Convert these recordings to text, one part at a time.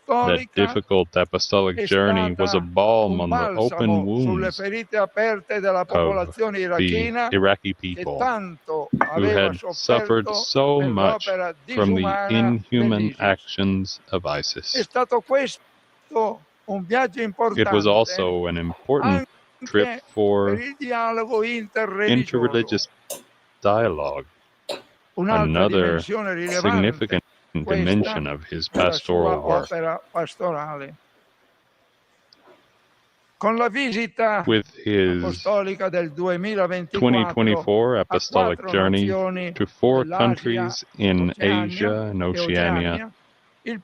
That difficult apostolic journey was a balm on the open wounds of the Iraqi people who had suffered so much from the inhuman actions of ISIS. It was also an important trip for interreligious dialogue, another significant dimension of his pastoral work. With his 2024 apostolic journey to 4 countries in Asia and Oceania, the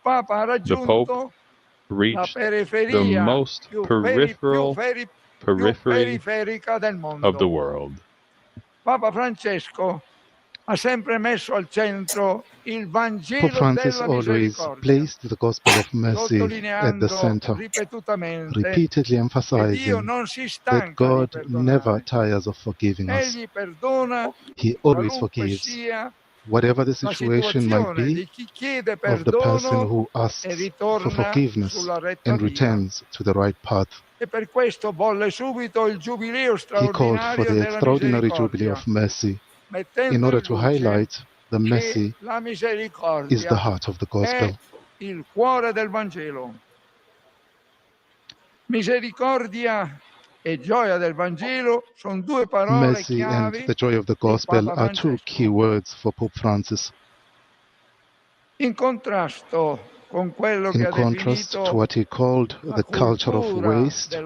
Pope reached the most peripheral periphery of the world. Pope Francis always placed the gospel of mercy at the center, repeatedly emphasizing that God never tires of forgiving us. He always forgives, whatever the situation might be, of the person who asks for forgiveness and returns to the right path. He called for the extraordinary Jubilee of Mercy in order to highlight the mercy is the heart of the gospel. Mercy and the joy of the gospel are 2 key words for Pope Francis. In contrast to what he called the culture of waste,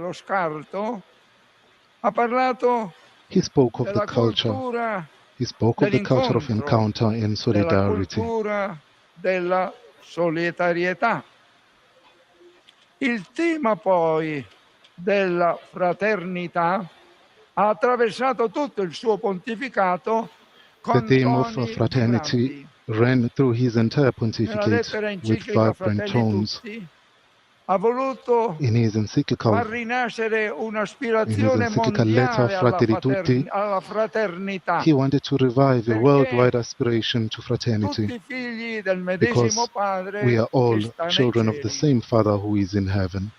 he spoke of the culture. He spoke of the culture of encounter and solidarity. Il tema poi della fraternità ha attraversato tutto il suo pontificato. The theme of fraternity ran through his entire pontificate with vibrant tones. In his encyclical letter Fratelli Tutti, he wanted to revive a worldwide aspiration to fraternity, because we are all children of the same Father who is in heaven.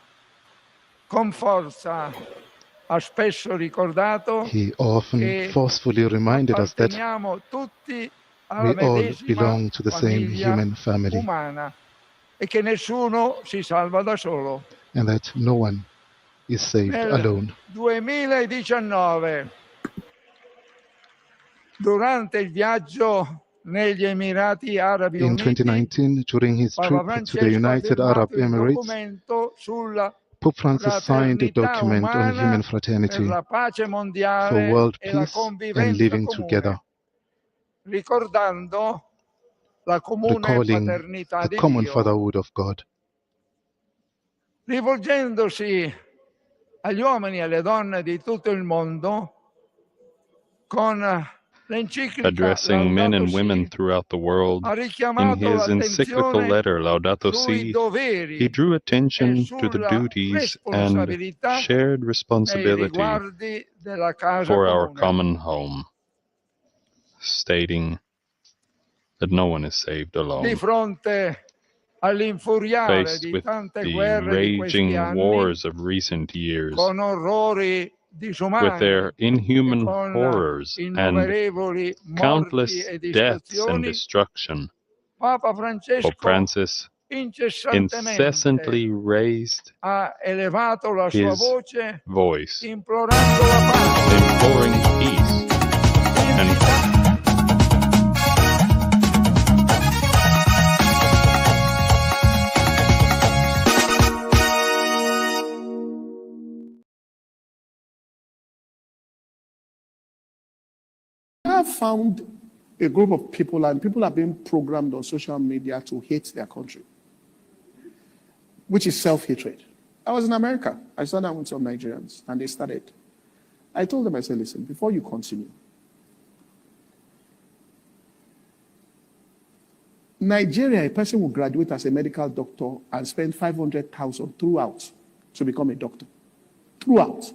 He often forcefully reminded us that we all belong to the same human family, and that no one is saved alone. In 2019, during his trip to the United Arab Emirates, Pope Francis signed a document on human fraternity for world peace and living together, recalling the common fatherhood of God. Rivolgendosi agli uomini e alle donne di tutto il mondo con addressing men and women throughout the world, in his encyclical letter Laudato Si, he drew attention to the duties and shared responsibility for our common home, stating that no one is saved alone. Faced with the raging wars of recent years, with their inhuman horrors and countless deaths and destruction, Pope Francis incessantly raised his voice, imploring peace and found a group of people, and people are being programmed on social media to hate their country, which is self-hatred. I was in America. I sat down with some Nigerians, and they started. I told them, I said, listen, before you continue, Nigeria, a person will graduate as a medical doctor and spend 500,000 throughout to become a doctor. Throughout.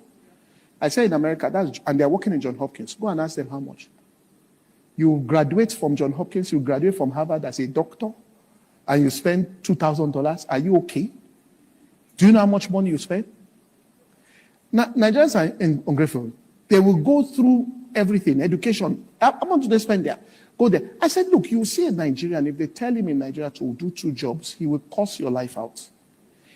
I say in America, and they're working in Johns Hopkins. Go and ask them how much. You graduate from Johns Hopkins, you graduate from Harvard as a doctor, and you spend $2,000, are you okay? Do you know how much money you spend? Now, Nigerians are ungrateful. They will go through everything, education. How much do they spend there? Go there. I said, look, you see a Nigerian, if they tell him in Nigeria to do 2 jobs, he will cost your life out.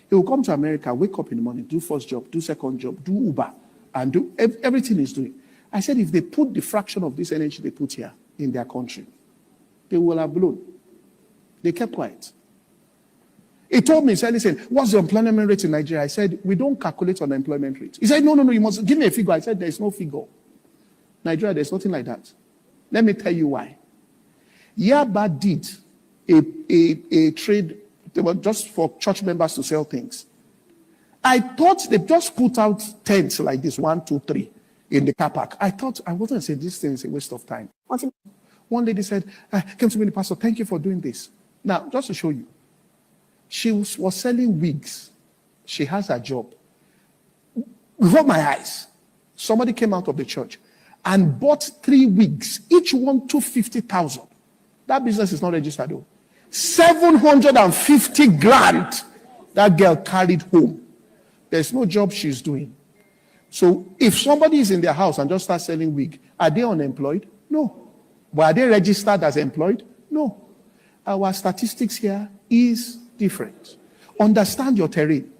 He will come to America, wake up in the morning, do first job, do second job, do Uber, and do everything he's doing. I said, if they put the fraction of this energy they put here in their country, they will have blown. They kept quiet. He told me, he said, listen, what's the unemployment rate in Nigeria? I said, we don't calculate unemployment rate. He said, no, you must give me a figure. I said, there's no figure. Nigeria, there's nothing like that. Let me tell you why. Yaba did a trade, they were just for church members to sell things. I thought they just put out tents like this, 1, 2, 3, in the car park. I wasn't saying this thing is a waste of time. One lady said, came to me, the pastor, thank you for doing this. Now, just to show you, she was selling wigs. She has a job. Before my eyes, somebody came out of the church and bought 3 wigs, each one 250,000. That business is not registered though. 750 grand that girl carried home. There's no job she's doing. So if somebody is in their house and just starts selling wig, are they unemployed? No. But are they registered as employed? No. Our statistics here is different. Understand your terrain.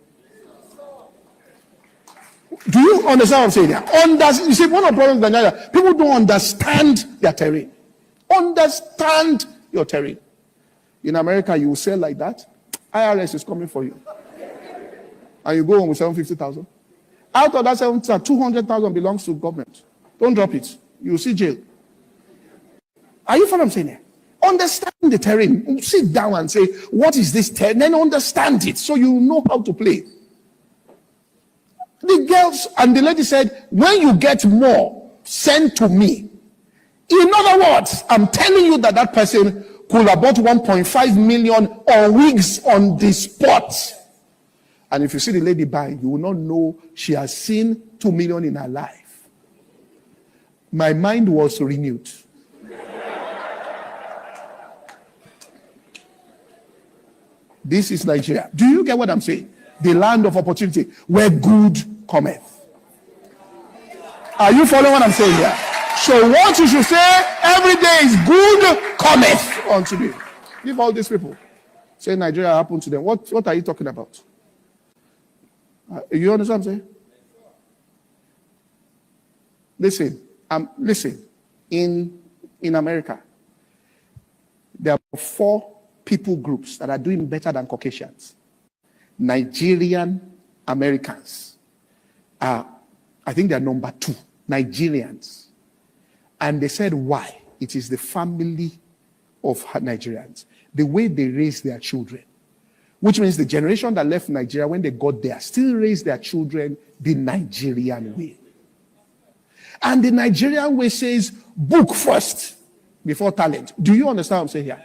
Do you understand what I'm saying here? You see, one of the problems in Nigeria, people don't understand their terrain. Understand your terrain. In America, you will sell like that. IRS is coming for you. And you go home with 750,000. Out of that 750,000, 200,000 belongs to government. Don't drop it. You will see jail. Are you following what I'm saying here? Understand the terrain. Sit down and say, what is this terrain? Then understand it so you know how to play. The girls and the lady said, when you get more, send to me. In other words, I'm telling you that person could have bought 1.5 million on wigs on the spot. And if you see the lady buying, you will not know she has seen 2 million in her life. My mind was renewed. This is Nigeria. Do you get what I'm saying? The land of opportunity where good cometh. Are you following what I'm saying here? So what you should say every day is good cometh unto me. Give all these people. Say Nigeria happened to them. What are you talking about? You understand what I'm saying? Listen. In America, there are 4 people groups that are doing better than Caucasians. Nigerian Americans are, I think they're number 2, Nigerians. And they said why? It is the family of Nigerians, the way they raise their children. Which means the generation that left Nigeria when they got there still raised their children the Nigerian way. And the Nigerian way says book first before talent. Do you understand what I'm saying here?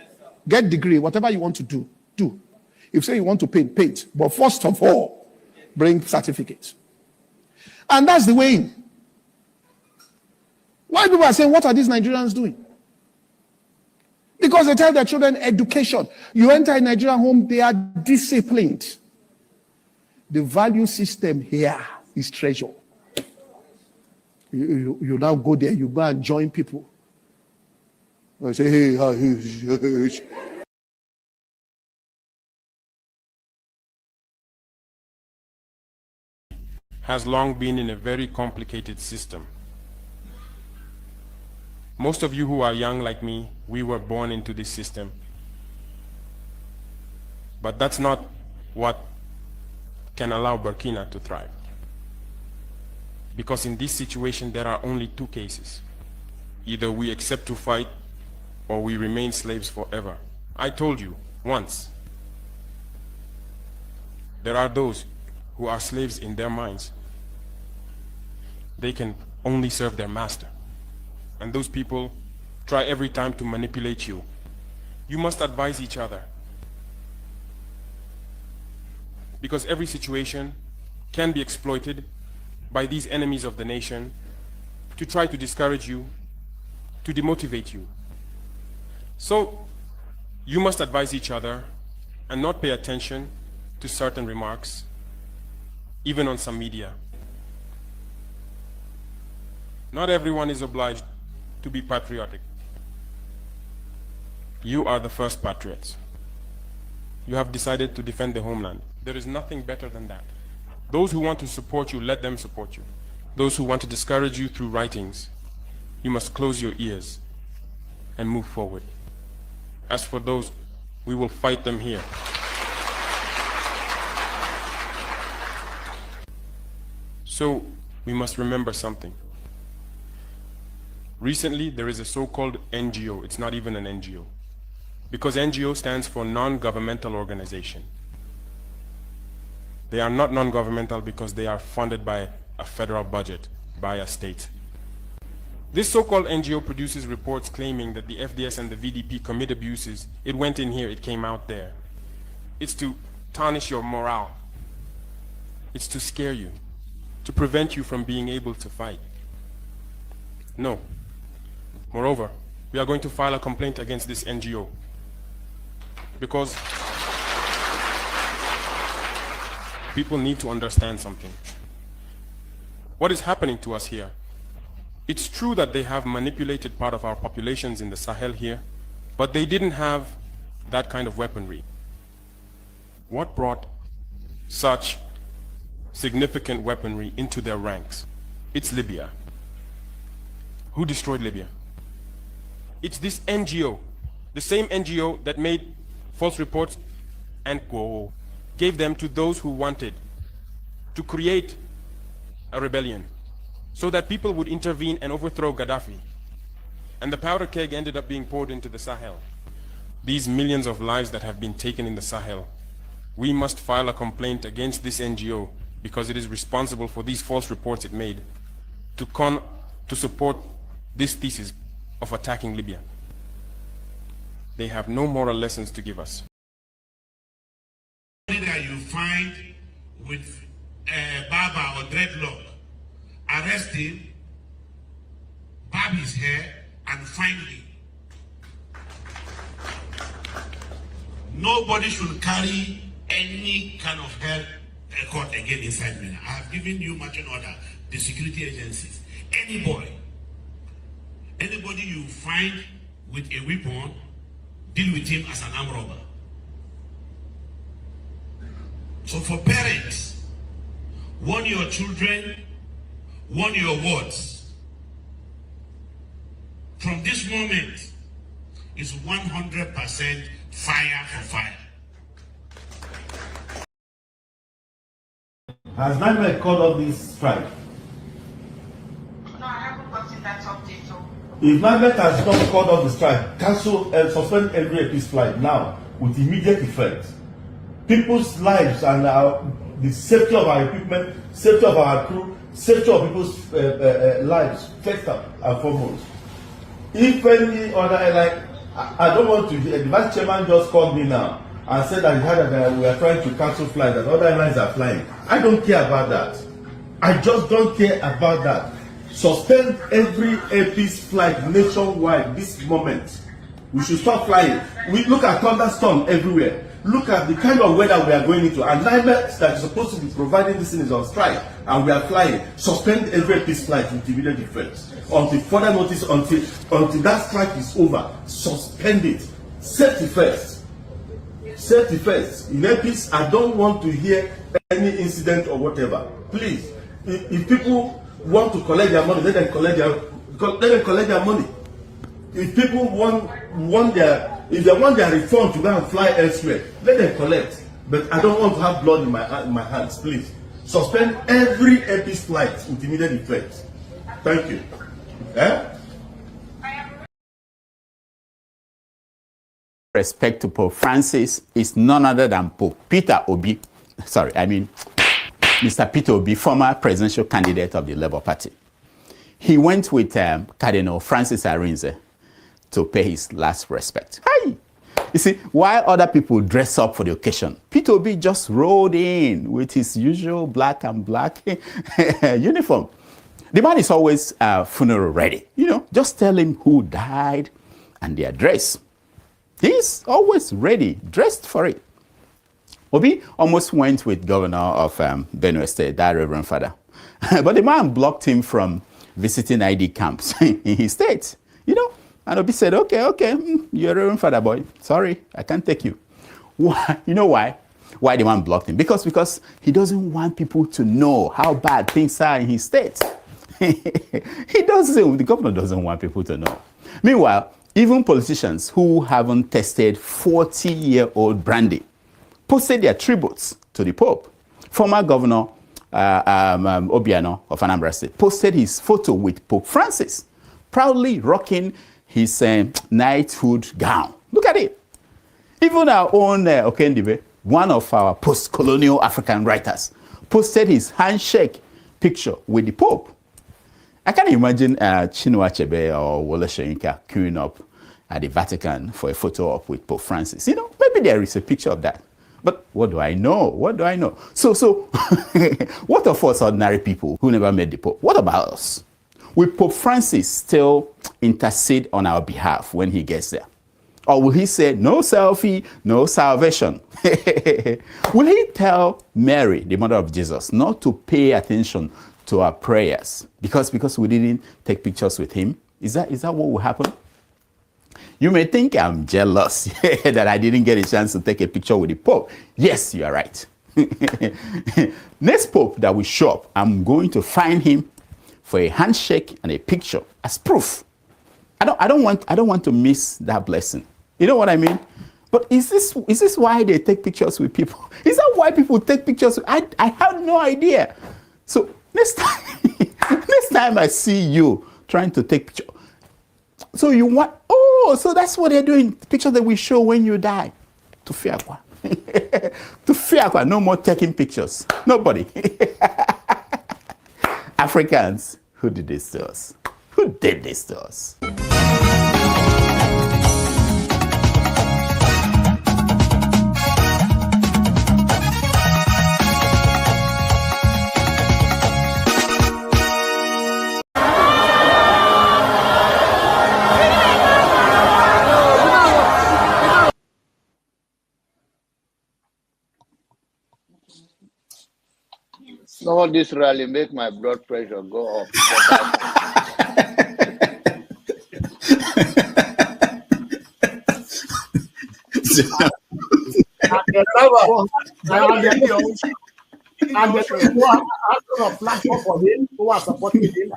Get degree, whatever you want to do, do. If you say you want to paint, paint. But first of all, bring certificates. And that's the way in. Why people are saying, what are these Nigerians doing? Because they tell their children education. You enter a Nigerian home, they are disciplined. The value system here is treasure. You now go there, you go and join people. I say, hey. Has long been in a very complicated system. Most of you who are young like me, we were born into this system. But that's not what can allow Burkina to thrive. Because in this situation, there are only 2 cases. Either we accept to fight, or we remain slaves forever. I told you once, there are those who are slaves in their minds. They can only serve their master. And those people try every time to manipulate you. You must advise each other. Because every situation can be exploited by these enemies of the nation to try to discourage you, to demotivate you. So you must advise each other and not pay attention to certain remarks, even on some media. Not everyone is obliged to be patriotic. You are the first patriots. You have decided to defend the homeland. There is nothing better than that. Those who want to support you, let them support you. Those who want to discourage you through writings, you must close your ears and move forward. As for those, we will fight them here. So, we must remember something. Recently, there is a so-called NGO. It's not even an NGO. Because NGO stands for non-governmental organization. They are not non-governmental because they are funded by a federal budget, by a state. This so-called NGO produces reports claiming that the FDS and the VDP commit abuses. It went in here, it came out there. It's to tarnish your morale. It's to scare you, to prevent you from being able to fight. No. Moreover, we are going to file a complaint against this NGO because people need to understand something. What is happening to us here? It's true that they have manipulated part of our populations in the Sahel here, but they didn't have that kind of weaponry. What brought such significant weaponry into their ranks? It's Libya. Who destroyed Libya? It's this NGO, the same NGO that made false reports and gave them to those who wanted to create a rebellion so that people would intervene and overthrow Gaddafi. And the powder keg ended up being poured into the Sahel. These millions of lives that have been taken in the Sahel, we must file a complaint against this NGO because it is responsible for these false reports it made to support this thesis of attacking Libya. They have no moral lessons to give us. That you find with barber or dreadlock, arrest him, barb his hair, and find him. Nobody should carry any kind of health record again inside MENA. I have given you marching order, the security agencies. Anybody you find with a weapon, deal with him as an armed robber. So for parents, warn your children, warn your words. From this moment, is 100% fire for fire. Has NIMEC called off this strike? No, I haven't gotten that update. So. If NIMEC has not called off the strike, cancel and suspend every APC flight now with immediate effect. People's lives and the safety of our equipment, safety of our crew, safety of people's lives, first and foremost. If any other airline, I don't want to, the vice chairman just called me now and said that he heard that we are trying to cancel flights, that other airlines are flying. I don't care about that. I just don't care about that. Suspend every APC flight nationwide this moment. We should stop flying. We look at thunderstorm everywhere. Look at the kind of weather we are going into. And NIMEC that is supposed to be providing this thing is on strike, and we are flying. Suspend every APC flight with immediate effect. Until further notice, until that strike is over, suspend it. Safety first. Safety first. In APC, I don't want to hear any incident or whatever. Please, if people want to collect their money, let them collect their money. If people want their refund to go and fly elsewhere, let them collect. But I don't want to have blood in my hands. Please suspend every APC flight with immediate effect. Thank you. Respect to Pope Francis is none other than Pope Peter Obi. Sorry, I mean Mr. Peter Obi, former presidential candidate of the Labour Party. He went with Cardinal Francis Arinze to pay his last respect. Hey! You see, while other people dress up for the occasion, Peter Obi just rode in with his usual black and black uniform. The man is always funeral ready. You know, just tell him who died and the address. He's always ready, dressed for it. Obi almost went with governor of Benue State, that Reverend Father. But the man blocked him from visiting ID camps in his state, you know. And Obi said, okay, you're a Reverend Father boy. Sorry, I can't take you. Why? You know why? Why the man blocked him? Because he doesn't want people to know how bad things are in his state. The governor doesn't want people to know. Meanwhile, even politicians who haven't tested 40-year-old brandy posted their tributes to the Pope. Former Governor Umo Eno of Anambra State posted his photo with Pope Francis, proudly rocking his knighthood gown. Look at it. Even our own Okendibe, one of our post-colonial African writers, posted his handshake picture with the Pope. I can't imagine Chinua Achebe or Wole Soyinka queuing up at the Vatican for a photo op with Pope Francis. You know, maybe there is a picture of that. But what do I know? What do I know? So what of us ordinary people who never met the Pope? What about us? Will Pope Francis still intercede on our behalf when he gets there? Or will he say, no selfie, no salvation? Will he tell Mary, the mother of Jesus, not to pay attention to our prayers because we didn't take pictures with him? Is that what will happen? You may think I'm jealous that I didn't get a chance to take a picture with the Pope. Yes, you are right. Next Pope that will show up, I'm going to find him for a handshake and a picture as proof. I don't want to miss that blessing. You know what I mean? But is this why they take pictures with people? Is that why people take pictures? I have no idea. So next time I see you trying to take picture, so you want, so that's what they're doing. The picture that we show when you die. To Fiakwa. To Fiakwa, no more taking pictures. Nobody. Africans, who did this to us? Who did this to us? No, this rally make my blood pressure go up. And the people who are asking a platform for him, who are supporting him.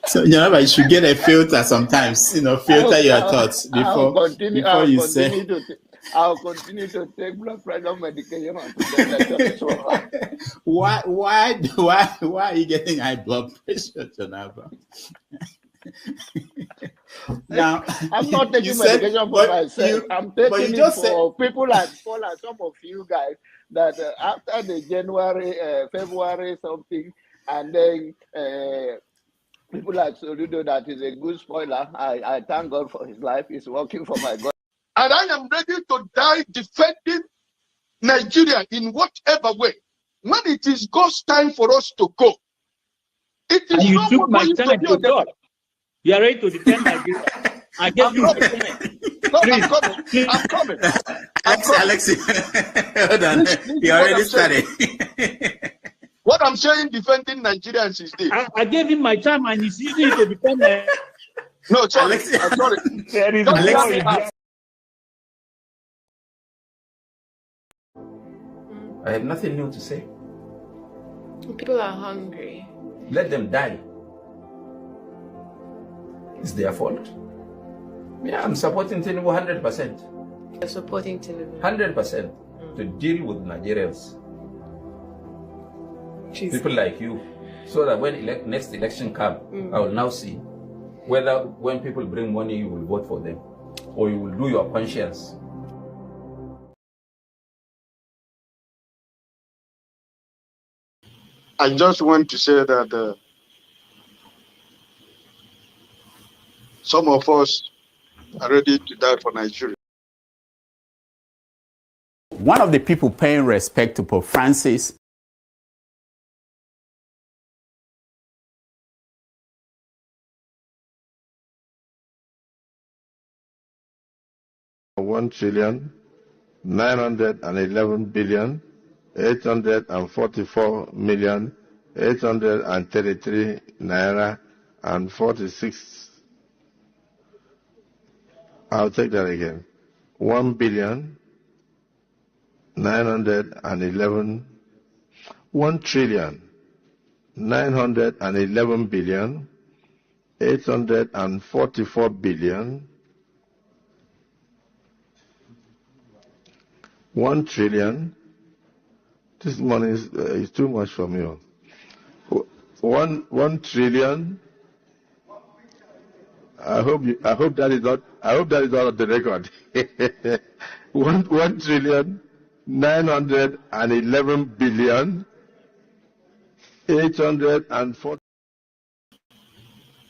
So you should get a filter sometimes. Filter your thoughts before you say. I'll continue to take blood pressure medication. Why are you getting high blood pressure, Jonava? Now, I'm not taking medication for myself. I'm taking it for people like Paul and some of you guys that after the January, February something, and then people like Soludo, that is a good spoiler. I thank God for his life. He's working for my God. And I am ready to die defending Nigeria in whatever way. When it is God's time for us to go, it is you took my time to God. You are ready to defend Nigeria. I gave you I'm coming. Alexi, hold on. You already started. What I'm saying, defending Nigerians is this. I gave him my time and he's using it to defend Nigeria. No, sorry. I'm sorry. Alexi. I have nothing new to say. People are hungry. Let them die. It's their fault. Yeah, I'm supporting Tinubu 100%. You're supporting Tinubu? 100% to deal with Nigerians. Jeez. People like you. So that when next election comes, I will now see whether when people bring money, you will vote for them or you will do your conscience. I just want to say that some of us are ready to die for Nigeria. One of the people paying respect to Pope Francis . 1 trillion 911 billion 844,833 naira and 46. I'll take that again. 1 billion 911 1 trillion 911 billion 844 billion 1 trillion. This money is too much for me. 1 trillion. I hope that is not on the record. 1 trillion 911 billion 840.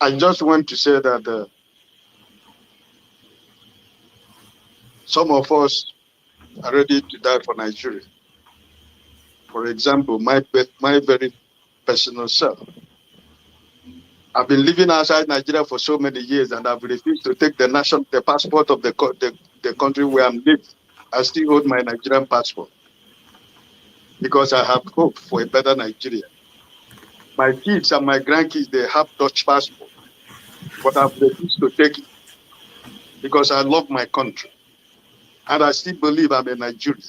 I just want to say that some of us are ready to die for Nigeria. For example, my very personal self. I've been living outside Nigeria for so many years, and I've refused to take the passport of the country where I'm living. I still hold my Nigerian passport because I have hope for a better Nigeria. My kids and my grandkids, they have Dutch passport, but I've refused to take it because I love my country. And I still believe I'm a Nigerian.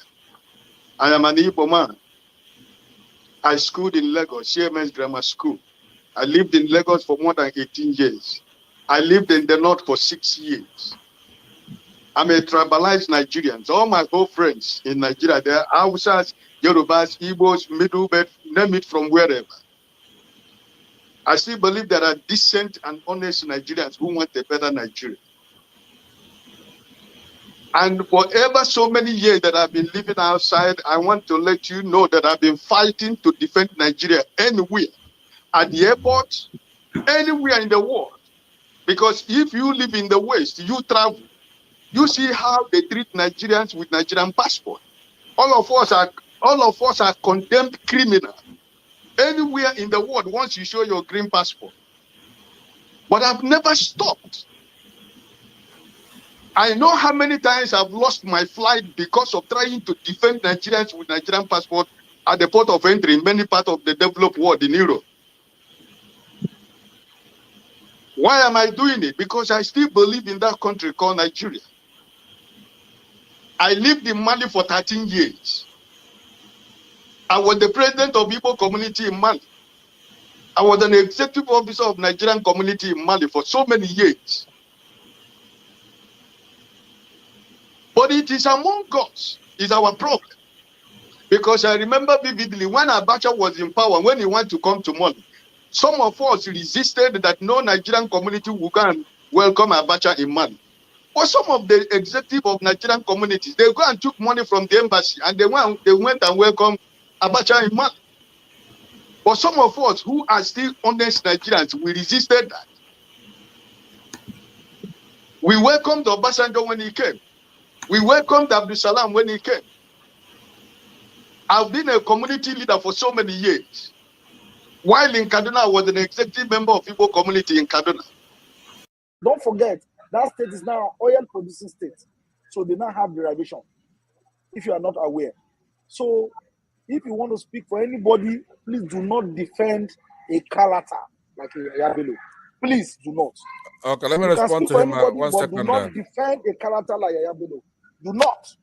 I am an Igbo man. I schooled in Lagos, CMS Grammar School. I lived in Lagos for more than 18 years. I lived in the north for 6 years. I'm a tribalized Nigerian. So all my whole friends in Nigeria, they're Hausas, Yorubas, Igbos, Middle Belt, name it from wherever. I still believe there are decent and honest Nigerians who want a better Nigeria. And for ever so many years that I've been living outside, I want to let you know that I've been fighting to defend Nigeria anywhere, at the airport, anywhere in the world. Because if you live in the West, you travel, you see how they treat Nigerians with Nigerian passport. All of us are condemned criminals. Anywhere in the world, once you show your green passport. But I've never stopped. I know how many times I've lost my flight because of trying to defend Nigerians with Nigerian passport at the port of entry in many parts of the developed world in Europe. Why am I doing it? Because I still believe in that country called Nigeria. I lived in Mali for 13 years. I was the president of Igbo community in Mali. I was an executive officer of Nigerian community in Mali for so many years. But it is among us, is our problem. Because I remember vividly when Abacha was in power, when he wanted to come to Mali, some of us resisted that no Nigerian community would go and welcome Abacha in Mali. But some of the executive of Nigerian communities, they go and took money from the embassy and they went and welcomed Abacha in Mali. But some of us who are still honest Nigerians, we resisted that. We welcomed Obasanjo when he came. We welcomed Abdul Salam when he came. I've been a community leader for so many years. While in Kaduna, I was an executive member of Igbo community in Kaduna. Don't forget, that state is now an oil producing state. So they now have derivation, if you are not aware. So if you want to speak for anybody, please do not defend a Kalata like a Yabelo. Please do not. Okay, let me respond to him 1 second. Do not defend a Kalata like a Yabelo. Do not.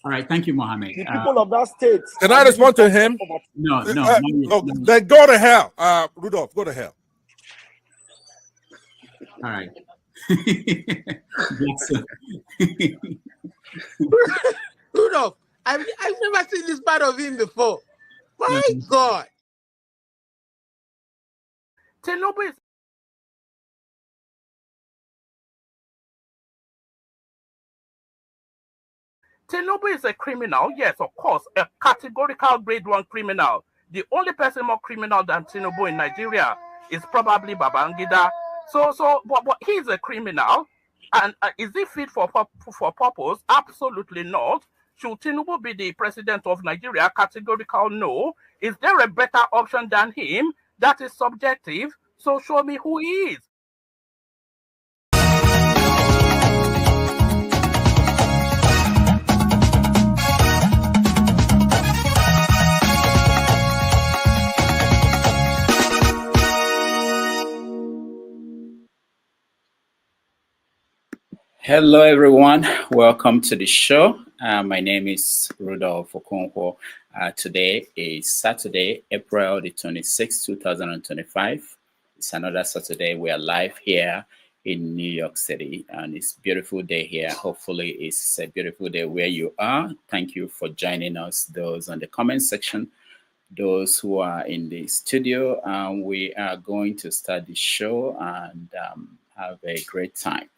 All right, thank you, Mohammed. The people of that state. Can I respond to him? No. Then go to hell. Rudolph, go to hell. All right. Rudolph, I've never seen this part of him before. My God. Tinubu is a criminal, yes, of course, a categorical grade 1 criminal. The only person more criminal than Tinubu in Nigeria is probably Babangida. But he's a criminal, and is he fit for purpose? Absolutely not. Should Tinubu be the president of Nigeria? Categorical no. Is there a better option than him? That is subjective. So show me who he is. Hello, everyone. Welcome to the show. My name is Rudolph Okonkwo. Today is Saturday, April the 26th, 2025. It's another Saturday. We are live here in New York City, and it's a beautiful day here. Hopefully, it's a beautiful day where you are. Thank you for joining us, those on the comment section, those who are in the studio. We are going to start the show and have a great time.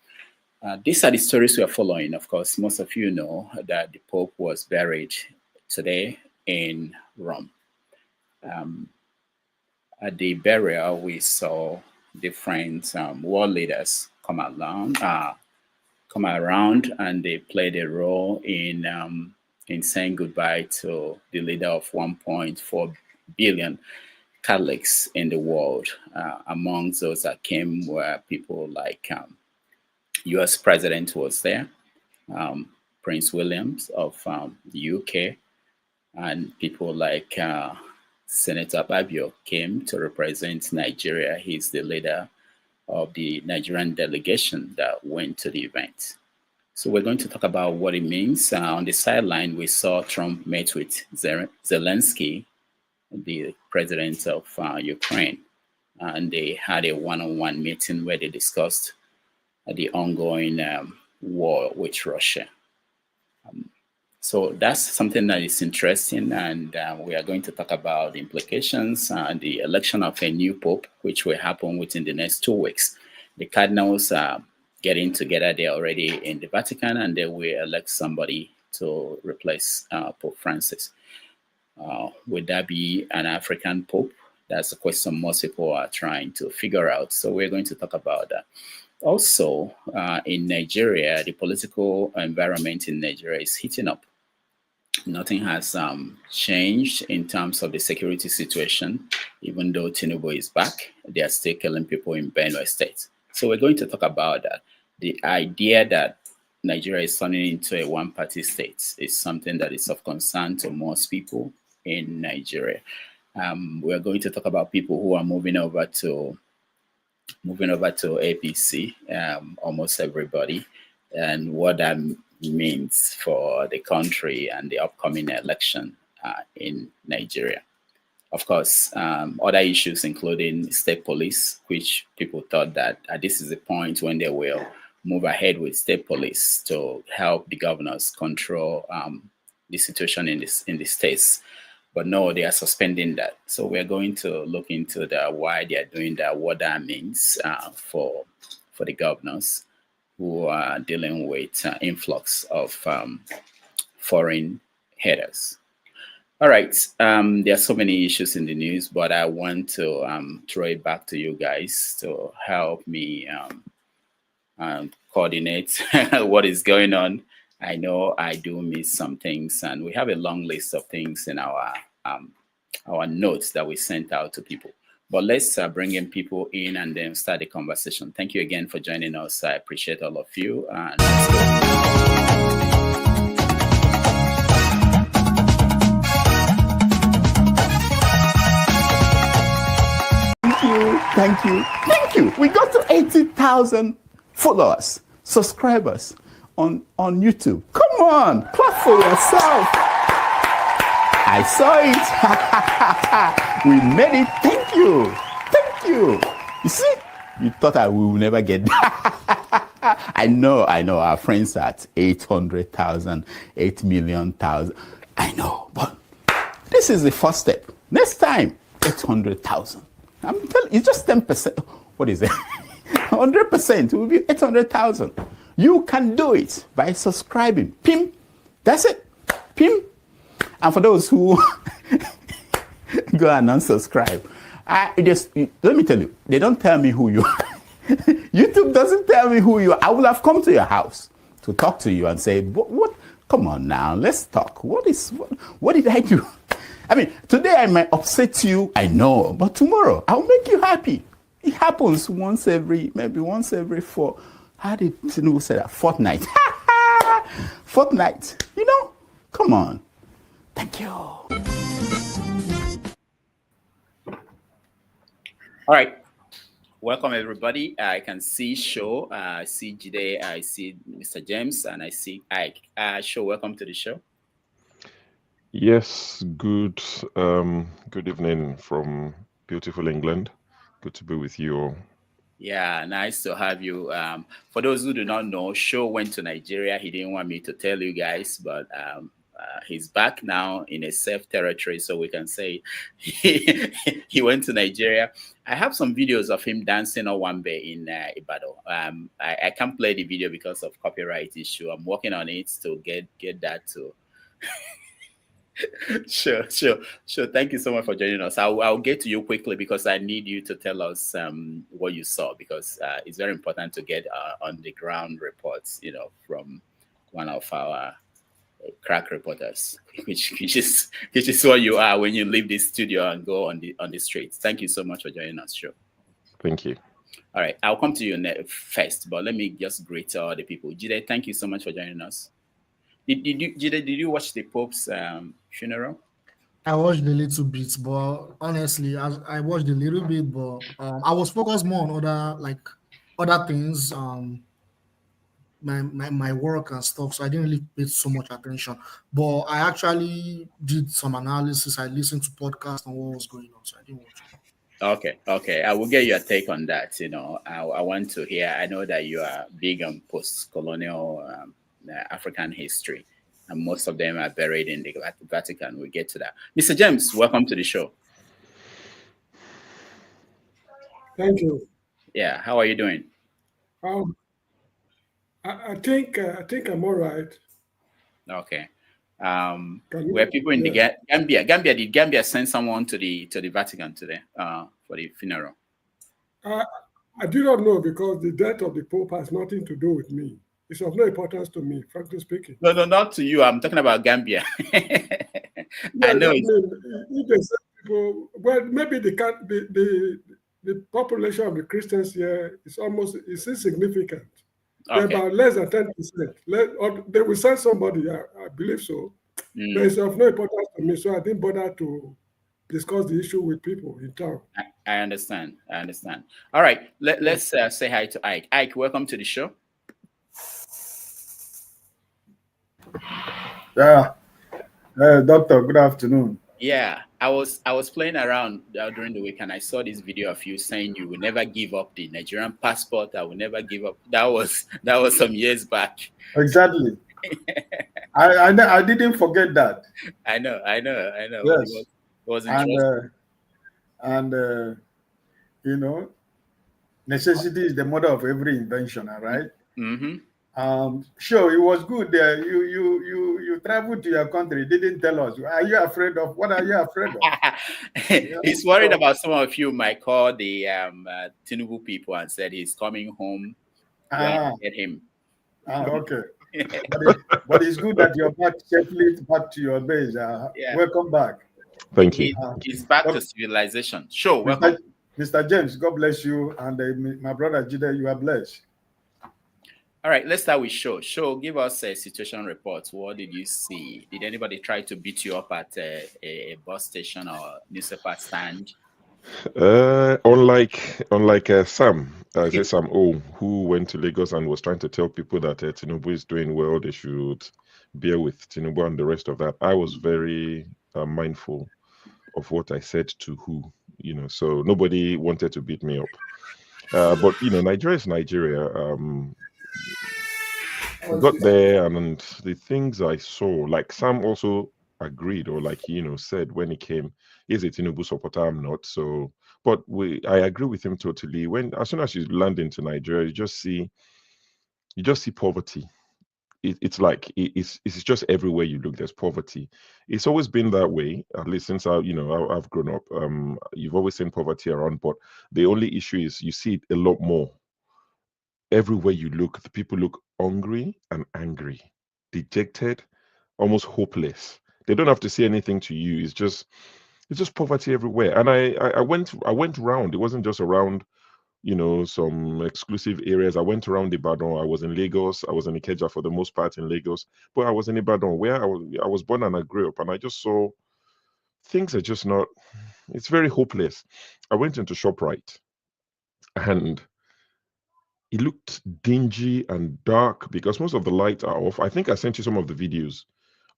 These are the stories we are following. Of course, most of you know that the Pope was buried today in Rome. At the burial, we saw different world leaders come around, and they played a role in saying goodbye to the leader of 1.4 billion Catholics in the world. Among those that came were people like U.S. President was there, Prince Williams of the UK, and people like Senator Babio came to represent Nigeria. He's the leader of the Nigerian delegation that went to the event. So we're going to talk about what it means. On the sideline, we saw Trump met with Zelensky, the president of Ukraine, and they had a one-on-one meeting where they discussed the ongoing war with Russia. So that's something that is interesting, and we are going to talk about the implications and the election of a new pope, which will happen within the next 2 weeks. The Cardinals are getting together. They're already in the Vatican, and they will elect somebody to replace Pope Francis. Would that be an African pope? That's a question most people are trying to figure out. So we're going to talk about that. Also, in Nigeria, the political environment in Nigeria is heating up. Nothing has changed in terms of the security situation. Even though Tinubu is back, they are still killing people in Benue State. So we're going to talk about that. The idea that Nigeria is turning into a one-party state is something that is of concern to most people in Nigeria. We're going to talk about people who are moving over to APC, almost everybody, and what that means for the country and the upcoming election in Nigeria. Of course, other issues including state police, which people thought that this is the point when they will move ahead with state police to help the governors control the situation in the states. But no, they are suspending that. So we're going to look into why they are doing that, what that means for the governors who are dealing with influx of foreign headers. All right, there are so many issues in the news, but I want to throw it back to you guys to help me coordinate what is going on. I know I do miss some things, and we have a long list of things in our notes that we sent out to people. But let's bring in people in and then start the conversation. Thank you again for joining us. I appreciate all of you. And let's go. Thank you. We got to 80,000 followers, subscribers on YouTube. Come on, clap for yourself. I saw it. We made it. Thank you. You see, you thought I will never get that. I know. Our friends are at 800,000, 8 million. I know, but this is the first step. Next time, 800,000. I'm telling you, it's just 10%. What is it? 100% will be 800,000. You can do it by subscribing. Pim. That's it. Pim. And for those who go and unsubscribe, let me tell you, they don't tell me who you are. YouTube doesn't tell me who you are. I will have come to your house to talk to you and say, what? Come on now, let's talk. What did I do? I mean, today I might upset you, I know, but tomorrow I'll make you happy. It happens maybe once every 4. How did Tinubu say that? Fortnight. Fortnight. Come on. Thank you. All Welcome, everybody. I can see Show, I see Jide, I see Mr. James, and I see Ike. Show, welcome to the show. Yes, good evening from beautiful England. Good to be with you all. Yeah, nice to have you. For those who do not know, Show went to Nigeria. He didn't want me to tell you guys, but he's back now in a safe territory, so we can say he went to Nigeria. I have some videos of him dancing Owambe in Ibadan. I can't play the video because of copyright issue. I'm working on it to get that to. Sure. Thank you so much for joining us. I'll get to you quickly because I need you to tell us what you saw, because it's very important to get on the ground reports, from one of our crack reporters, which is what you are when you leave this studio and go on the streets. Thank you so much for joining us, Joe. Thank you. All right, I'll come to you first, but let me just greet all the people. Jide, thank you so much for joining us. Did you watch the Pope's funeral? I watched a little bit, but honestly, I watched a little bit, but I was focused more on other things, my work and stuff, so I didn't really pay so much attention. But I actually did some analysis. I listened to podcasts on what was going on, so I didn't watch it. Okay. I will get your take on that. I want to hear. I know that you are big on post-colonial African history, and most of them are buried in the Vatican. We'll get to that. Mr. James, welcome to the show. Thank you. Yeah, how are you doing? I think I'm all right. Okay. Were people in the Gambia? Did Gambia send someone to the Vatican today for the funeral? I do not know, because the death of the Pope has nothing to do with me. It's of no importance to me, frankly speaking. No, not to you. I'm talking about Gambia. I know. If they send people, well, maybe the population of the Christians here is insignificant. Okay. They're about less than 10%. Or they will send somebody, I believe so. But it's of no importance to me, so I didn't bother to discuss the issue with people in town. I understand. All right, let's say hi to Ike. Ike, welcome to the show. Yeah, Doctor, good afternoon. Yeah, I was playing around during the week, and I saw this video of you saying you will never give up the Nigerian passport. I will never give up. That was some years back. Exactly. I didn't forget that. I know. Yes. It was interesting. And necessity is the mother of every invention. All right. Mm-hmm. Sure, it was good there. You traveled to your country, didn't tell us. What are you afraid of? He's worried about some of you might call the Tinubu people and said he's coming home. Get him. Okay. but it's good that you're back safely back to your base. Welcome back. Thank you. He's back to civilization. Sure, welcome. Mr. James, God bless you, and my brother Jide, you are blessed. All right, let's start with Show. Show, give us a situation report. What did you see? Did anybody try to beat you up at a bus station or newspaper stand? Unlike Sam O, who went to Lagos and was trying to tell people that Tinubu is doing well, they should bear with Tinubu and the rest of that. I was very mindful of what I said to who, so nobody wanted to beat me up. But Nigeria is Nigeria. I got there, and the things I saw, like Sam also agreed, or like said when he came, he's a Tinubu supporter, I'm not. So, but I agree with him totally. As soon as you land into Nigeria, you just see poverty. It's just everywhere you look, there's poverty. It's always been that way, at least since I've grown up. You've always seen poverty around, but the only issue is you see it a lot more. Everywhere you look, the people look hungry and angry, dejected, almost hopeless. They don't have to say anything to you. It's just poverty everywhere. And I went around. It wasn't just around, some exclusive areas. I went around Ibadan. I was in Lagos. I was in Ikeja for the most part in Lagos, but I was in Ibadan where I was born and I grew up, and I just saw things are just not. It's very hopeless. I went into ShopRite. and it looked dingy and dark because most of the lights are off. I think I sent you some of the videos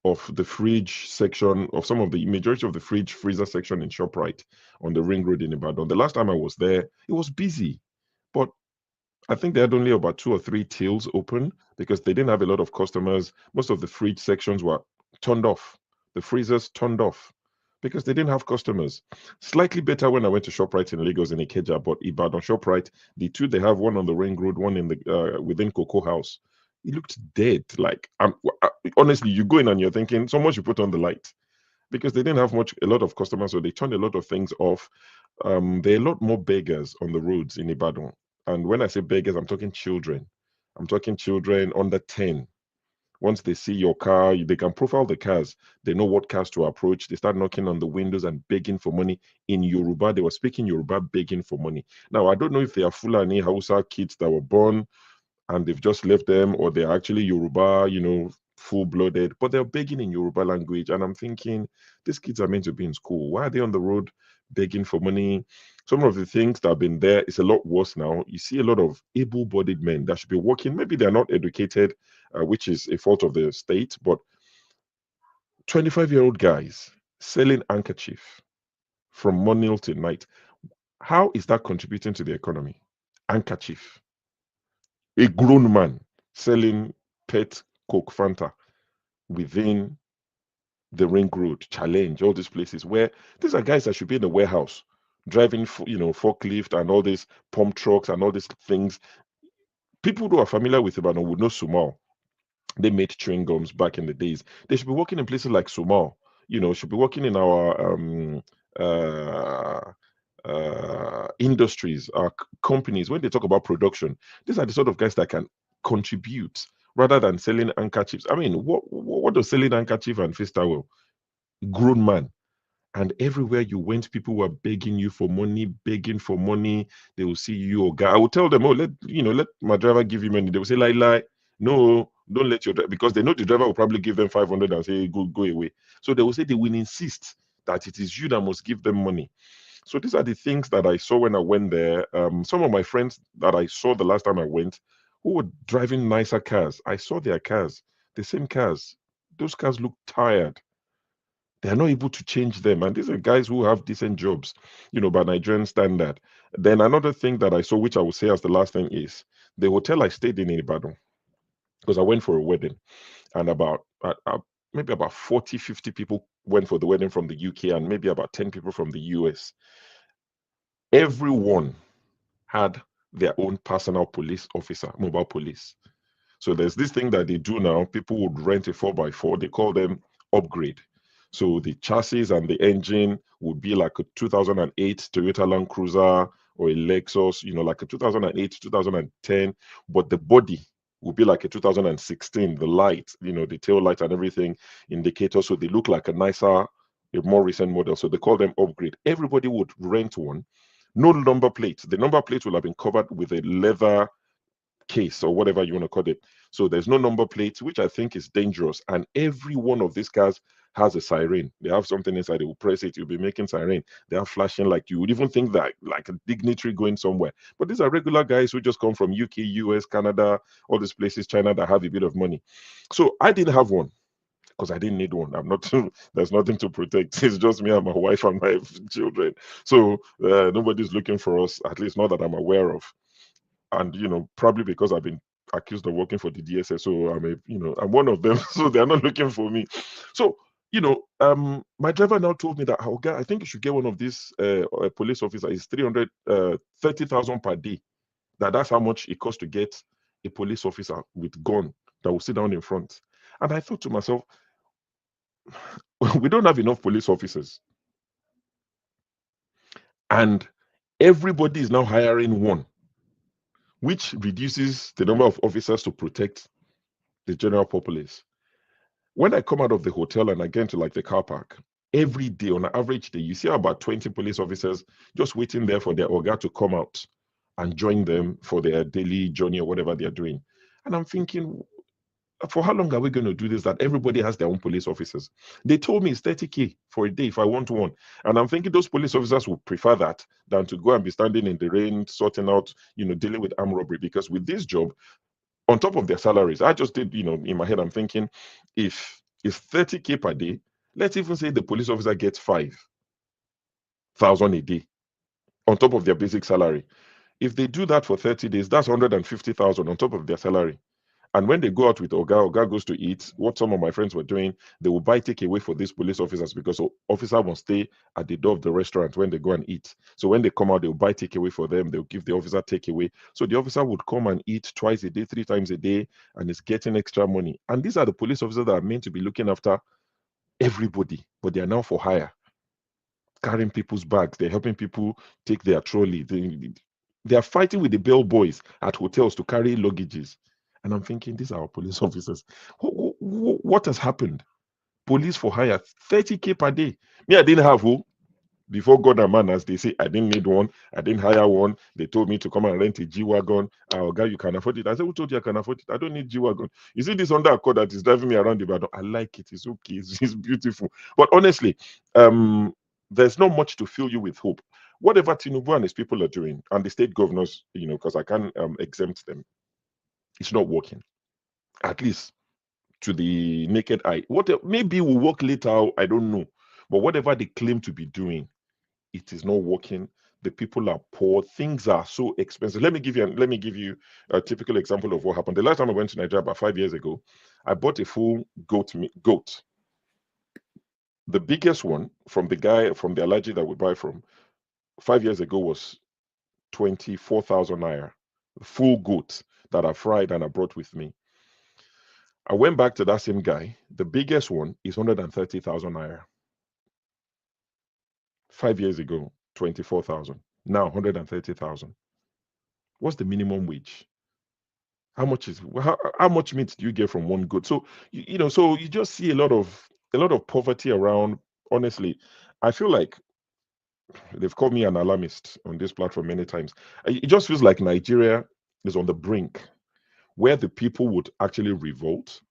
of the fridge section, of some of the majority of the fridge freezer section in ShopRite on the ring road in Ibadan. The last time I was there, it was busy, but I think they had only about 2 or 3 tills open because they didn't have a lot of customers. Most of the fridge sections were turned off, the freezers turned off because they didn't have customers. Slightly better when I went to ShopRite in Lagos in Ikeja, but Ibadan ShopRite, the two they have, one on the ring road, one in the within Cocoa House. It looked dead. Like, honestly, you go in and you're thinking someone should put on the light because they didn't have a lot of customers, so they turned a lot of things off. There are a lot more beggars on the roads in Ibadan. And when I say beggars, I'm talking children. I'm talking children under 10. Once they see your car, they can profile the cars. They know what cars to approach. They start knocking on the windows and begging for money in Yoruba. They were speaking Yoruba, begging for money. Now, I don't know if they are Fulani Hausa kids that were born and they've just left them, or they're actually Yoruba, full-blooded, but they're begging in Yoruba language. And I'm thinking, these kids are meant to be in school. Why are they on the road begging for money? Some of the things that have been there is a lot worse now. You see a lot of able-bodied men that should be working. Maybe they're not educated, which is a fault of the state, but 25-year-old guys selling handkerchief from morning till night. How is that contributing to the economy? Handkerchief. A grown man selling pet Coke Fanta within the ring road, Challenge, all these places where these are guys that should be in the warehouse driving, forklift and all these pump trucks and all these things. People who are familiar with Ibadan would know Sumal. They made chewing gums back in the days. They should be working in places like Sumal. Should be working in our industries, our companies. When they talk about production, these are the sort of guys that can contribute rather than selling handkerchiefs. I mean, what does selling handkerchief and face towel? Grown man. And everywhere you went, people were begging you for money, begging for money. They will see you or guy. I will tell them, oh, let my driver give you money. They will say, lie. No, don't let your driver, because they know the driver will probably give them 500 and say, go away. So they will say they will insist that it is you that must give them money. So these are the things that I saw when I went there. Some of my friends that I saw the last time I went, who were driving nicer cars, I saw their cars, the same cars. Those cars look tired. They are not able to change them. And these are guys who have decent jobs, by Nigerian standard. Then another thing that I saw, which I would say as the last thing, is the hotel I stayed in Ibadan, because I went for a wedding, and maybe about 40, 50 people went for the wedding from the UK, and maybe about 10 people from the US. Everyone had their own personal police officer, mobile police. So there's this thing that they do now. People would rent a 4x4. They call them upgrade. So the chassis and the engine would be like a 2008 Toyota Land Cruiser or a Lexus, like a 2008, 2010. But the body would be like a 2016. The light, the tail light and everything, indicator. So they look like a nicer, a more recent model. So they call them upgrade. Everybody would rent one. No number plate. The number plate will have been covered with a leather case or whatever you want to call it. So there's no number plate, which I think is dangerous. And every one of these cars has a siren. They have something inside. They will press it. You'll be making siren. They are flashing like you would even think that like a dignitary going somewhere. But these are regular guys who just come from UK, US, Canada, all these places, China, that have a bit of money. So I didn't have one, because I didn't need one. I'm not. There's nothing to protect. It's just me and my wife and my children. So nobody's looking for us, at least not that I'm aware of. And probably because I've been accused of working for the DSS, so I'm one of them. So they're not looking for me. So my driver now told me that, I think you should get one of these police officers. It's 330,000 per day. That's how much it costs to get a police officer with gun that will sit down in front. And I thought to myself, we don't have enough police officers. And everybody is now hiring one, which reduces the number of officers to protect the general populace. When I come out of the hotel and I get into like the car park, every day, on an average day, you see about 20 police officers just waiting there for their Oga to come out and join them for their daily journey or whatever they're doing. And I'm thinking, for how long are we going to do this, that everybody has their own police officers? They told me it's 30K for a day if I want one. And I'm thinking those police officers would prefer that than to go and be standing in the rain, sorting out, dealing with armed robbery. Because with this job, on top of their salaries, I just did, in my head, I'm thinking, if it's 30K per day, let's even say the police officer gets 5,000 a day on top of their basic salary. If they do that for 30 days, that's 150,000 on top of their salary. And when they go out with Oga goes to eat, what some of my friends were doing, they will buy takeaway for these police officers because officer won't stay at the door of the restaurant when they go and eat. So when they come out, they'll buy takeaway for them. They'll give the officer takeaway. So the officer would come and eat twice a day, 3 times a day, and is getting extra money. And these are the police officers that are meant to be looking after everybody, but they are now for hire, carrying people's bags. They're helping people take their trolley. They are fighting with the bellboys at hotels to carry luggages. And I'm thinking, these are our police officers. What has happened? Police for hire, 30K per day. Me, I didn't have who? Before God and man, as they say, I didn't need one. I didn't hire one. They told me to come and rent a G-Wagon. Oh, guy, you can afford it. I said, who told you I can afford it? I don't need G-Wagon. You see this Honda Accord that is driving me around the Ibadan? I like it. It's okay. It's beautiful. But honestly, there's not much to fill you with hope. Whatever Tinubu and his people are doing, and the state governors, because I can't exempt them, it's not working, at least to the naked eye. Maybe will work later, I don't know. But whatever they claim to be doing, it is not working. The people are poor. Things are so expensive. Let me give you a typical example of what happened. The last time I went to Nigeria about 5 years ago, I bought a full goat. The biggest one from the allergy that we buy from 5 years ago was 24,000 naira. Full goat that I fried and I brought with me. I went back to that same guy. The biggest one is 130,000 naira. 5 years ago, 24,000. Now 130,000. What's the minimum wage? How much meat do you get from one goat? So so you just see a lot of poverty around. Honestly, I feel like they've called me an alarmist on this platform many times. It just feels like Nigeria is on the brink where the people would actually revolt,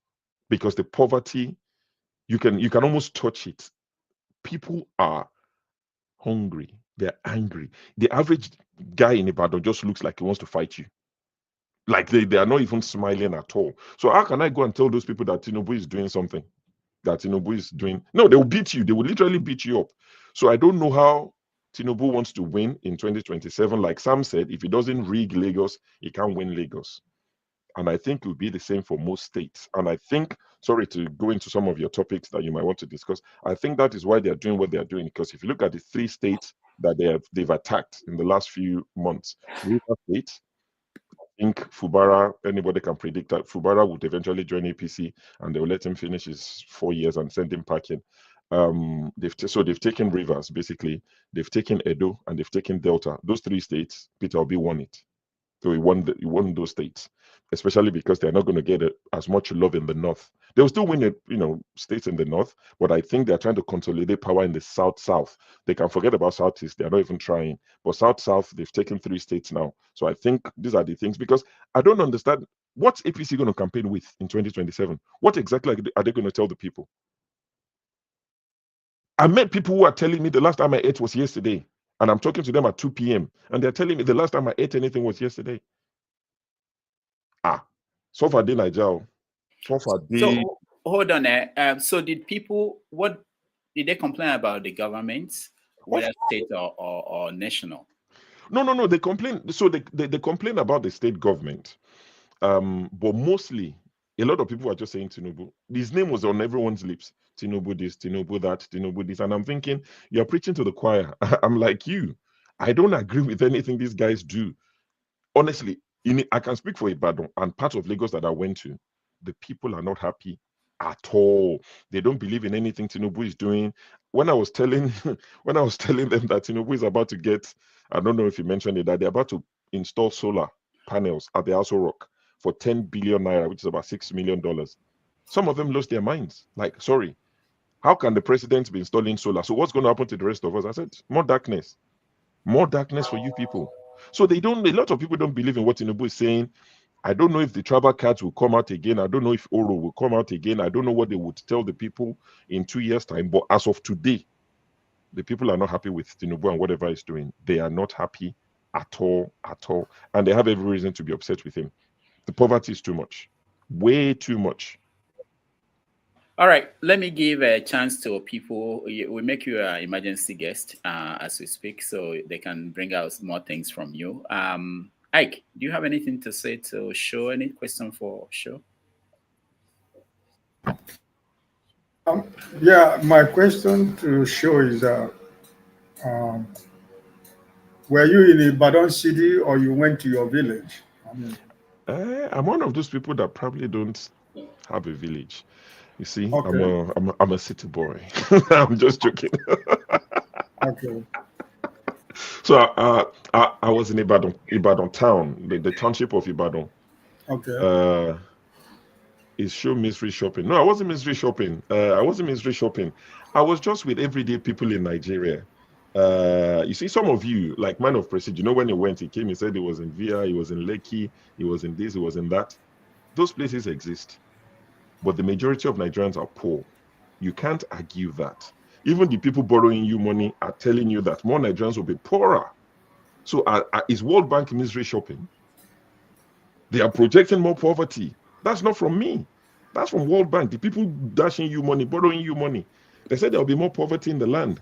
because the poverty, you can almost touch it. People are hungry. They're angry. The average guy in Ibadan just looks like he wants to fight you. Like they are not even smiling at all. So how can I go and tell those people that Tinubu is doing something? That Tinubu is doing? No, they will beat you. They will literally beat you up. So I don't know how Tinubu wants to win in 2027. Like Sam said, if he doesn't rig Lagos, he can't win Lagos. And I think it will be the same for most states. And I think, sorry to go into some of your topics that you might want to discuss, I think that is why they are doing what they are doing. Because if you look at the 3 states that they've attacked in the last few months, River State, I think Fubara, anybody can predict that Fubara would eventually join APC and they will let him finish his 4 years and send him packing. They've taken Rivers, basically. They've taken Edo and they've taken Delta. Those 3 states, Peter Obi won it. So he won those states, especially because they're not going to get as much love in the north. They'll still win it, states in the north, but I think they're trying to consolidate power in the south. They can forget about southeast. They're not even trying. But south, they've taken 3 states now. So I think these are the things, because I don't understand what's APC going to campaign with in 2027. What exactly are they going to tell the people? I met people who are telling me the last time I ate was yesterday. And I'm talking to them at 2 p.m. And they're telling me the last time I ate anything was yesterday. So far, they Nigeria. So hold on. So what did they complain about the government, whether state or national? No. They complain. So they complain about the state government. But mostly, a lot of people are just saying Tinubu. His name was on everyone's lips. Tinubu this, Tinubu that, Tinubu this. And I'm thinking, you're preaching to the choir. I'm like you. I don't agree with anything these guys do. Honestly, I can speak for Ibadan and part of Lagos that I went to. The people are not happy at all. They don't believe in anything Tinubu is doing. When I was telling them that Tinubu is about to get, I don't know if you mentioned it, that they're about to install solar panels at the Aso Rock for 10 billion naira, which is about $6 million. Some of them lost their minds. Like, sorry, how can the president be installing solar? So what's going to happen to the rest of us? I said, more darkness for you people. So a lot of people don't believe in what Tinubu is saying. I don't know if the tribal cards will come out again. I don't know if Oro will come out again. I don't know what they would tell the people in 2 years' time. But as of today, the people are not happy with Tinubu and whatever he's doing. They are not happy at all. And they have every reason to be upset with him. The poverty is too much. Way too much. All right, let me give a chance to people. We make you an emergency guest as we speak, so they can bring out more things from you. Ike, do you have anything to say to Show? Any question for Show? Yeah, my question to Show is, were you in Ibadan City or you went to your village? I'm one of those people that probably don't have a village. You see, Okay. I'm a city boy. I'm just joking. Okay. So I was in Ibadan town, the township of Ibadan. Okay. Is Show mystery shopping? No, I wasn't mystery shopping. I was just with everyday people in Nigeria. You see, some of you, like Man of Prestige, you know, when he went, he came, he said he was in Via, he was in Lekki, he was in this, he was in that. Those places exist. But the majority of Nigerians are poor. You can't argue that. Even the people borrowing you money are telling you that more Nigerians will be poorer. So is World Bank misery shopping? They are projecting more poverty. That's not from me. That's from World Bank. The people dashing you money, borrowing you money. They said there will be more poverty in the land.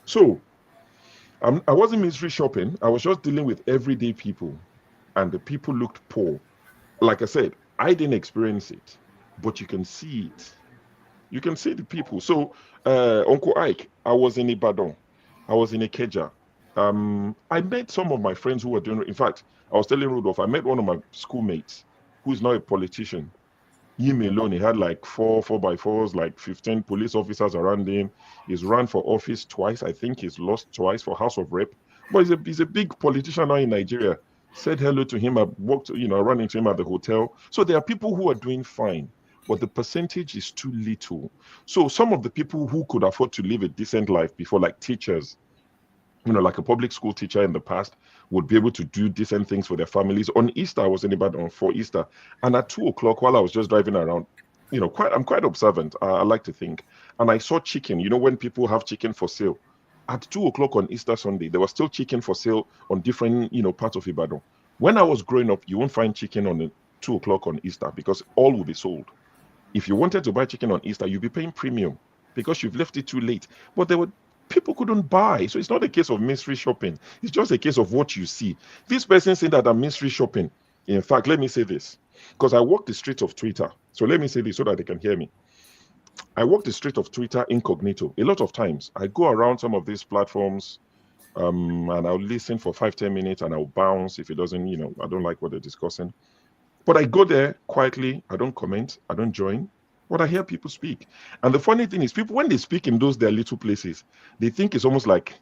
So I wasn't misery shopping. I was just dealing with everyday people. And the people looked poor. Like I said, I didn't experience it. But you can see it. You can see the people. So, Uncle Ike, I was in Ibadan. I was in Ikeja. I met some of my friends who were doing, in fact, I was telling Rudolph, I met one of my schoolmates who is now a politician. Him alone, he had like 4x4s, like 15 police officers around him. He's run for office twice. I think he's lost twice for House of Rep. But he's a big politician now in Nigeria. Said hello to him. I walked, ran into him at the hotel. So there are people who are doing fine, but the percentage is too little. So some of the people who could afford to live a decent life before, like teachers, like a public school teacher in the past, would be able to do decent things for their families. On Easter, I was in Ibadan for Easter, and at 2 o'clock, while I was just driving around, I'm quite observant. I like to think, and I saw chicken. When people have chicken for sale, at 2 o'clock on Easter Sunday, there was still chicken for sale on different, parts of Ibadan. When I was growing up, you won't find chicken on 2 o'clock on Easter because all will be sold. If you wanted to buy chicken on Easter, you'd be paying premium because you've left it too late. But people couldn't buy. So it's not a case of mystery shopping. It's just a case of what you see. This person saying that I'm mystery shopping. In fact, let me say this, because I walk the streets of Twitter. So let me say this so that they can hear me. I walk the street of Twitter incognito. A lot of times I go around some of these platforms and I'll listen for 5-10 minutes and I'll bounce if it doesn't, I don't like what they're discussing. But I go there quietly. I don't comment. I don't join. But I hear people speak. And the funny thing is, people, when they speak in their little places, they think it's almost like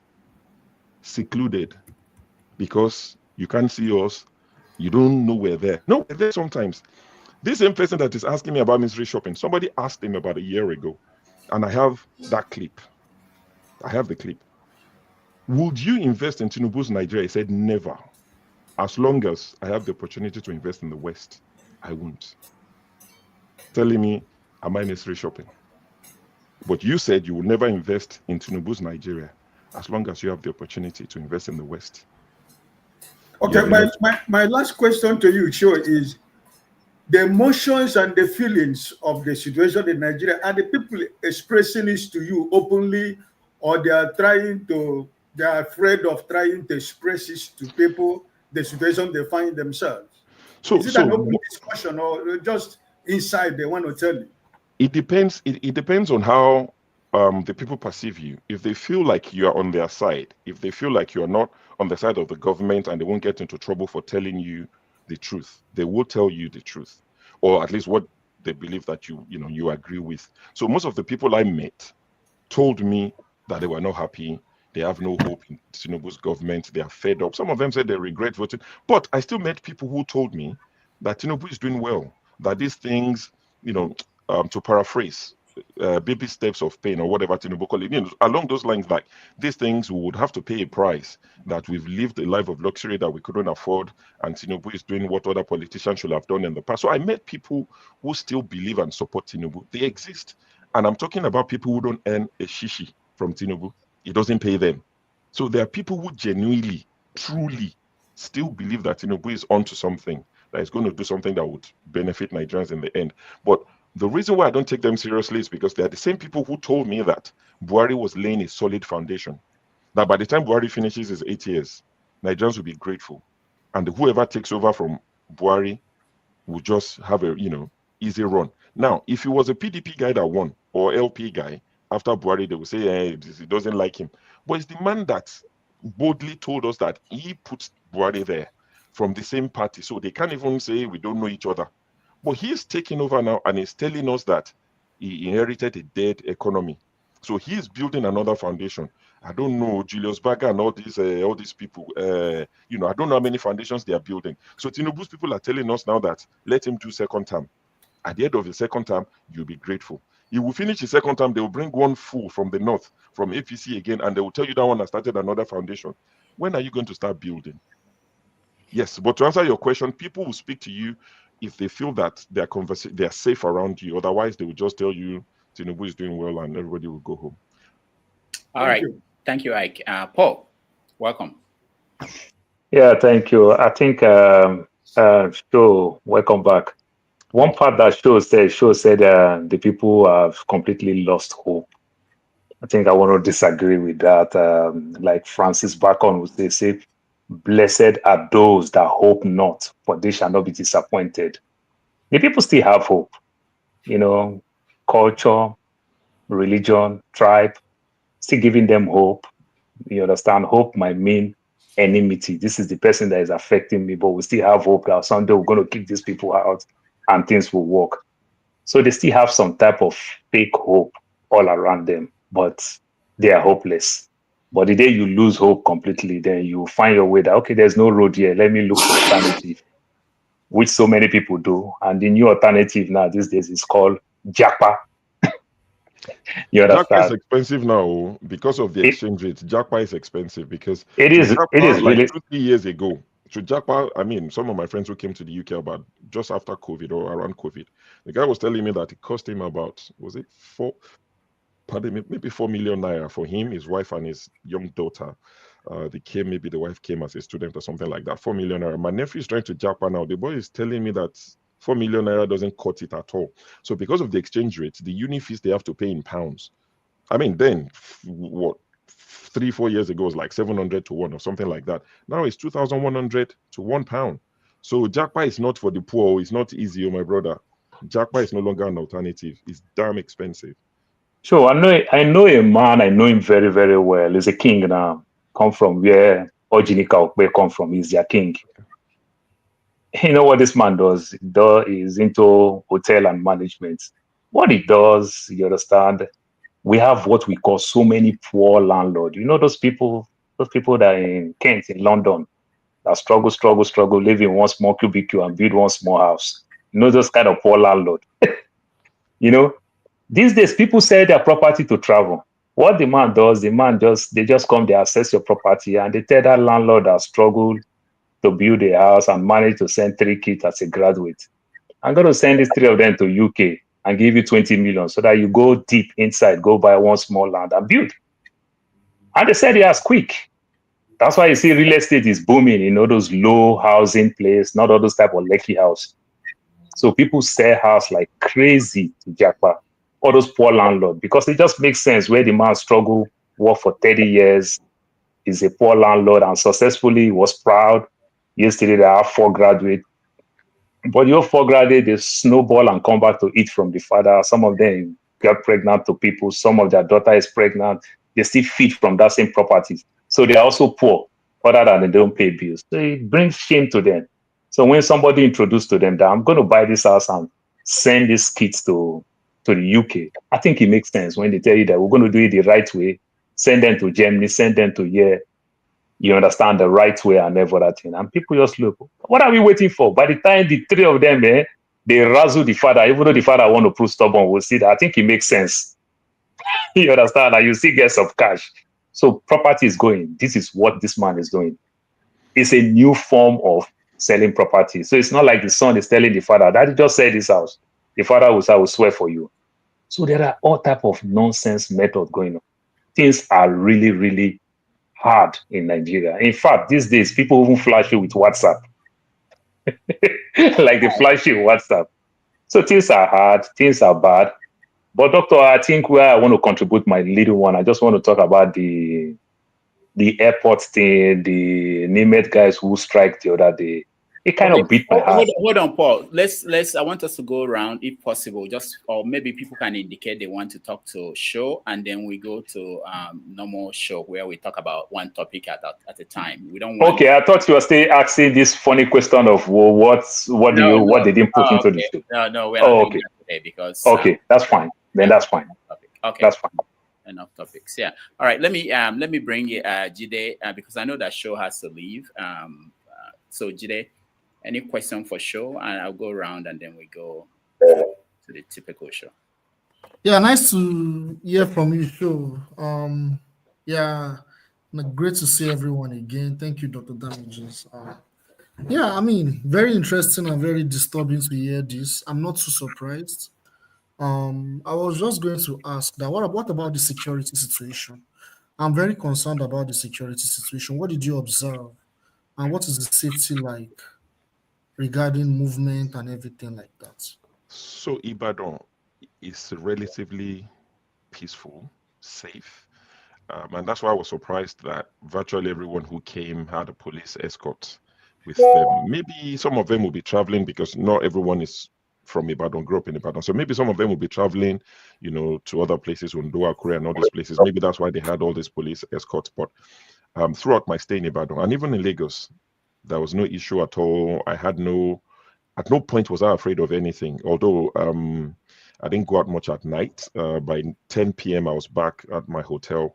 secluded because you can't see us. You don't know we're there. No, we're there sometimes. This same person that is asking me about mystery shopping, somebody asked him about a year ago. And I have that clip. I have the clip. Would you invest in Tinubu's Nigeria? He said, never. As long as I have the opportunity to invest in the West, I won't. Telling me, am I mystery shopping? But you said you will never invest in Tinubu's Nigeria as long as you have the opportunity to invest in the West. Okay, my last question to you, Show, is the emotions and the feelings of the situation in Nigeria. Are the people expressing it to you openly, or they are afraid of trying to express it to people, the situation they find themselves? Is it an open discussion or just inside they want to tell you? It depends. It depends on how the people perceive you. If they feel like you are on their side, if they feel like you are not on the side of the government and they won't get into trouble for telling you the truth, they will tell you the truth, or at least what they believe that you agree with. So most of the people I met told me that they were not happy. They have no hope in Tinubu's government. They are fed up. Some of them said they regret voting. But I still met people who told me that Tinubu is doing well, that these things, to paraphrase, baby steps of pain or whatever Tinubu call it. You know, along those lines, like these things, we would have to pay a price that we've lived a life of luxury that we couldn't afford, and Tinubu is doing what other politicians should have done in the past. So I met people who still believe and support Tinubu. They exist. And I'm talking about people who don't earn a shishi from Tinubu. It doesn't pay them. So there are people who genuinely, truly still believe that Tinubu is onto something, that is going to do something that would benefit Nigerians in the end. But the reason why I don't take them seriously is because they are the same people who told me that Buhari was laying a solid foundation. That by the time Buhari finishes his 8 years, Nigerians will be grateful. And whoever takes over from Buhari will just have a, easy run. Now, if he was a PDP guy that won, or LP guy, after Buhari, they will say, hey, he doesn't like him. But it's the man that boldly told us that he put Buhari there from the same party. So they can't even say we don't know each other. But he's taking over now and he's telling us that he inherited a dead economy. So he's building another foundation. I don't know, Julius Berger and all these people, I don't know how many foundations they are building. So Tinubu's people are telling us now that let him do second term. At the end of the second term, you'll be grateful. He will finish his second term, they will bring one fool from the north, from APC again, and they will tell you that one has started another foundation. When are you going to start building? Yes, but to answer your question, people will speak to you if they feel that they are safe around you. Otherwise, they will just tell you Tinubu is doing well and everybody will go home. All right. Thank you, Ike. Paul, welcome. Yeah, thank you. I think, Sho, welcome back. One part that Sho said the people have completely lost hope. I think I want to disagree with that. Like Francis Bacon would say, blessed are those that hope not, for they shall not be disappointed. The people still have hope. Culture, religion, tribe, still giving them hope. You understand? Hope might mean enmity. This is the person that is affecting me, but we still have hope that someday we're going to kick these people out and things will work. So they still have some type of fake hope all around them, but they are hopeless. But the day you lose hope completely, then you find your way that, okay, there's no road here. Let me look for alternative, which so many people do. And the new alternative now these days is called Japa. You understand? Japa is expensive now because of the exchange rate. Japa is expensive because it is like really 2-3 years ago. So Japa, I mean, some of my friends who came to the UK about just after COVID or around COVID, the guy was telling me that it cost him about, maybe 4 million naira for him, his wife, and his young daughter. Maybe the wife came as a student or something like that. 4 million naira. My nephew is trying to Japa now. The boy is telling me that 4 million naira doesn't cut it at all. So because of the exchange rate, the uni fees they have to pay in pounds. I mean, then 3-4 years ago was like 700 to 1 or something like that. Now it's 2,100 to £1. So Japa is not for the poor. It's not easy, my brother. Japa is no longer an alternative. It's damn expensive. Sure, I know a man, I know him very, very well. He's a king now. Come from where Ojinika Okpe come from. He's their king. You know what this man does? He's into hotel and management. What he does, you understand, we have what we call so many poor landlords. You know those people that are in Kent, in London, that struggle, live in one small cubicle and build one small house. You know those kind of poor landlord. These days, people sell their property to travel. What the man does, they just come, they assess your property, and they tell that landlord that struggled to build a house and managed to send 3 kids as a graduate. I'm going to send these 3 of them to UK and give you 20 million so that you go deep inside, go buy one small land and build. And they said it as quick. That's why you see real estate is booming, those low housing place, not all those type of lecky house. So people sell house like crazy to Japa, all those poor landlords, because it just makes sense where the man struggled, worked for 30 years, is a poor landlord and successfully was proud. Yesterday, they have 4 graduates. But your 4 graduates, they snowball and come back to eat from the father. Some of them get pregnant to people. Some of their daughter is pregnant. They still feed from that same property. So they are also poor, other than they don't pay bills. So it brings shame to them. So when somebody introduced to them that I'm going to buy this house and send these kids to the UK, I think it makes sense when they tell you that we're going to do it the right way, send them to Germany, send them to here, you understand, the right way and every other thing. And people just look, what are we waiting for? By the time the 3 of them, they razzle the father, even though the father want to prove stubborn, we'll see that. I think it makes sense. You understand? Like you still get some cash. So property is going. This is what this man is doing. It's a new form of selling property. So it's not like the son is telling the father, Daddy, just sell this house. The father will say, I will swear for you. So there are all type of nonsense methods going on. Things are really, really hard in Nigeria. In fact, these days, people even flash you with WhatsApp. Like they flash you with WhatsApp. So things are hard, things are bad. But Doctor, I think where I want to contribute my little one, I just want to talk about the airport thing, the Nimet guys who strike the other day. It kind of beat my heart. Hold on, Paul. Let's. I want us to go around, if possible, just or maybe people can indicate they want to talk to show, and then we go to normal show where we talk about one topic at a time. We don't. Okay, I thought you were still asking this funny question of what they didn't put into the show. No, we're not doing that today because. Okay, that's fine. Then that's fine. Okay, that's fine. Enough topics. Yeah. All right. Let me bring Jide because I know that show has to leave. So Jide, any question for show? And I'll go around and then we go to the typical show. Yeah, nice to hear from you, show. Yeah, great to see everyone again. Thank you, Dr. Damages. Yeah, I mean, very interesting and very disturbing to hear this. I'm not too surprised. I was just going to ask that what about the security situation? I'm very concerned about the security situation. What did you observe? And what is the safety like regarding movement and everything like that? So Ibadan is relatively peaceful, safe. And that's why I was surprised that virtually everyone who came had a police escort with them. Maybe some of them will be traveling because not everyone is from Ibadan, grew up in Ibadan. So maybe some of them will be traveling, to other places, Undoa, Korea, and all these places. Maybe that's why they had all these police escorts. But throughout my stay in Ibadan, and even in Lagos, there was no issue at all. At no point was I afraid of anything. Although I didn't go out much at night. By 10 p.m., I was back at my hotel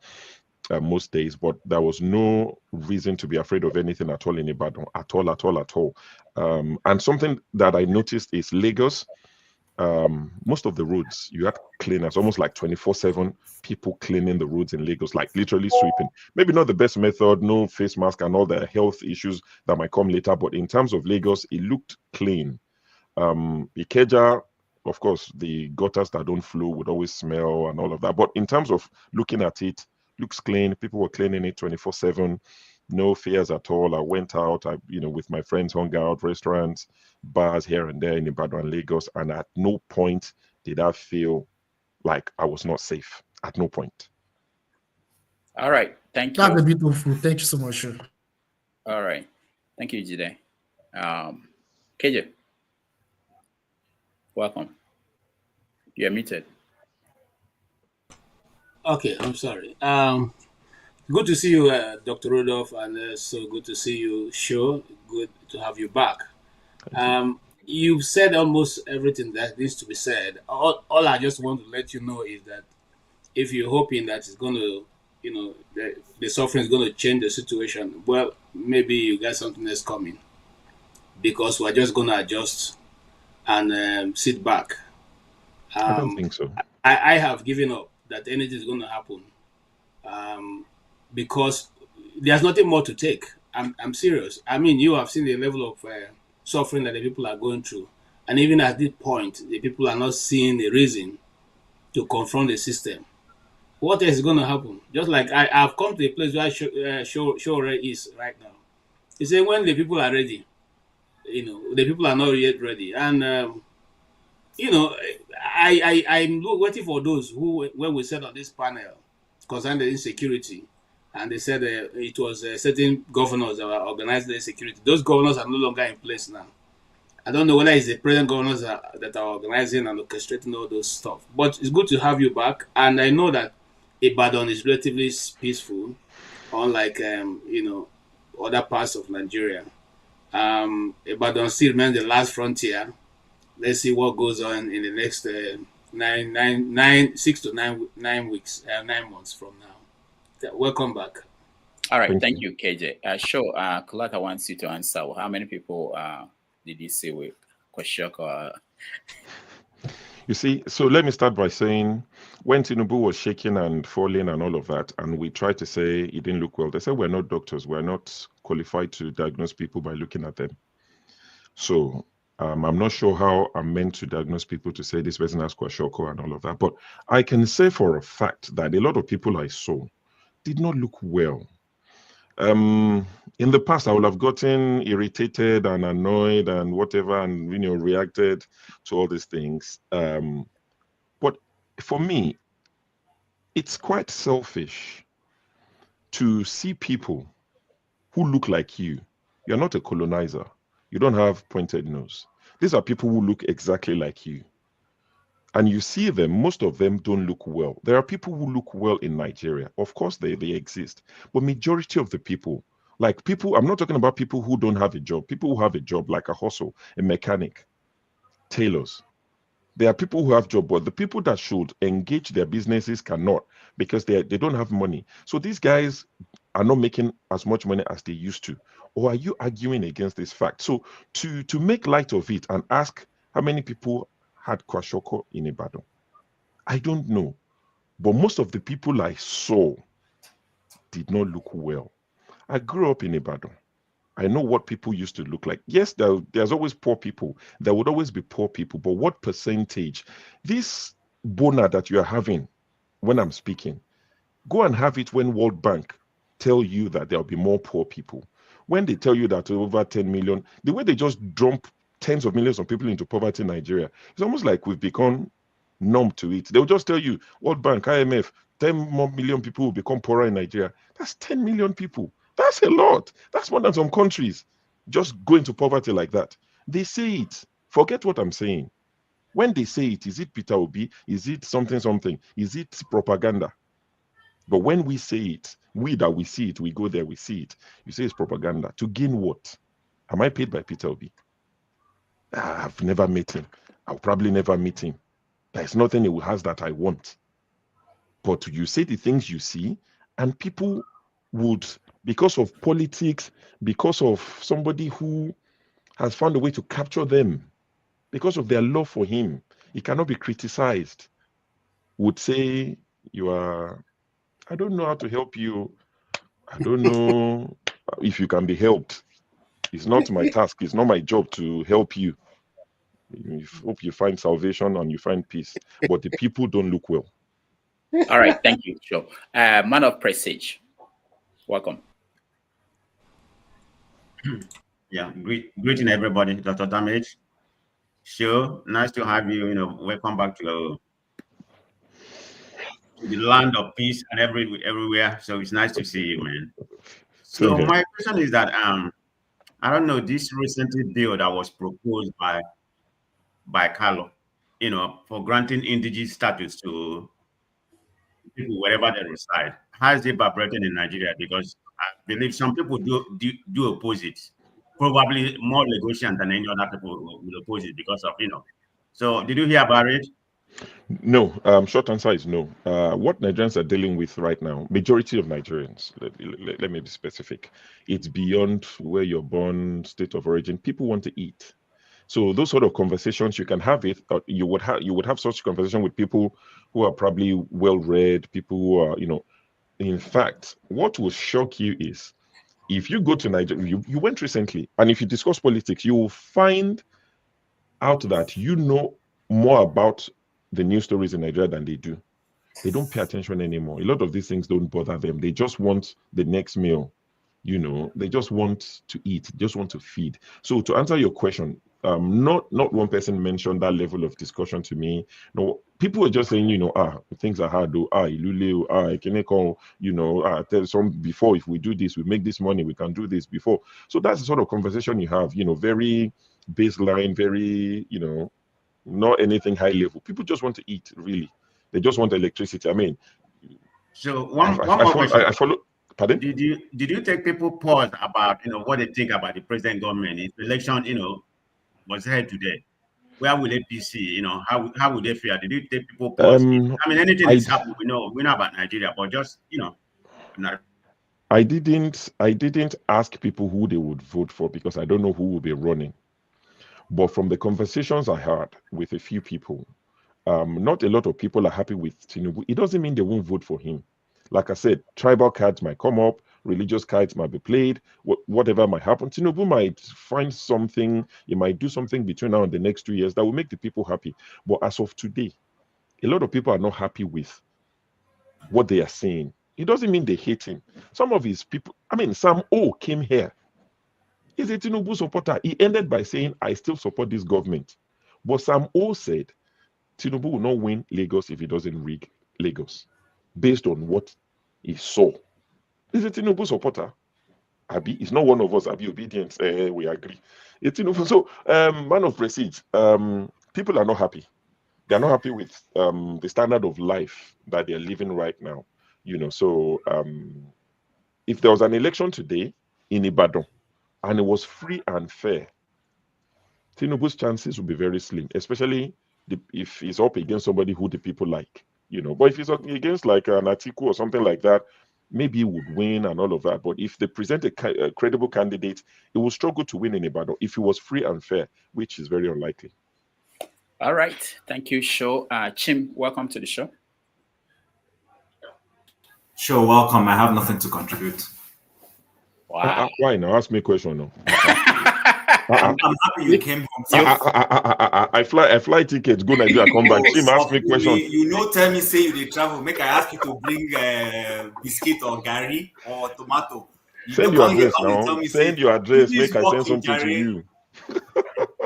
most days, but there was no reason to be afraid of anything at all in Ibadan, at all. And something that I noticed is Lagos, most of the roads, you had cleaners, almost like 24/7 people cleaning the roads in Lagos, like literally sweeping. Maybe not the best method, no face mask and all the health issues that might come later, but in terms of Lagos, it looked clean. Ikeja, of course, the gutters that don't flow would always smell and all of that. But in terms of looking at it, looks clean. People were cleaning it 24/7. No fears at all. I went out, with my friends, hung out, restaurants, bars here and there in Ibadan and Lagos, and at no point did I feel like I was not safe. At no point. All right. Thank you. That's a beautiful. Thank you so much. All right. Thank you, Jide. KJ, welcome. You're muted. Okay, I'm sorry. Good to see you, Dr. Rudolph, and so good to see you, Sho. Good to have you back. You've said almost everything that needs to be said. All I just want to let you know is that if you're hoping that it's going to, the suffering is going to change the situation, well, maybe you got something else coming because we're just going to adjust and sit back. I don't think so. I have given up that anything is going to happen because there's nothing more to take. I'm serious. I mean, you have seen the level of suffering that the people are going through. And even at this point, the people are not seeing the reason to confront the system. What else is going to happen? Just like I've come to a place where Shore is right now. He said when the people are ready, the people are not yet ready. And, I'm waiting for those who, when we said on this panel, concerning the insecurity, and they said it was certain governors that were organizing the insecurity. Those governors are no longer in place now. I don't know whether it's the present governors that are organizing and orchestrating all those stuff. But it's good to have you back. And I know that Ibadan is relatively peaceful, unlike, other parts of Nigeria. Ibadan still remains the last frontier. Let's see what goes on in the next 6 to 9 weeks, 9 months from now. Welcome back. All right, thank you, KJ. Kulaka wants you to answer. How many people did you see with Kwashok or You see, so let me start by saying when Tinubu was shaking and falling and all of that, and we tried to say he didn't look well, they said we're not doctors, we're not qualified to diagnose people by looking at them. So I'm not sure how I'm meant to diagnose people to say this person has kwashiorkor and all of that, but I can say for a fact that a lot of people I saw did not look well. In the past, I would have gotten irritated and annoyed and whatever, and reacted to all these things. But for me, it's quite selfish to see people who look like you. You're not a colonizer. You don't have pointed nose. These are people who look exactly like you. And you see them, most of them don't look well. There are people who look well in Nigeria. Of course, they exist. But majority of the people, like people, I'm not talking about people who don't have a job. People who have a job, like a hustle, a mechanic, tailors. There are people who have jobs, but the people that should engage their businesses cannot because they don't have money. So these guys are not making as much money as they used to. Or are you arguing against this fact? So to make light of it and ask how many people had kwashiorkor in Ibadan, I don't know. But most of the people I saw did not look well. I grew up in Ibadan. I know what people used to look like. Yes, there's always poor people. There would always be poor people. But what percentage? This bona that you are having when I'm speaking, go and have it when World Bank tell you that there'll be more poor people. When they tell you that over 10 million, the way they just dump tens of millions of people into poverty in Nigeria, it's almost like we've become numb to it. They'll just tell you, World Bank, IMF, 10 more million people will become poorer in Nigeria. That's 10 million people. That's a lot. That's more than some countries just go into poverty like that. They say it. Forget what I'm saying. When they say it, is it Peter Obi? Is it something? Is it propaganda? But when we say it, we see it, we go there, we see it. You say it's propaganda. To gain what? Am I paid by Peter Obi? I've never met him. I'll probably never meet him. There's nothing he has that I want. But you say the things you see, and people would, because of politics, because of somebody who has found a way to capture them, because of their love for him, he cannot be criticized, would say, you are, I don't know how to help you. I don't know if you can be helped. It's not my task. It's not my job to help you. I hope you find salvation and you find peace. But the people don't look well. All right, thank you. Sure. Man of Prestige, welcome. Yeah, greeting everybody, Dr. Damage. Sure, nice to have you. Welcome back to the land of peace and everywhere. So it's nice to see you, man. So my question is that I don't know, this recently bill that was proposed by Carlo, for granting indigenous status to people wherever they reside. How is it vibrating in Nigeria? Because I believe some people do oppose it. Probably more Lagosian than any other people will oppose it because of, So did you hear about it? No, short answer is no. What Nigerians are dealing with right now, majority of Nigerians, let me be specific, it's beyond where you're born, state of origin. People want to eat. So those sort of conversations, you can have it. You would have such conversation with people who are probably well-read, people who are, In fact, what will shock you is if you go to Nigeria, you went recently, and if you discuss politics, you will find out that you know more about the news stories in Nigeria than they do. They don't pay attention anymore. A lot of these things don't bother them. They just want the next meal. They just want to eat, just want to feed. So to answer your question, not one person mentioned that level of discussion to me. No, people were just saying, things are hard, Ilule, Keneko, tell some before, if we do this, we make this money, we can do this before. So that's the sort of conversation you have, very baseline, very, not anything high level. People just want to eat, really. They just want electricity. I mean, so one more question. I follow. Pardon? Did you take people pause about what they think about the president government? His election, was held today. Where will APC? How would they feel? Did you take people pause? Anything is happening. We know about Nigeria, but just I didn't ask people who they would vote for because I don't know who will be running. But from the conversations I had with a few people, not a lot of people are happy with Tinubu. It doesn't mean they won't vote for him. Like I said, tribal cards might come up, religious cards might be played, whatever might happen. Tinubu might find something, he might do something between now and the next 2 years that will make the people happy. But as of today, a lot of people are not happy with what they are saying. It doesn't mean they hate him. Some of his people, Sam O came here. He's a Tinubu supporter. He ended by saying, I still support this government. But Sam O said, Tinubu will not win Lagos if he doesn't rig Lagos, based on what he saw. He's a Tinubu supporter. Abi, it's not one of us. Abi obedience. We agree. It's Tinubu. So, man of prestige, people are not happy. They're not happy with the standard of life that they're living right now. So if there was an election today in Ibadan and it was free and fair, Tinubu's chances would be very slim, especially if he's up against somebody who the people like, But if he's up against like an Atiku or something like that, maybe he would win and all of that. But if they present a credible candidate, it will struggle to win in Ibadan if it was free and fair, which is very unlikely. All right. Thank you, Show. Chim, welcome to the show. Sure, welcome. I have nothing to contribute. Wow. Why now? Ask me a question now. I'm happy you came home. I fly tickets, go Nigeria, come back. Chim, ask me a question. Tell me, say you dey travel. Make I ask you to bring biscuit or gari or tomato. Send your address now. Send your address. Make I send something to you.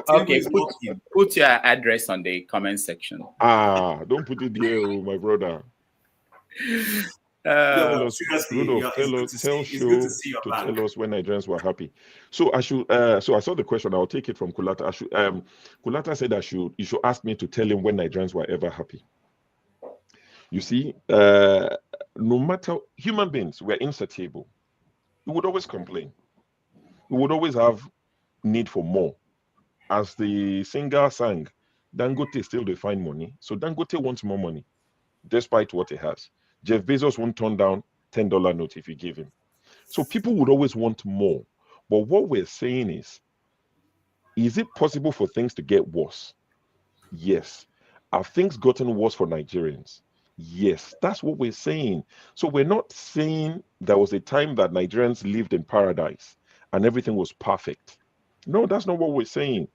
Okay, put your address on the comment section. Don't put it there, my brother. Tell Show to tell us when Nigerians were happy. So I should. So I saw the question. I'll take it from Kulata. Kulata said you should ask me to tell him when Nigerians were ever happy. You see, no matter human beings, we're insatiable. We would always complain. We would always have need for more. As the singer sang, Dangote still they find money. So Dangote wants more money, despite what he has. Jeff Bezos won't turn down $10 note if you give him. So people would always want more. But what we're saying is it possible for things to get worse? Yes. Have things gotten worse for Nigerians? Yes. That's what we're saying. So we're not saying there was a time that Nigerians lived in paradise and everything was perfect. No, that's not what we're saying.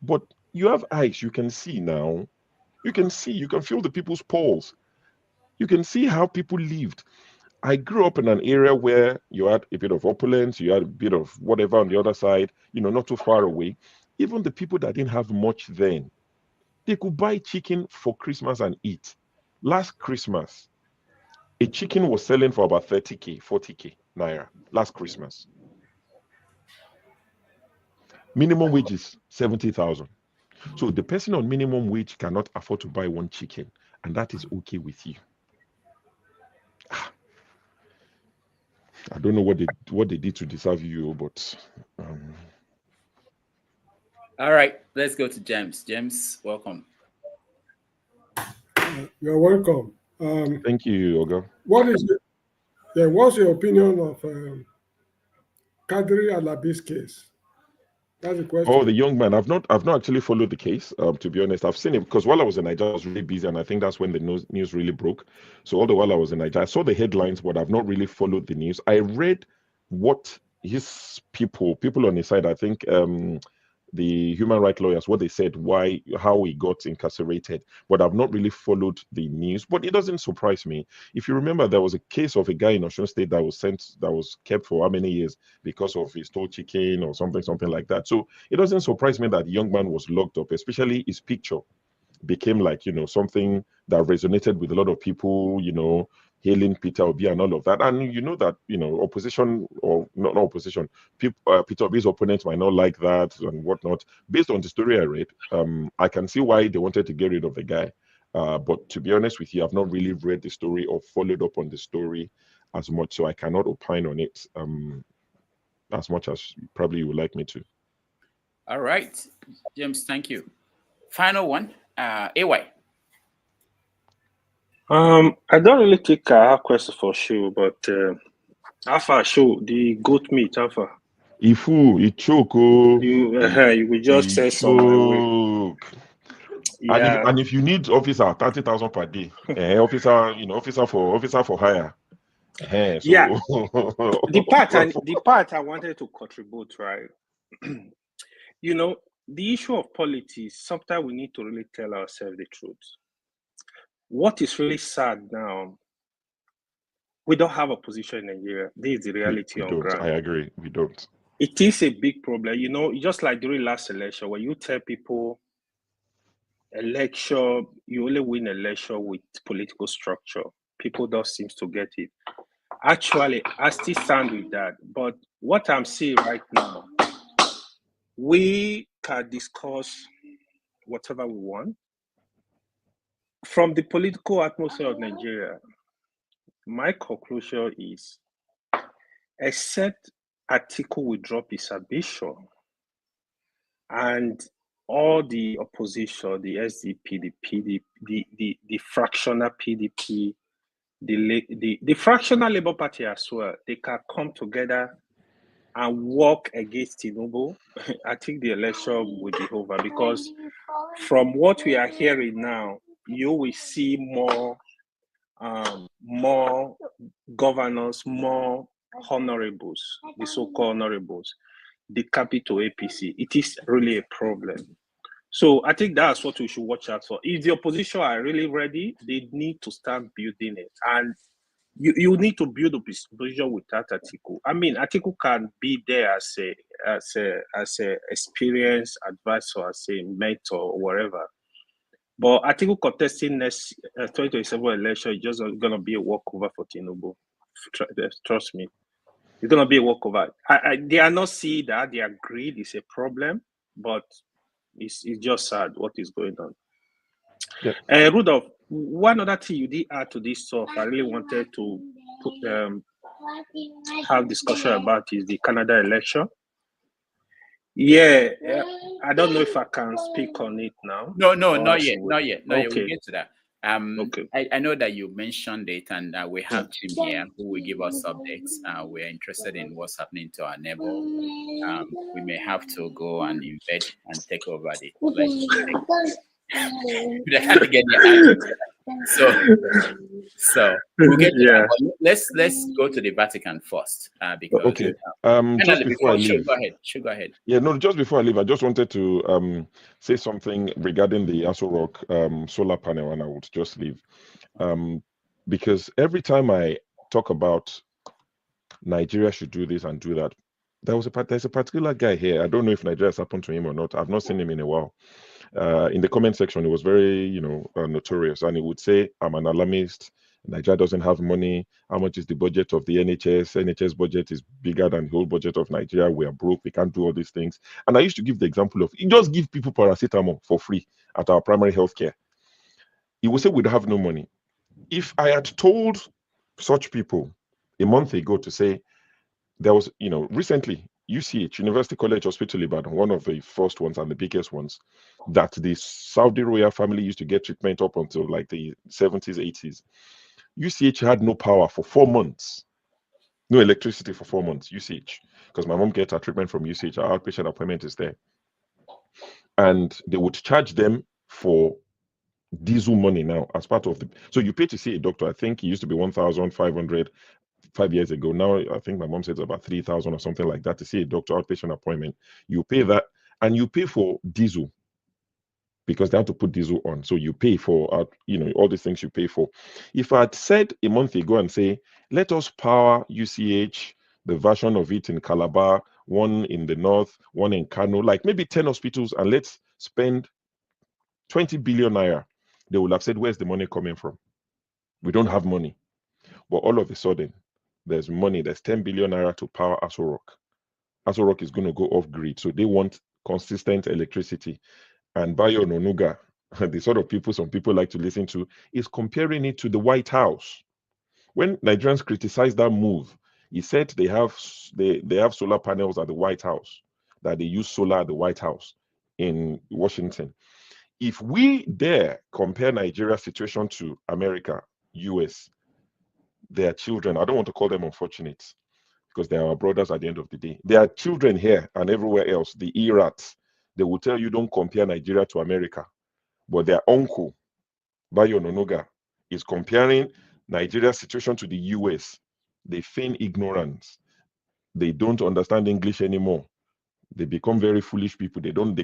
But you have eyes, you can see now. You can see, you can feel the people's pulse. You can see how people lived. I grew up in an area where you had a bit of opulence, you had a bit of whatever on the other side, not too far away. Even the people that didn't have much then, they could buy chicken for Christmas and eat. Last Christmas, a chicken was selling for about 30K, 40K naira last Christmas. Minimum wage is 70,000. So the person on minimum wage cannot afford to buy one chicken, and that is okay with you. I don't know what they did to deserve you, but all right, let's go to James. James, welcome. You're welcome. Thank you, Oga. What's your opinion of Kadri Alabi's case? That's the question. Oh, the young man. I've not actually followed the case. To be honest, I've seen it because while I was in Nigeria, I was really busy, and I think that's when the news really broke. So all the while I was in Nigeria, I saw the headlines, but I've not really followed the news. I read what his people on his side. I think the human rights lawyers, what they said, how he got incarcerated, but I've not really followed the news. But it doesn't surprise me. If you remember, there was a case of a guy in Osun State that was kept for how many years because of his stole chicken or something like that. So it doesn't surprise me that the young man was locked up, especially his picture became like, something that resonated with a lot of people, hailing Peter Obi and all of that. And opposition or not opposition, Peter Obi's opponents might not like that and whatnot. Based on the story I read, I can see why they wanted to get rid of the guy. But to be honest with you, I've not really read the story or followed up on the story as much, so I cannot opine on it as much as probably you would like me to. All right, James, thank you. Final one, AY. I don't really think I have questions for Shu, but Alpha Shu, the goat meat, Alpha. He choke. Oh, You will just he say somewhere. choke. Yeah. And if you need officer 30,000 per day, officer for hire. So Yeah. the part I wanted to contribute, right? The issue of politics, sometimes we need to really tell ourselves the truth. What is really sad now, we don't have a position in Nigeria. This is the reality on ground. I agree. We don't. It is a big problem. Just like during last election, when you tell people election, you only win election with political structure, people don't seem to get it. Actually, I still stand with that. But what I'm seeing right now, we can discuss whatever we want. From the political atmosphere of Nigeria, my conclusion is, except Atiku will drop his ambition and all the opposition, the SDP, the PDP, the fractional PDP, the fractional Labour Party as well, they can come together and work against Tinubu. I think the election will be over, because from what we are hearing now, you will see more governors, more honorables, the so-called honorables, the capital APC. It is really a problem. So I think that's what we should watch out for. If the opposition are really ready, they need to start building it. And you need to build a position without Atiku. I mean, Atiku can be there as a experienced advisor, as a mentor, or whatever. But Atiku contesting next 2027 election is just going to be a walkover for Tinubu. Trust me. It's going to be a walkover. They are not seeing that. They agree it's a problem, but it's just sad what is going on. Yeah. Rudolph, one other thing you did add to this talk I really wanted to have discussion about is the Canada election. Yeah, I don't know if I can speak on it now. No, not yet. Okay. We'll get to that. I know that you mentioned it, and we have Tim here who will give us updates. We're interested in what's happening to our neighbor. We may have to go and invade and take over the election. They can't get the so we'll get to that. Let's go to the Vatican first, because okay. Just before I leave, go ahead. Yeah, no, just before I leave, I just wanted to say something regarding the Aso Rock solar panel, and I would just leave, because every time I talk about Nigeria should do this and do that, there's a particular guy here. I don't know if Nigeria has happened to him or not. I've not seen him in a while. In the comment section, it was very, notorious, and he would say, "I'm an alarmist. Nigeria doesn't have money. How much is the budget of the NHS? NHS budget is bigger than the whole budget of Nigeria. We are broke. We can't do all these things." And I used to give the example of, you just give people paracetamol for free at our primary health care. He would say we'd have no money. If I had told such people a month ago to say there was, recently, UCH, University College Hospital Ibadan, one of the first ones and the biggest ones, that the Saudi royal family used to get treatment up until like the 70s, 80s. UCH had no power for 4 months, no electricity for 4 months, UCH, because my mom gets her treatment from UCH, our outpatient appointment is there. And they would charge them for diesel money now as part of the, so you pay to see a doctor. I think it used to be 1,500 5 years ago. Now I think my mom said it's about 3,000 or something like that to see a doctor outpatient appointment. You pay that, and you pay for diesel because they have to put diesel on. So you pay for all these things you pay for. If I had said a month ago and say, let us power UCH, the version of it in Calabar, one in the north, one in Kano, like maybe 10 hospitals, and let's spend 20 billion naira, they will have said, where's the money coming from? We don't have money. But all of a sudden, there's money, there's 10 billion naira to power Aso Rock. Aso Rock is going to go off grid. So they want consistent electricity. And Bayo Nonuga, the sort of people some people like to listen to, is comparing it to the White House. When Nigerians criticized that move, he said they have solar panels at the White House, that they use solar at the White House in Washington. If we dare compare Nigeria's situation to America, US, their children, I don't want to call them unfortunate, because they're our brothers at the end of the day. There are children here and everywhere else, the ERATs. They will tell you don't compare Nigeria to America. But their uncle, Bayo Nonoga, is comparing Nigeria's situation to the US. They feign ignorance. They don't understand English anymore. They become very foolish people. They don't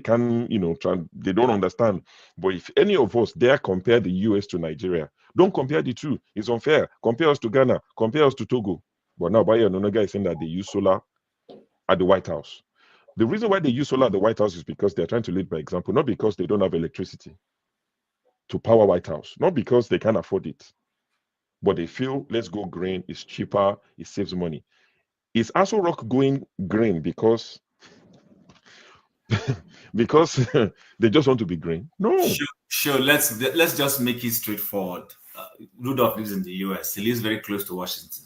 understand. But if any of us dare compare the US to Nigeria, don't compare the two. It's unfair. Compare us to Ghana. Compare us to Togo. But now Bayo Nonoga is saying that they use solar at the White House. The reason why they use solar at the White House is because they're trying to lead by example, not because they don't have electricity to power White House, not because they can't afford it, but they feel let's go green, it's cheaper, it saves money. Is Aso Rock going green because they just want to be green? No. Sure. Let's just make it straightforward. Rudolph lives in the US. He lives very close to Washington.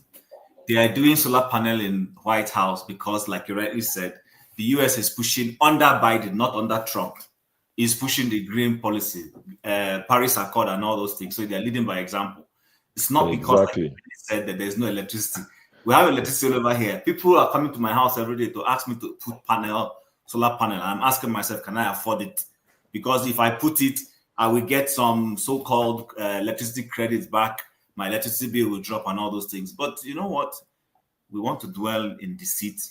They are doing solar panel in White House because, like you rightly said, the US is pushing under Biden, not under Trump. Is pushing the green policy, Paris Accord and all those things. So they're leading by example. It's not because like you said that there's no electricity. We have electricity all over here. People are coming to my house every day to ask me to put solar panel. I'm asking myself, can I afford it? Because if I put it, I will get some so-called electricity credits back. My electricity bill will drop and all those things. But you know what? We want to dwell in deceit.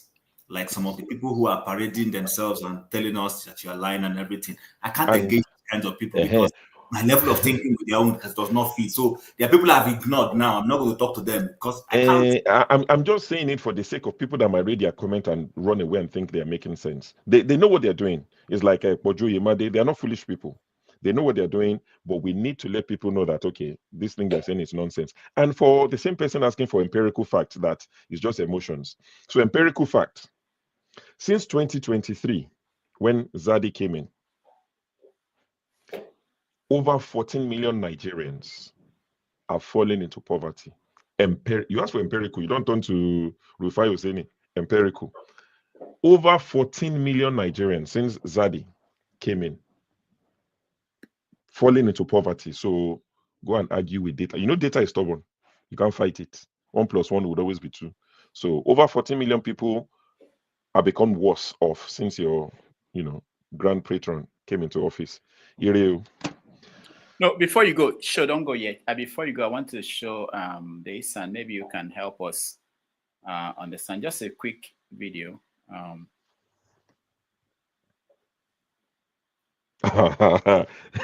Like some of the people who are parading themselves and telling us that you are lying and everything. I can't engage these kinds of people because my level of thinking with their own does not fit. So there are people I've ignored now. I'm not going to talk to them because I can't. I'm just saying it for the sake of people that might read their comment and run away and think they're making sense. They know what they're doing. It's like Bojo Yemade. They're not foolish people. They know what they're doing, but we need to let people know that, okay, this thing they're saying is nonsense. And for the same person asking for empirical facts, that is just emotions. So empirical fact. Since 2023, when Zadi came in, over 14 million Nigerians are falling into poverty. You ask for empirical, you don't turn to Rufai Husseini. Empirical. Over 14 million Nigerians since Zadi came in, falling into poverty. So go and argue with data. You know data is stubborn. You can't fight it. 1 + 1 would always be 2. So over 14 million people have become worse off since your, grand patron came into office. Ireo. No, before you go, don't go yet. Before you go, I want to show this, and maybe you can help us understand. Just a quick video.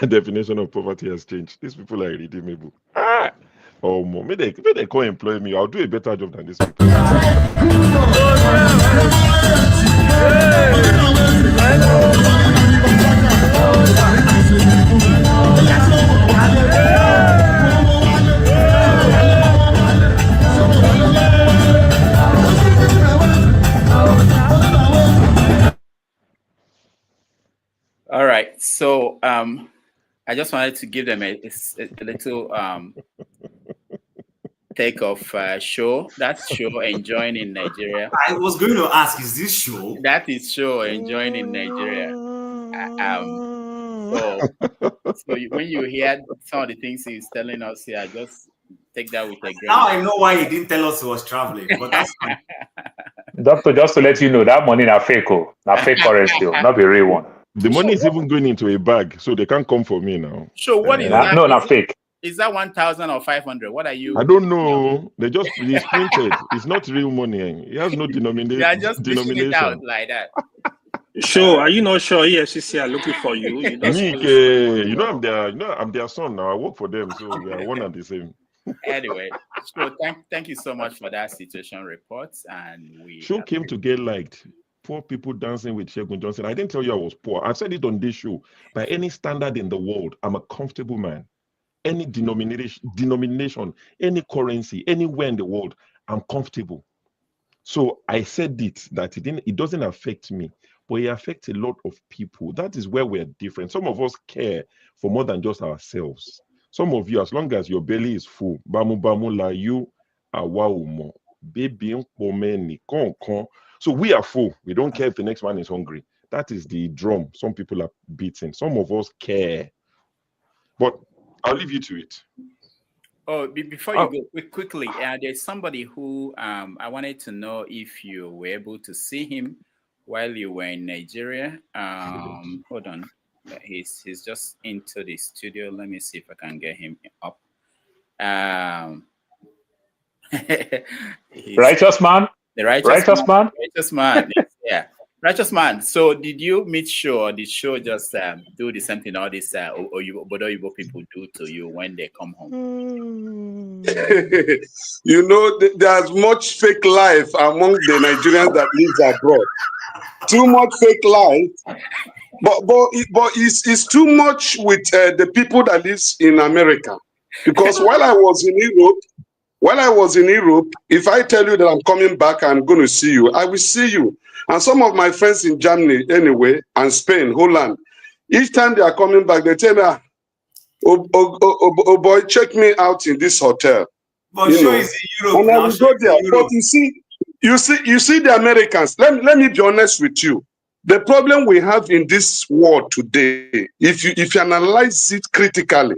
Definition of poverty has changed. These people are irredeemable. Oh, maybe they can't employ me. I'll do a better job than these people. All right, so I just wanted to give them a little take of show. That's show enjoying in Nigeria. I was going to ask, is this show? That is show enjoying in Nigeria. So when you hear some of the things he's telling us here, just take that with a grain. Now I know why he didn't tell us he was traveling, but that's fine. Doctor, just to let you know, that money na fake, na fake currency, not be real one. The money is even going into a bag, so they can't come for me now. So what is that? No, not fake. Is that 1,000 or 500? What are you? I don't know. It's printed. It's not real money. It has no denomination. They are just dishing it out like that. Sure, are you not sure EFCC are looking for you? I'm their son now. I work for them, so we are one and the same. Anyway, so thank you so much for that situation report. And show came to get liked. Poor people dancing with Shegun Johnson. I didn't tell you I was poor. I said it on this show. By any standard in the world, I'm a comfortable man. Any denomination, any currency, anywhere in the world, I'm comfortable. So I said that it doesn't affect me, but it affects a lot of people. That is where we're different. Some of us care for more than just ourselves. Some of you, as long as your belly is full, bamu bamu la you awaumo, baby pomeni kon. So we are full. We don't care if the next man is hungry. That is the drum some people are beating. Some of us care. But I'll leave you to it. Oh, before you go quickly, there's somebody who I wanted to know if you were able to see him while you were in Nigeria. Hold on, he's just into the studio. Let me see if I can get him up. Righteous man. The righteous man. Righteous man. Yeah. Righteous man. So, did you make sure the show just do the same thing all this Obodo people do to you when they come home? You know, there's much fake life among the Nigerians that live abroad. Too much fake life, but it's too much with the people that lives in America. Because while I was in Europe, if I tell you that I'm coming back, I'm going to see you, I will see you. And some of my friends in Germany, anyway, and Spain, Holland, each time they are coming back, they tell me, oh boy, check me out in this hotel. But sure, is in Europe. And I will go there. But you see the Americans. Let me be honest with you. The problem we have in this world today, if you analyze it critically,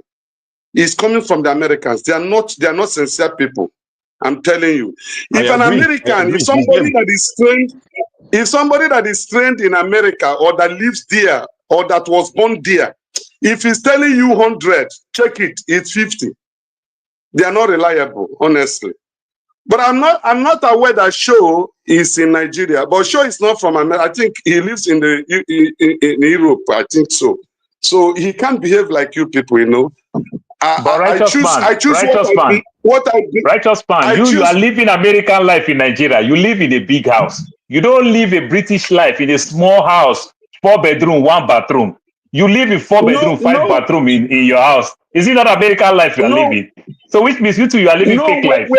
is coming from the Americans. They are not sincere people. I'm telling you. If an American, if somebody that is trained in America or that lives there or that was born there, if he's telling you 100, check it, it's 50. They are not reliable, honestly. But I'm not aware that Show is in Nigeria. But Show is not from America. I think he lives in Europe. I think so. So he can't behave like you people, you know. I choose what I do. Righteous man, you are living American life in Nigeria. You live in a big house. You don't live a British life in a small house, 4 bedroom, 1 bathroom. You live in 4 bedroom, 5 bathroom in your house. Is it not American life you are living? So which means you are living fake life.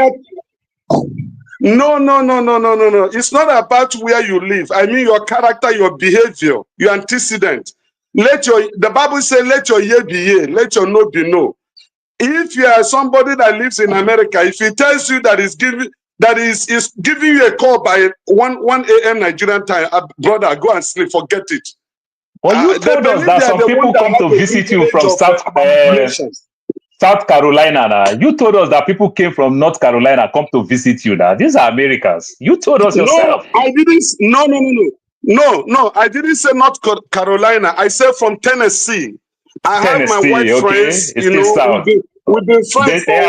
No. It's not about where you live. I mean your character, your behavior, your antecedent. The Bible says, let your yea be yea, let your no be no. If you are somebody that lives in America, if he tells you that is giving you a call by 1 a.m. Nigerian time, brother, go and sleep, forget it. Well, you told us that some people come to visit you from South Carolina. Now. You told us that people came from North Carolina come to visit you. Now these are Americans. You told us yourself. No, I didn't. No, I didn't say North Carolina. I said from Tennessee. I have my white friends, you know, we've been friends for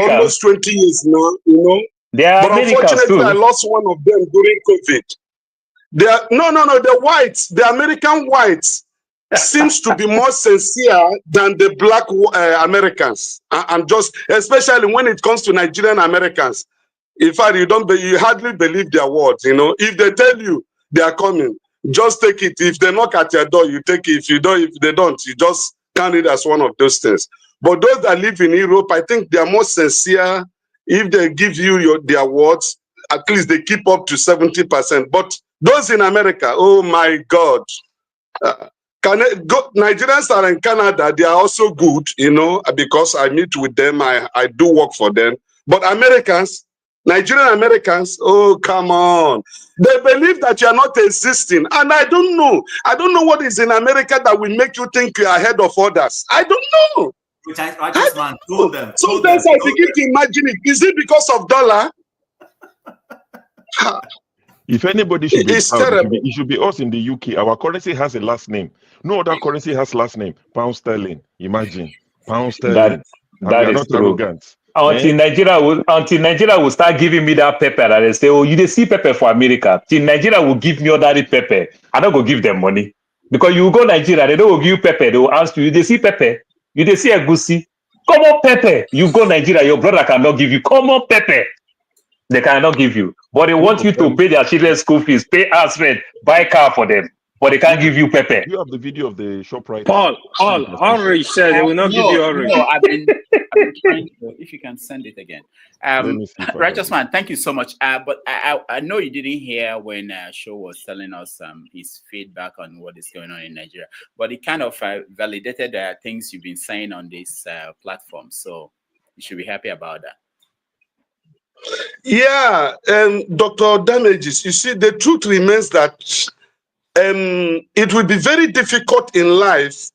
almost 20 years now, you know. But unfortunately, I lost one of them during COVID. The American whites seems to be more sincere than the black Americans. And just, especially when it comes to Nigerian Americans. In fact, you hardly believe their words, you know. If they tell you they are coming, just take it. If they knock at your door, you take it. If they don't, you just count it as one of those things. But those that live in Europe, I think they are more sincere. If they give you their words, at least they keep up to 70%. But those in America, oh my God. Nigerians are in Canada, they are also good, you know, because I meet with them, I do work for them. But Nigerian Americans, oh, come on. They believe that you are not existing. And I don't know. I don't know what is in America that will make you think you are ahead of others. I don't know. Righteous man told them. Sometimes I begin to imagine it. Is it because of dollar? If anybody should be proud, it should be us in the UK. Our currency has a last name. No other currency has last name. Pound sterling. Imagine. Pound sterling. That is true. Arrogant. Until Nigeria will start giving me that pepper, and they say, "Oh, you see pepper for America." Till Nigeria will give me ordinary pepper, I don't go give them money because you go Nigeria, they don't give you pepper. They will ask you, "They see pepper? You they see egusi? Common pepper." You go Nigeria, your brother cannot give you common pepper. They cannot give you, but they want you to pay their children's school fees, pay house rent, buy car for them, but they can't give you pepper. You have the video of the shop right. Paul, orange said they will not give you orange. No, I've been trying to, if you can send it again. Righteous man, thank you so much. But I know you didn't hear when Show was telling us his feedback on what is going on in Nigeria, but it kind of validated things you've been saying on this platform. So you should be happy about that. Yeah, Dr. Damages, you see, the truth remains that it will be very difficult in life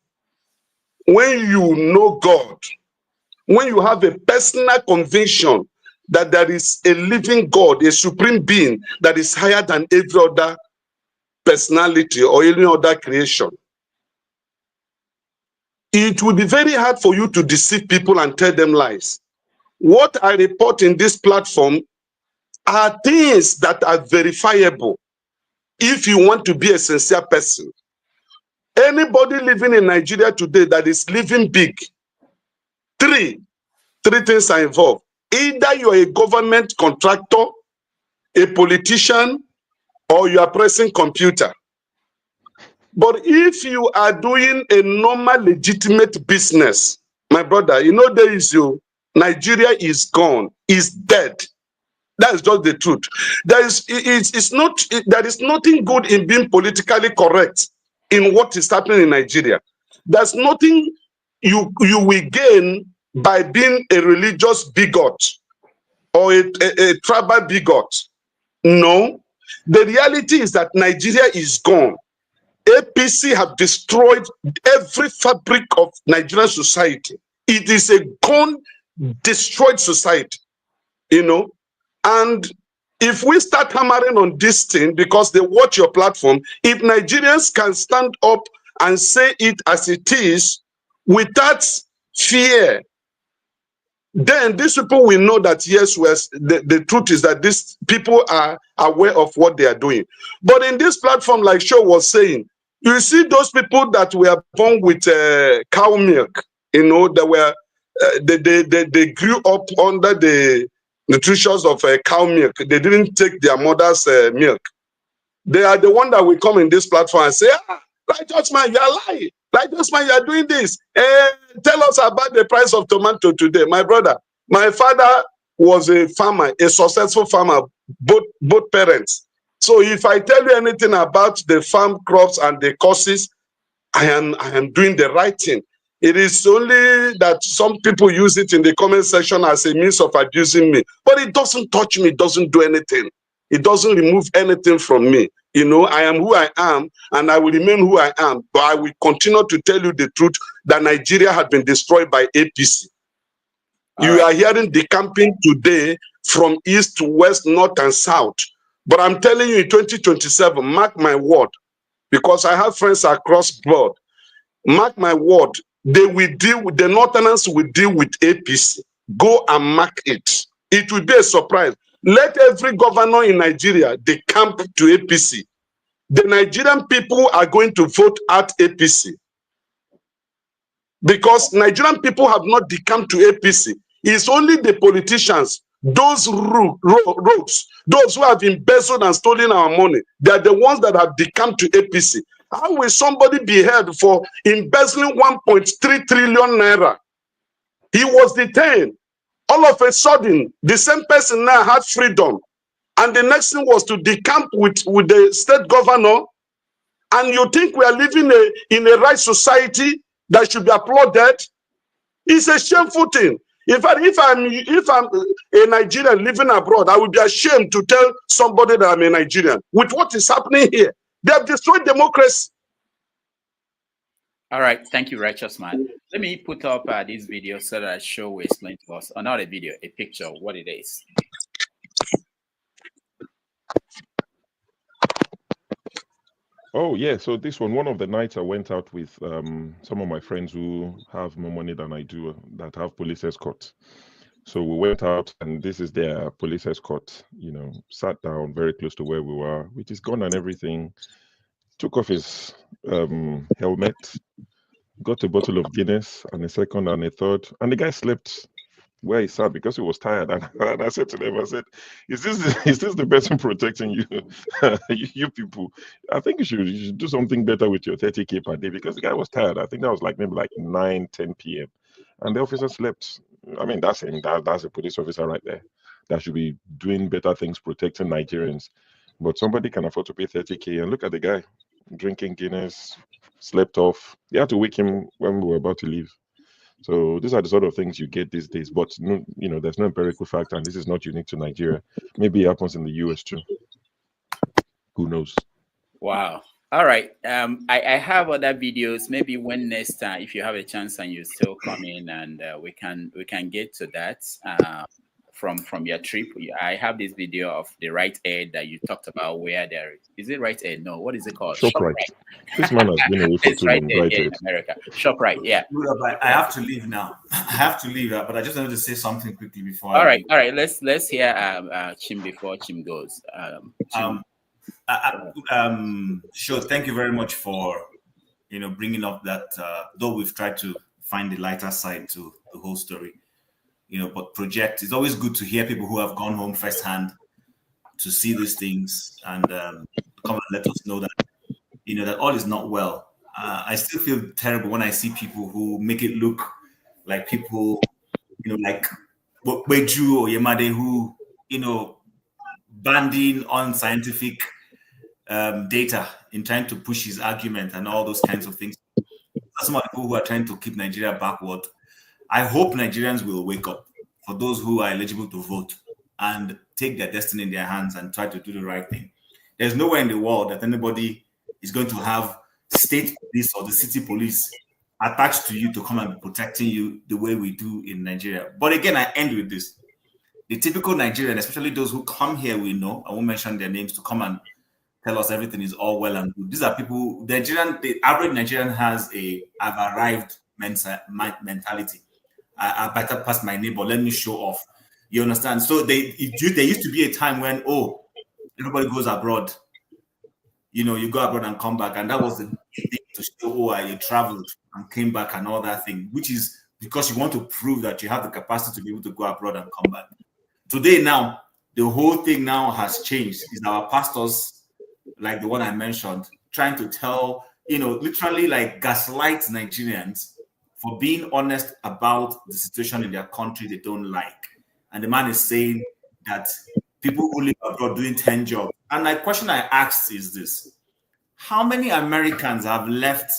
when you know God when you have a personal conviction that there is a living God, a supreme being that is higher than every other personality or any other creation, it will be very hard for you to deceive people and tell them lies. What I report in this platform are things that are verifiable if you want to be a sincere person. Anybody living in Nigeria today that is living big, three things are involved. Either you are a government contractor, a politician, or you are pressing computer. But if you are doing a normal, legitimate business, my brother, you know there is you. Nigeria is gone, is dead. That is just the truth. There is nothing good in being politically correct in what is happening in Nigeria. There's nothing you will gain by being a religious bigot or a tribal bigot. No. The reality is that Nigeria is gone. APC have destroyed every fabric of Nigerian society. It is a gone, destroyed society, you know. And if we start hammering on this thing because they watch your platform, if Nigerians can stand up and say it as it is without fear, then these people will know that yes, the truth is that these people are aware of what they are doing. But in this platform, like Sho was saying, you see those people that were born with cow milk, you know, that were they grew up under the nutritions of cow milk. They didn't take their mother's milk. They are the one that will come in this platform and say, righteous man, you are lying. Righteous man, you are doing this. Tell us about the price of tomato today. My brother, my father was a farmer, a successful farmer, both parents. So if I tell you anything about the farm crops and the courses, I am doing the right thing. It is only that some people use it in the comment section as a means of abusing me. But it doesn't touch me, it doesn't do anything. It doesn't remove anything from me. You know, I am who I am, and I will remain who I am. But I will continue to tell you the truth that Nigeria had been destroyed by APC. You are hearing decamping today from east to west, north and south. But I'm telling you in 2027, mark my word, because I have friends across board. Mark my word, they will deal with the Northerners will deal with APC. Go and mark it. It will be a surprise. Let every governor in Nigeria decamp to APC. The Nigerian people are going to vote at APC because Nigerian people have not decamped to APC. It's only the politicians, those rogues, those who have embezzled and stolen our money. They are the ones that have decamped to APC. How will somebody be held for embezzling 1.3 trillion naira? He was detained. All of a sudden, the same person now had freedom. And the next thing was to decamp with the state governor. And you think we are living in a right society that should be applauded? It's a shameful thing. In fact, if I'm a Nigerian living abroad, I would be ashamed to tell somebody that I'm a Nigerian. With what is happening here, they have destroyed democracy. All right, thank you, righteous man. Let me put up this video so that Show will explain to us, or not a video, a picture of what it is. Oh yeah, so this one of the nights I went out with some of my friends who have more money than I do, that have police escorts. So we went out, and this is their police escort. You know, sat down very close to where we were, with his gun and everything. Took off his helmet, got a bottle of Guinness and a second and a third, and the guy slept where he sat because he was tired. And I said to them, I said, is this the person protecting you? You people, I think you should do something better with your 30K per day, because the guy was tired. I think that was like maybe like 9-10 p.m. and the officer slept. I mean, that's a police officer right there that should be doing better things, protecting Nigerians. But somebody can afford to pay 30K, and look at the guy drinking Guinness, slept off. They had to wake him when we were about to leave. So these are the sort of things you get these days. But no, you know, there's no empirical factor, and this is not unique to Nigeria. Maybe it happens in the US too. Who knows? Wow. All right. I have other videos. Maybe when next time, if you have a chance and you still come in, and we can get to that from your trip. I have this video of the Right Aid that you talked about. Where there is it Right Aid? No, what is it called? ShopRite. This man has been away for It's too Right long. Aid Right here in Aid. America. ShopRite. Yeah. I have to leave now. I have to leave, but I just wanted to say something quickly before. All right. Let's hear Chim before Chim goes. Chim. Sure. Thank you very much for bringing up that. Though we've tried to find the lighter side to the whole story, but project. It's always good to hear people who have gone home firsthand to see these things and come and let us know that that all is not well. I still feel terrible when I see people who make it look like people, like Beju or Yemade, who banding unscientific data in trying to push his argument and all those kinds of things. Some of the people who are trying to keep Nigeria backward. I hope Nigerians will wake up, for those who are eligible to vote, and take their destiny in their hands and try to do the right thing. There's nowhere in the world that anybody is going to have state police or the city police attached to you to come and be protecting you the way we do in Nigeria. But again, I end with this. The typical Nigerian, especially those who come here, we know, I won't mention their names, to come and tell us everything is all well and good. These are people, the average Nigerian has I've arrived mentality. I better pass my neighbor, let me show off. You understand? So there used to be a time when, everybody goes abroad. You go abroad and come back. And that was the thing to show, you traveled and came back and all that thing, which is because you want to prove that you have the capacity to be able to go abroad and come back. Today now, the whole thing now has changed. It's our pastors, like the one I mentioned, trying to tell, literally like gaslight Nigerians for being honest about the situation in their country they don't like. And the man is saying that people who live abroad doing 10 jobs. And the question I asked is this: how many Americans have left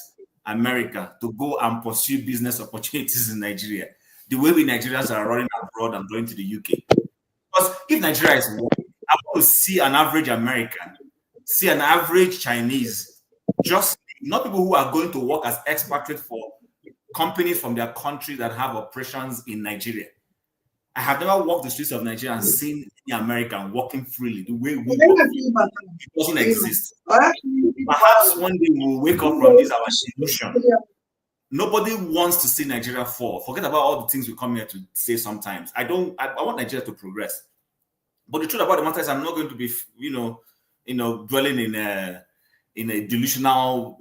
America to go and pursue business opportunities in Nigeria, the way we Nigerians are running abroad and going to the UK? Because if Nigeria is working, I want to see an average American, see an average Chinese, just not people who are going to work as expatriates for companies from their country that have operations in Nigeria. I have never walked the streets of Nigeria and seen any American walking freely the way we walk. It doesn't exist. Perhaps one day we'll wake up from this, our solution. Nobody wants to see Nigeria fall. Forget about all the things we come here to say sometimes. I want Nigeria to progress. But the truth about the matter is I'm not going to be, dwelling in a delusional,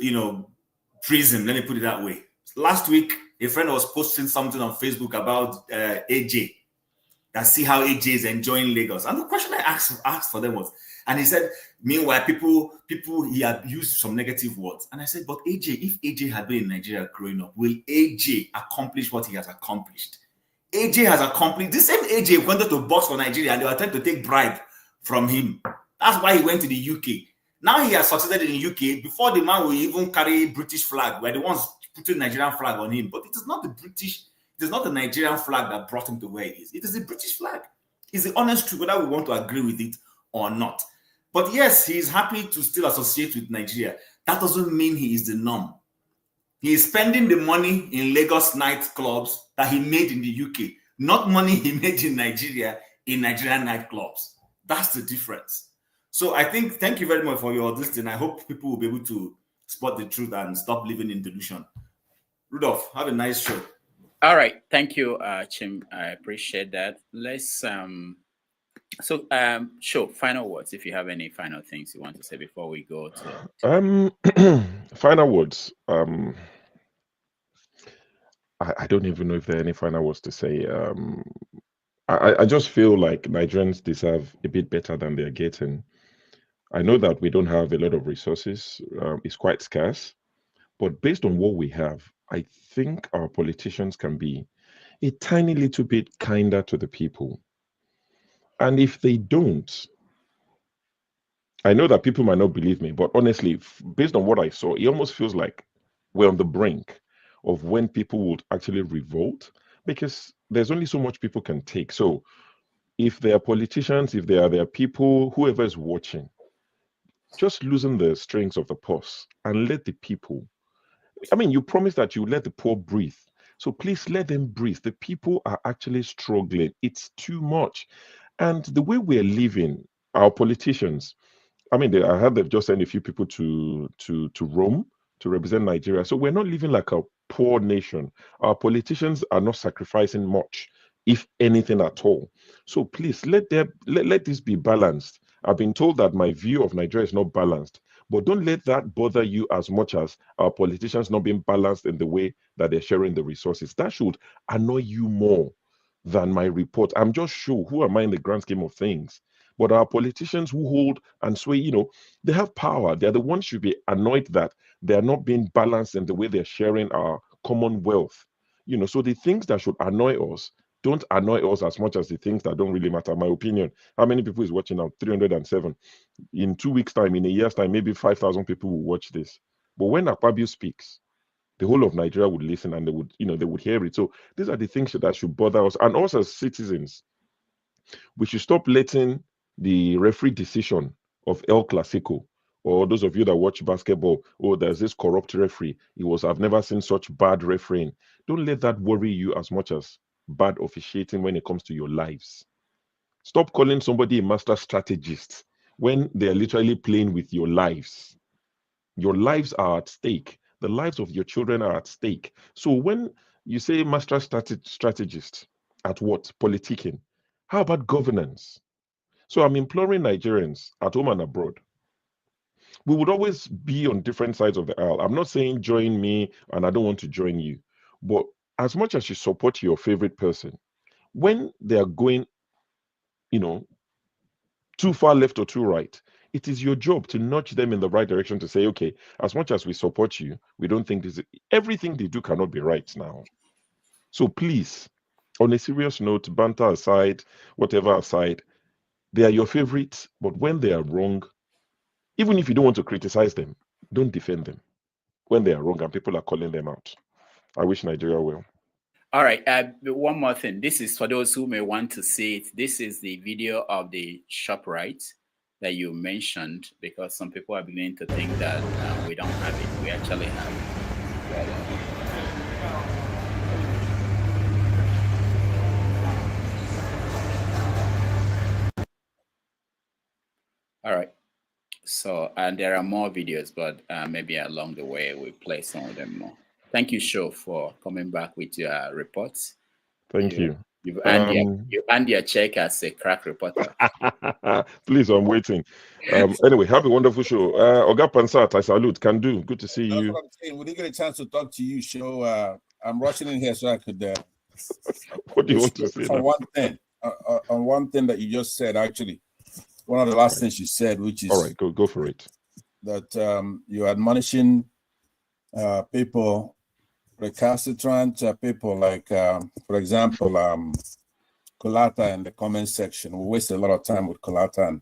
prism. Let me put it that way. Last week, a friend was posting something on Facebook about AJ. That see how AJ is enjoying Lagos. And the question I asked for them was, and he said, meanwhile, people, he had used some negative words. And I said, but AJ, if AJ had been in Nigeria growing up, will AJ accomplish what he has accomplished? AJ has accomplished, the same AJ wanted to box for Nigeria and they were trying to take bribe from him. That's why he went to the UK. Now he has succeeded in the UK. Before the man will even carry British flag, we're the ones putting Nigerian flag on him. But it is not the British. It is not the Nigerian flag that brought him to where he is. It is the British flag. It's the honest truth, whether we want to agree with it or not. But yes, he is happy to still associate with Nigeria. That doesn't mean he is the norm. He is spending the money in Lagos nightclubs that he made in the UK, not money he made in Nigeria in Nigerian nightclubs. That's the difference. So I think, thank you very much for your listening. I hope people will be able to spot the truth and stop living in delusion. Rudolph, have a nice show. All right, thank you, Chim. I appreciate that. Let's sure, final words. If you have any final things you want to say before we go to final words. I don't even know if there are any final words to say. I just feel like Nigerians deserve a bit better than they're getting. I know that we don't have a lot of resources. It's quite scarce. But based on what we have, I think our politicians can be a tiny little bit kinder to the people. And if they don't, I know that people might not believe me, but honestly, based on what I saw, it almost feels like we're on the brink of when people would actually revolt, because there's only so much people can take. So if they are politicians, if they are their people, whoever is watching, just loosen the strings of the purse and let the people. I mean, you promised that you let the poor breathe. So please let them breathe. The people are actually struggling. It's too much. And the way we're living, our politicians, I mean, I heard they've just sent a few people to Rome to represent Nigeria. So we're not living like a poor nation. Our politicians are not sacrificing much, if anything at all. So please let this be balanced. I've been told that my view of Nigeria is not balanced, but don't let that bother you as much as our politicians not being balanced in the way that they're sharing the resources. That should annoy you more than my report. I'm just sure, who am I in the grand scheme of things? But our politicians who hold and sway, they have power. They're the ones should be annoyed that they are not being balanced in the way they're sharing our common wealth. So the things that should annoy us don't annoy us as much as the things that don't really matter. My opinion. How many people is watching now? 307. In 2 weeks' time, in a year's time, maybe 5,000 people will watch this. But when Akwa Ibom speaks, the whole of Nigeria would listen and they would hear it. So these are the things that should bother us. And us as citizens, we should stop letting the referee decision of El Clasico, or those of you that watch basketball, there's this corrupt referee. I've never seen such bad refereeing. Don't let that worry you as much as bad officiating when it comes to your lives. Stop calling somebody a master strategist when they're literally playing with your lives. Your lives are at stake. The lives of your children are at stake. So when you say master strategist, at what? Politicking. How about governance? So I'm imploring Nigerians at home and abroad. We would always be on different sides of the aisle. I'm not saying join me and I don't want to join you. But as much as you support your favorite person, when they are going, too far left or too right, it is your job to nudge them in the right direction to say, okay, as much as we support you, we don't think everything they do cannot be right now. So please, on a serious note, banter aside, whatever aside, they are your favorites, but when they are wrong, even if you don't want to criticize them, don't defend them when they are wrong and people are calling them out. I wish Nigeria well. All right. One more thing. This is for those who may want to see it. This is the video of the ShopRite that you mentioned, because some people are beginning to think that we don't have it. We actually have it. All right. So, and there are more videos, but maybe along the way we play some of them more. Thank you, Sho, for coming back with your reports. Thank you. You've earned your check as a crack reporter. Please, I'm waiting. Anyway, have a wonderful show. Oga Pansat, I salute. Can do. Good to see you. That's what I'm saying. We didn't get a chance to talk to you, Sho. I'm rushing in here so I could. What do you want to say? On one thing that you just said, actually, one of the last things you said, which is all right. Go for it. That you're admonishing people, recalcitrant people like, for example, Kolata in the comment section. We waste a lot of time with Kolata, and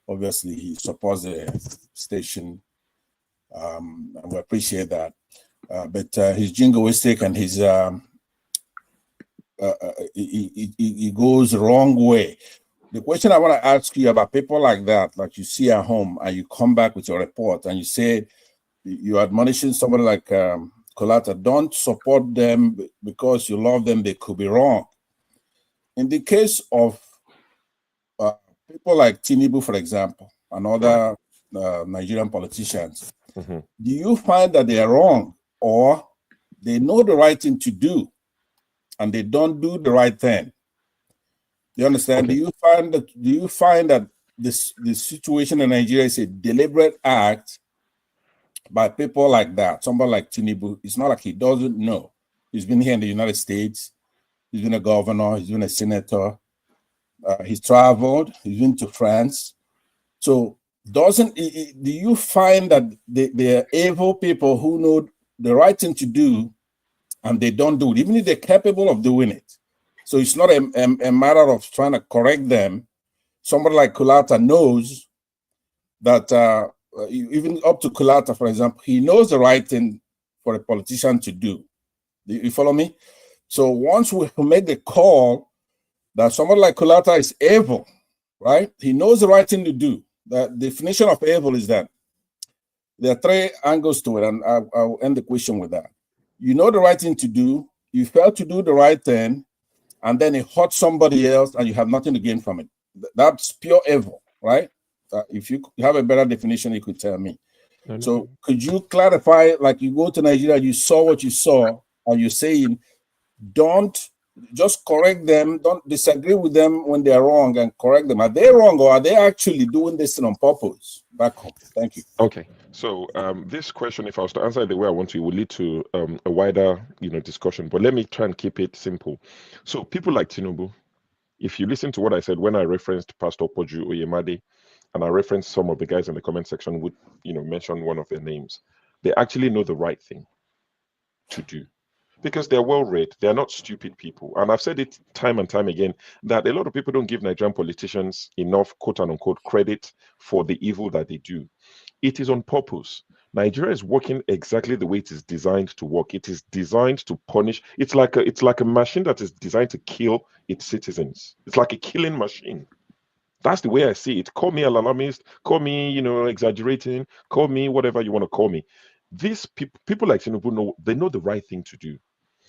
obviously he supports the station, and we appreciate that. But he's jingoistic and he's he goes the wrong way. The question I want to ask you about people like that, like you see at home, and you come back with your report and you say you're admonishing somebody like Kolata, don't support them because you love them, they could be wrong. In the case of people like Tinubu, for example, and other Nigerian politicians, do you find that they are wrong, or they know the right thing to do and they don't do the right thing? You understand? Okay. Do you find that the situation in Nigeria is a deliberate act by people like that? Somebody like Tinubu, it's not like he doesn't know. He's been here in the United States. He's been a governor. He's been a senator. He's traveled. He's been to France. So do you find that they are evil people who know the right thing to do and they don't do it, even if they're capable of doing it? So it's not a matter of trying to correct them. Somebody like Kolata knows that even up to Kolata, for example, he knows the right thing for a politician to do. You follow me? So once we make the call that somebody like Kolata is evil, right? He knows the right thing to do. The definition of evil is that there are three angles to it, and I'll end the question with that. You know the right thing to do, you fail to do the right thing, and then it hurts somebody else, and you have nothing to gain from it. That's pure evil, right? If you have a better definition, you could tell me. So could you clarify, like you go to Nigeria, you saw what you saw, and you're saying, don't just correct them, don't disagree with them when they're wrong and correct them. Are they wrong, or are they actually doing this on purpose back home? Thank you. Okay. So this question, if I was to answer it the way I want to, it would lead to a wider, discussion. But let me try and keep it simple. So people like Tinubu, if you listen to what I said when I referenced Pastor Poju Oyemade, and I referenced some of the guys in the comment section would, mention one of their names, they actually know the right thing to do. Because they're well-read, they're not stupid people. And I've said it time and time again, that a lot of people don't give Nigerian politicians enough, quote-unquote, credit for the evil that they do. It is on purpose. Nigeria is working exactly the way it is designed to work. It is designed to punish. It's like a machine that is designed to kill its citizens. It's like a killing machine. That's the way I see it. Call me alarmist, call me, exaggerating, call me whatever you want to call me. These people like Tinubu they know the right thing to do.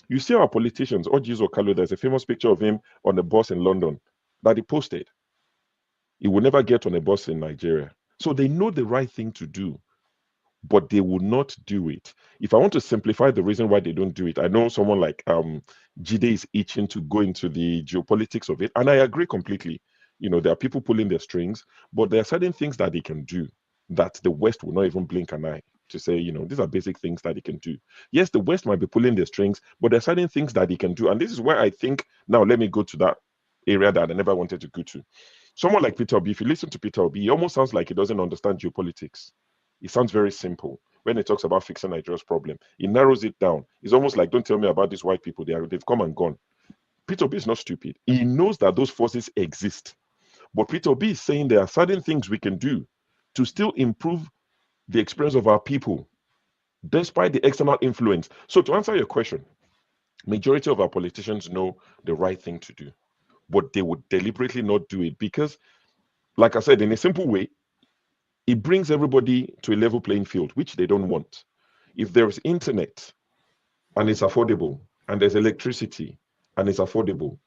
You see our politicians, Orji's Okalu, there's a famous picture of him on a bus in London that he posted. He will never get on a bus in Nigeria. So they know the right thing to do, but they will not do it. If I want to simplify the reason why they don't do it, I know someone like Jide is itching to go into the geopolitics of it, and I agree completely. There are people pulling their strings, but there are certain things that they can do that the West will not even blink an eye to say, these are basic things that he can do. Yes, the West might be pulling their strings, but there are certain things that he can do. And this is where I think, now let me go to that area that I never wanted to go to. Someone like Peter Obi, if you listen to Peter Obi, he almost sounds like he doesn't understand geopolitics. It sounds very simple when he talks about fixing Nigeria's problem. He narrows it down. It's almost like, don't tell me about these white people. They've come and gone. Peter Obi is not stupid. He knows that those forces exist. But Peter Obi is saying there are certain things we can do to still improve the experience of our people, despite the external influence. So to answer your question, majority of our politicians know the right thing to do, but they would deliberately not do it because, like I said, in a simple way, it brings everybody to a level playing field, which they don't want. If there's internet and it's affordable, and there's electricity and it's affordable,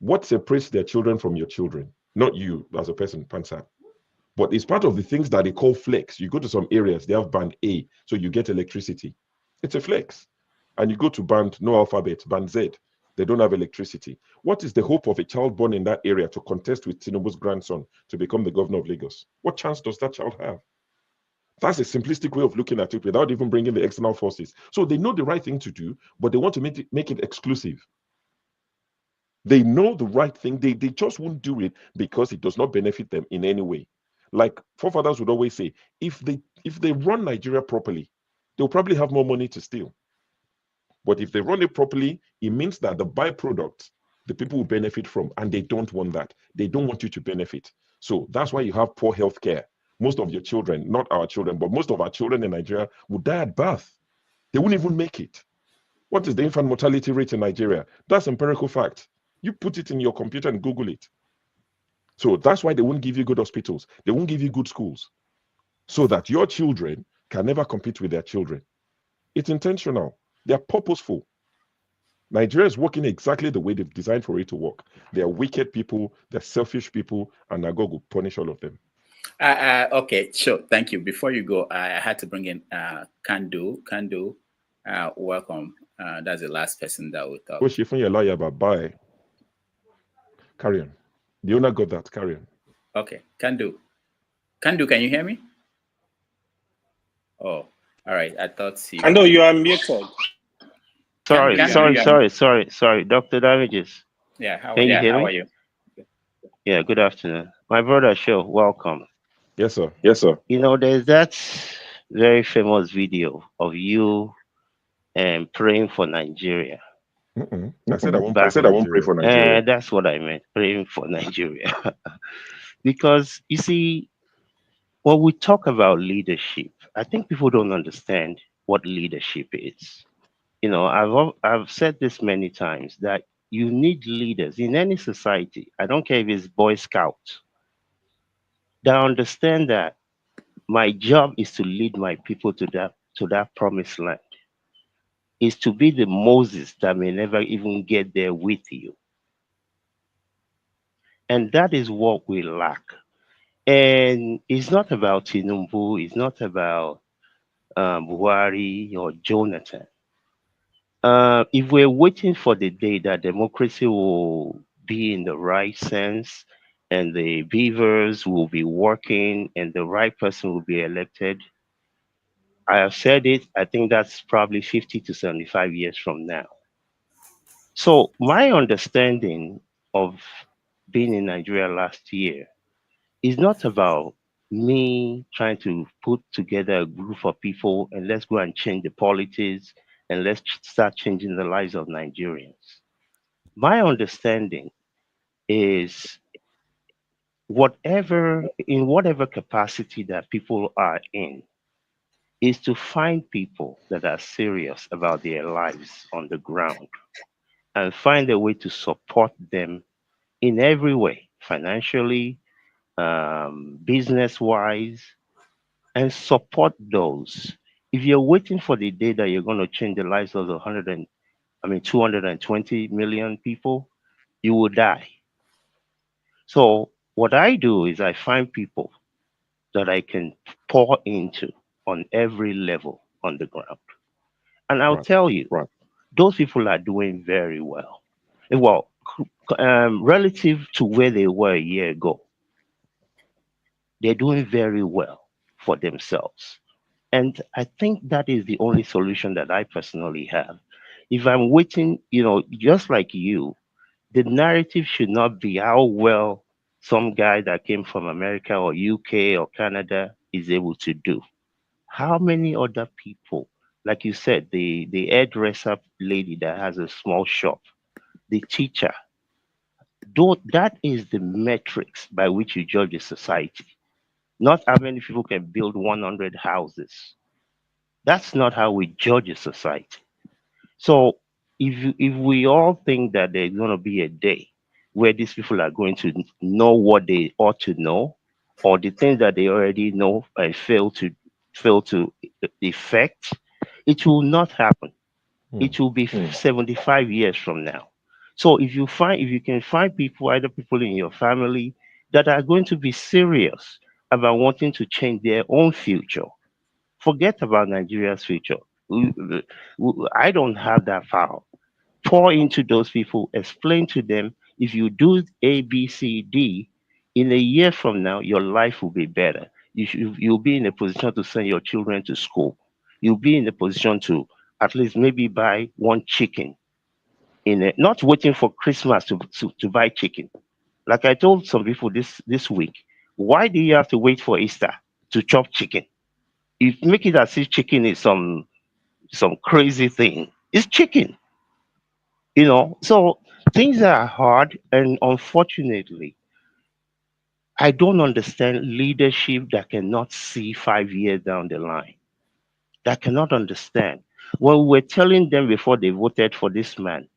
what separates their children from your children? Not you as a person, Pansa. But it's part of the things that they call flex. You go to some areas, they have band A, so you get electricity. It's a flex. And you go to band no alphabet, band Z, they don't have electricity. What is the hope of a child born in that area to contest with Tinubu's grandson to become the governor of Lagos? What chance does that child have? That's a simplistic way of looking at it without even bringing the external forces. So they know the right thing to do, but they want to make it exclusive. They know the right thing. They just won't do it because it does not benefit them in any way. Like forefathers would always say, if they run Nigeria properly, they'll probably have more money to steal. But if they run it properly, it means that the byproduct, the people will benefit from, and they don't want that. They don't want you to benefit. So that's why you have poor health care. Most of your children, not our children, but most of our children in Nigeria would die at birth. They wouldn't even make it. What is the infant mortality rate in Nigeria? That's empirical fact. You put it in your computer and Google it. So that's why they won't give you good hospitals. They won't give you good schools. So that your children can never compete with their children. It's intentional. They're purposeful. Nigeria is working exactly the way they've designed for it to work. They're wicked people, they're selfish people, and God will punish all of them. Okay, sure. Thank you. Before you go, I had to bring in Kandu. Kandu, welcome. That's the last person that we talk. Oh, she found your lawyer, but bye. Carry on. The owner got that. Carry on. Okay, Kandu. Kandu, can you hear me? Oh, all right. I thought you. I know you are muted. Sorry. Dr. Damages. Yeah, how are you? Yeah, good afternoon. My brother, sure, welcome. Yes, sir. There's that very famous video of you praying for Nigeria. I said I won't pray for Nigeria. That's what I meant, praying for Nigeria. Because, you see, when we talk about leadership, I think people don't understand what leadership is. I've said this many times, that you need leaders in any society. I don't care if it's Boy Scouts. that understand that my job is to lead my people to that promised land, is to be the Moses that may never even get there with you. And that is what we lack. And it's not about Tinubu, it's not about Buhari or Jonathan. If we're waiting for the day that democracy will be in the right sense and the beavers will be working and the right person will be elected, I have said it, I think that's probably 50 to 75 years from now. So my understanding of being in Nigeria last year is not about me trying to put together a group of people and let's go and change the politics and let's start changing the lives of Nigerians. My understanding is in whatever capacity that people are in, is to find people that are serious about their lives on the ground and find a way to support them in every way, financially, business-wise, and support those. If you're waiting for the day that you're going to change the lives of 220 million people, you will die. So what I do is I find people that I can pour into on every level on the ground. And I'll tell you, those people are doing very well. Well, relative to where they were a year ago, they're doing very well for themselves. And I think that is the only solution that I personally have. If I'm waiting, just like you, the narrative should not be how well some guy that came from America or UK or Canada is able to do. How many other people, like you said, the hairdresser lady that has a small shop, the teacher, that is the metrics by which you judge a society. Not how many people can build 100 houses. That's not how we judge a society. So if we all think that there's going to be a day where these people are going to know what they ought to know, or the things that they already know and fail to effect, it will not happen. It will be 75 years from now. So if you can find people, either people in your family that are going to be serious about wanting to change their own future, forget about Nigeria's future. I don't have that power. Pour into those people, explain to them, if you do A, B, C, D, in a year from now, your life will be better. You'll be in a position to send your children to school. You'll be in a position to at least maybe buy one chicken, not waiting for Christmas to buy chicken. Like I told some people this week, why do you have to wait for Easter to chop chicken? You make it as if chicken is some crazy thing. It's chicken. So things are hard, and unfortunately, I don't understand leadership that cannot see 5 years down the line, that cannot understand. Well, we're telling them before they voted for this man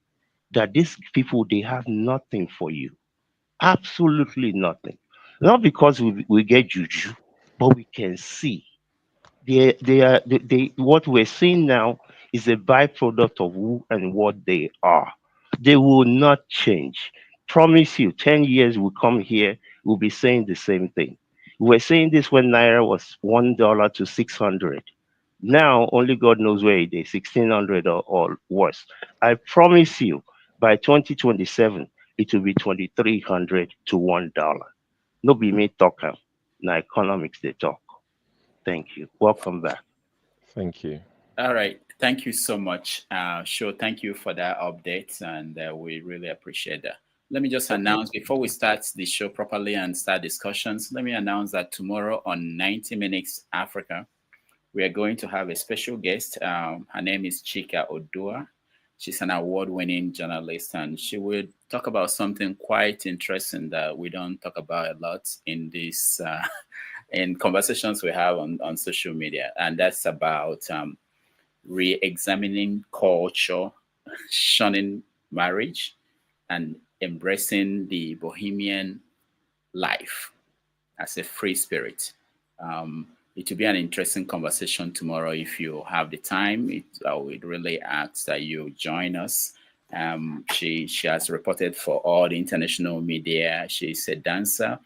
that these people, they have nothing for you, absolutely nothing. Not because we get juju, but we can see what we're seeing now is a byproduct of who and what they are. They will not change. Promise you, 10 years we'll come here, we'll be saying the same thing. We were saying this when Naira was $1 to 600. Now, only God knows where it is, 1600 or worse. I promise you, by 2027, it will be 2300 to $1. No be me talking. Now economics they talk. Thank you. Welcome back. Thank you. All right. Thank you so much. Sure. Thank you for that update, and we really appreciate that. Let me just announce, before we start the show properly and start discussions, let me announce that tomorrow on 90 Minutes Africa, we are going to have a special guest. Her name is Chika Odua. She's an award-winning journalist, and she will talk about something quite interesting that we don't talk about a lot in this in conversations we have on social media, and that's about re-examining culture, shunning marriage, and embracing the bohemian life. as a free spirit. It will be an interesting conversation tomorrow if you have the time. I would really ask that you join us. She has reported for all the international media. She's a dancer,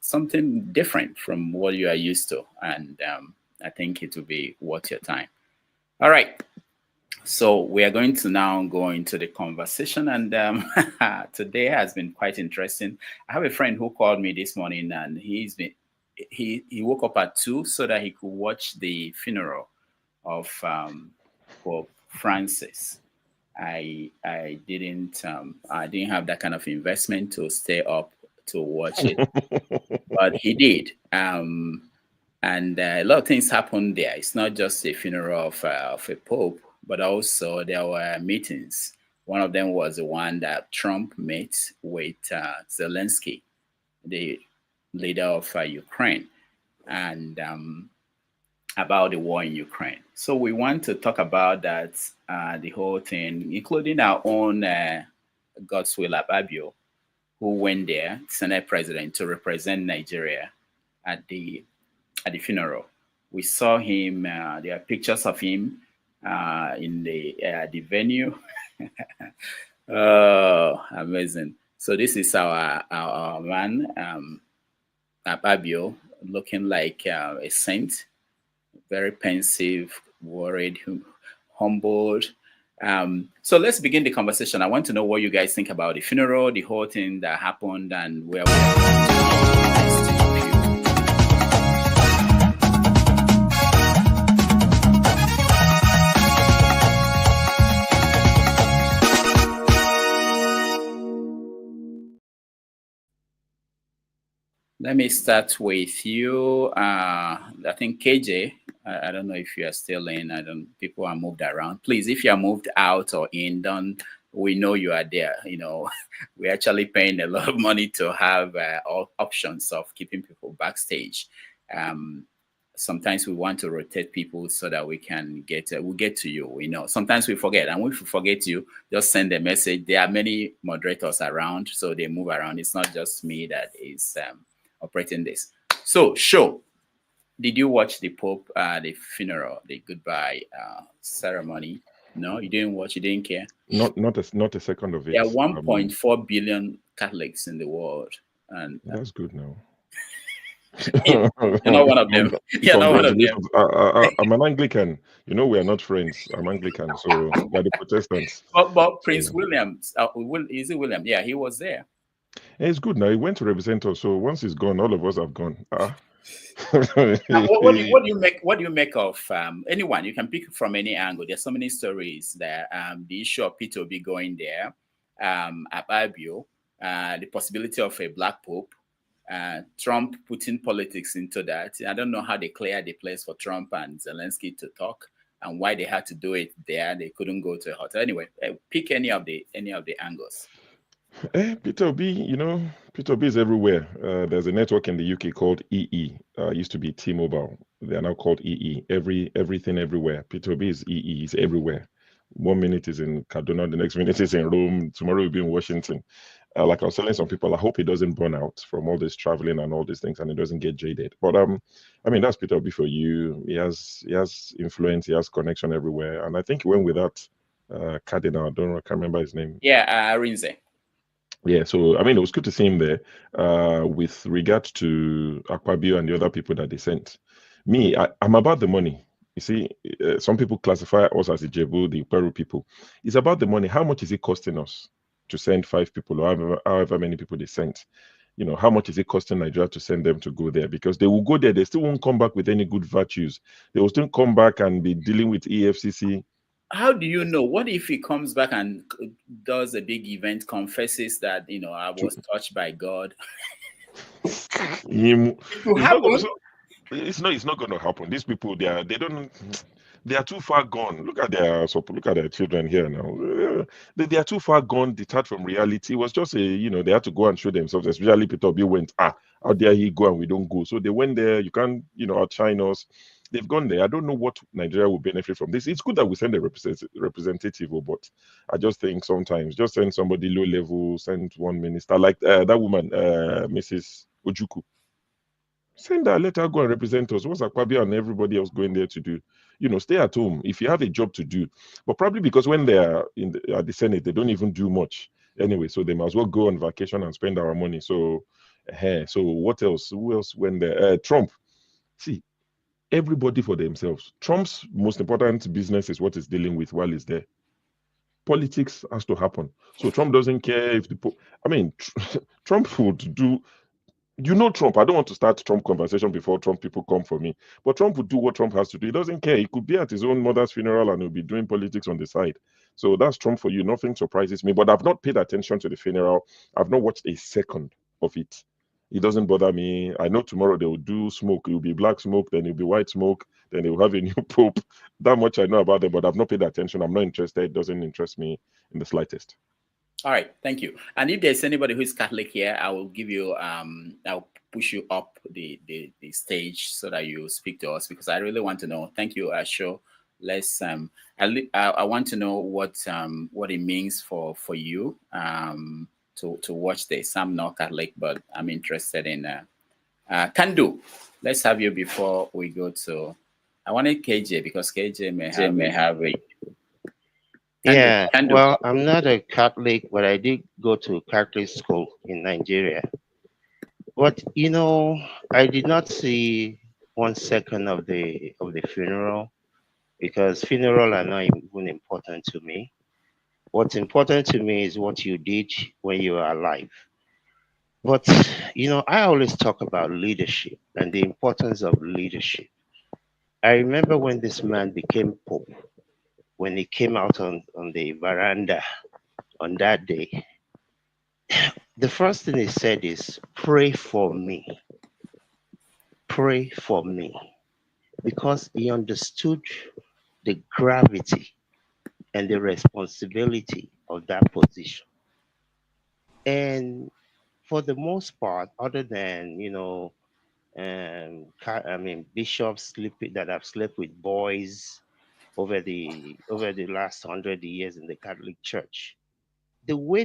something different from what you are used to. And I think it will be worth your time. All right. So we are going to now go into the conversation, and today has been quite interesting. I have a friend who called me this morning, and he woke up at 2 so that he could watch the funeral of Pope Francis. I didn't have that kind of investment to stay up to watch it, but he did. And a lot of things happened there. It's not just a funeral of a pope, but also there were meetings. One of them was the one that Trump met with Zelensky, the leader of Ukraine, and about the war in Ukraine. So we want to talk about that, the whole thing, including our own Godswill Akpabio, who went there, Senate president, to represent Nigeria at the funeral. We saw him. There are pictures of him in the venue. Oh, amazing! So this is our man, Akpabio, looking like a saint, very pensive, worried, humbled. So let's begin the conversation. I want to know what you guys think about the funeral, the whole thing that happened, and where we are. Let me start with you. I think KJ, I don't know if you are still in. People are moved around. Please, if you are moved out or in, we know you are there. We're actually paying a lot of money to have all options of keeping people backstage. Sometimes we want to rotate people so that we can get to you. Sometimes we forget, and if we forget you, just send a message. There are many moderators around, so they move around. It's not just me that is operating this. So, did you watch the Pope, the funeral, the goodbye ceremony? No, you didn't watch. You didn't care. Not a second of it. There are 1.4 billion Catholics in the world, and that's good now. You're not one of them. You're not one of them. I'm an Anglican. We are not friends. I'm Anglican, so we're the Protestants. But Prince William, is it William? Yeah, he was there. It's good now. He went to represent us. So once he's gone, all of us have gone. Now, what do you make of anyone? You can pick from any angle. There's so many stories there. The issue of Peter Obi going there, Akpabio, the possibility of a black pope, Trump putting politics into that. I don't know how they cleared the place for Trump and Zelensky to talk, and why they had to do it there. They couldn't go to a hotel. Anyway, pick any of the angles. Peter Obi, Peter Obi is everywhere. There's a network in the UK called EE. Used to be T-Mobile. They are now called EE. Everything, everywhere. Peter Obi is EE. He's everywhere. 1 minute is in Kaduna, the next minute is in Rome. Tomorrow we'll be in Washington. Like I was telling some people, I hope he doesn't burn out from all this traveling and all these things, and he doesn't get jaded. But that's Peter Obi for you. He has influence. He has connection everywhere, and I think he went with that Cardinal. I can't remember his name. Yeah, Rinze. Yeah, so it was good to see him there. With regard to Akpabio and the other people that they sent, I'm about the money. You see, some people classify us as the Jebu, the Peru people. It's about the money. How much is it costing us to send 5 people, or however many people they sent? How much is it costing Nigeria to send them to go there? Because they will go there, they still won't come back with any good virtues. They will still come back and be dealing with EFCC. How do you know? What if he comes back and does a big event, confesses that, I was touched by God? It's not going to happen. These people, they are too far gone. Look at their children here now. They are too far gone, detached from reality. It was just they had to go and show themselves. Especially Peter Obi went, how dare he go and we don't go? So they went there. You can't, outshine us. They've gone there. I don't know what Nigeria will benefit from this. It's good that we send a representative, but I just think sometimes just send somebody low level, send one minister like that woman, Mrs. Ojuku. Send her, let her go and represent us. What's Akwabi and everybody else going there to do? Stay at home if you have a job to do. But probably because when they are at the Senate, they don't even do much anyway. So they might as well go on vacation and spend our money. So, so what else? Who else went there? Trump. See, everybody for themselves. Trump's most important business is what he's dealing with while he's there. Politics has to happen. So Trump doesn't care if Trump would do. Trump. I don't want to start Trump conversation before Trump people come for me. But Trump would do what Trump has to do. He doesn't care. He could be at his own mother's funeral and he'll be doing politics on the side. So that's Trump for you. Nothing surprises me. But I've not paid attention to the funeral. I've not watched a second of it. It doesn't bother me. I know tomorrow they will do smoke. It will be black smoke, then it will be white smoke, then they will have a new pope. That much I know about them, but I've not paid attention. I'm not interested. It doesn't interest me in the slightest. All right, thank you. And if there's anybody who is Catholic here, I will give you, I'll push you up the stage so that you speak to us, because I really want to know. Thank you, Asho. Let's, I want to know what it means for you to watch this. I'm not Catholic, but I'm interested in Kandu. Let's have you before we go to. I wanted KJ because KJ may have it. Yeah, well, I'm not a Catholic, but I did go to Catholic school in Nigeria. But I did not see 1 second of the funeral, because funeral are not even important to me. What's important to me is what you did when you were alive. But I always talk about leadership and the importance of leadership. I remember when this man became Pope. When he came out on the veranda on that day, the first thing he said is, pray for me. Pray for me. Because he understood the gravity and the responsibility of that position. And for the most part, other than, bishops that have slept with boys over the last 100 years in the Catholic Church, the way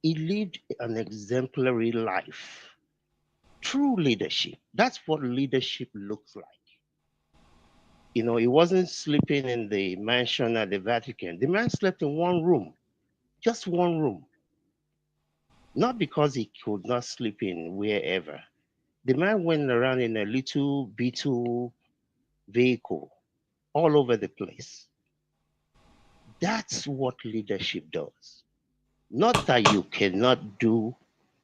he lived an exemplary life, true leadership. That's what leadership looks like. He wasn't sleeping in the mansion at the Vatican. The man slept in one room, just one room. Not because he could not sleep in wherever. The man went around in a little Beetle vehicle all over the place. That's what leadership does. Not that you cannot do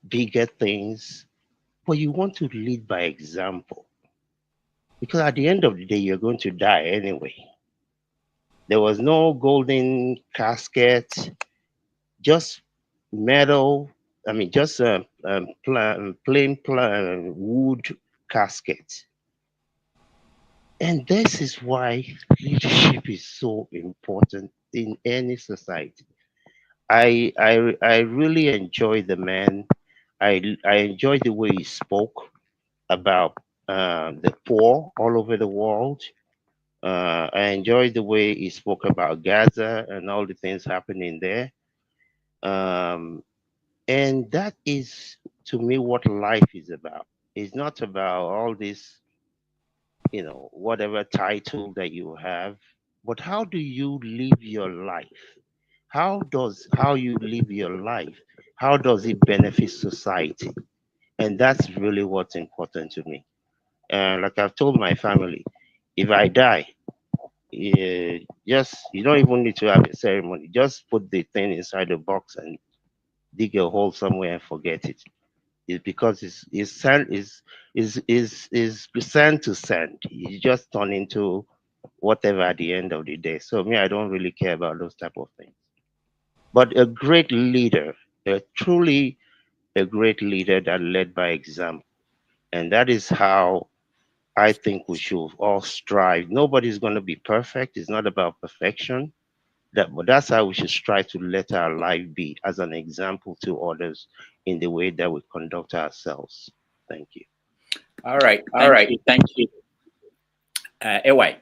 bigger things, but you want to lead by example. Because at the end of the day, you're going to die anyway. There was no golden casket, just metal, just plain wood casket. And this is why leadership is so important in any society. I really enjoy the man. I enjoy the way he spoke about the poor all over the world. I enjoyed the way he spoke about Gaza and all the things happening there. And that is, to me, what life is about. It's not about all this, whatever title that you have, but how do you live your life? How you live your life, how does it benefit society? And that's really what's important to me. Like I've told my family, if I die, you don't even need to have a ceremony. Just put the thing inside the box and dig a hole somewhere and forget it. It's because it's sand is sand to sand. You just turn into whatever at the end of the day. So me, I don't really care about those type of things. But a great leader, truly a great leader that led by example. And that is how I think we should all strive. Nobody's going to be perfect. It's not about perfection. But that's how we should strive to let our life be as an example to others in the way that we conduct ourselves. Thank you. All right. Thank you. AY,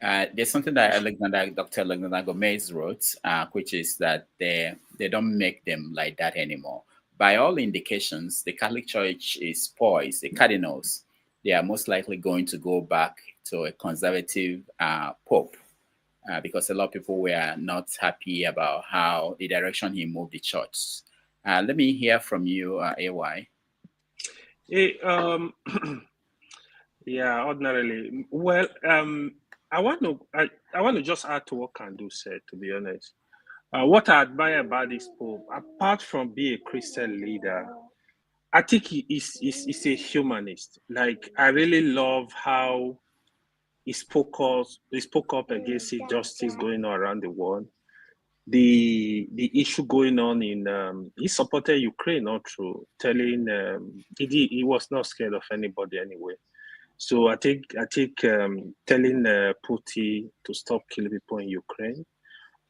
there's something that Dr. Alexander Gomez wrote, which is that there they don't make them like that anymore. By all indications, the Catholic Church is poised. The Cardinals, they are most likely going to go back to a conservative Pope because a lot of people were not happy about how the direction he moved the church. Let me hear from you, AY. Hey, yeah, ordinarily. Well, I want to just add to what Kandu said, to be honest. What I admire about this Pope, apart from being a Christian leader, I think he's a humanist. Like, I really love how he spoke up against injustice going on around the world. The issue going on in he supported Ukraine all through, telling he was not scared of anybody anyway. So I think telling Putin to stop killing people in Ukraine.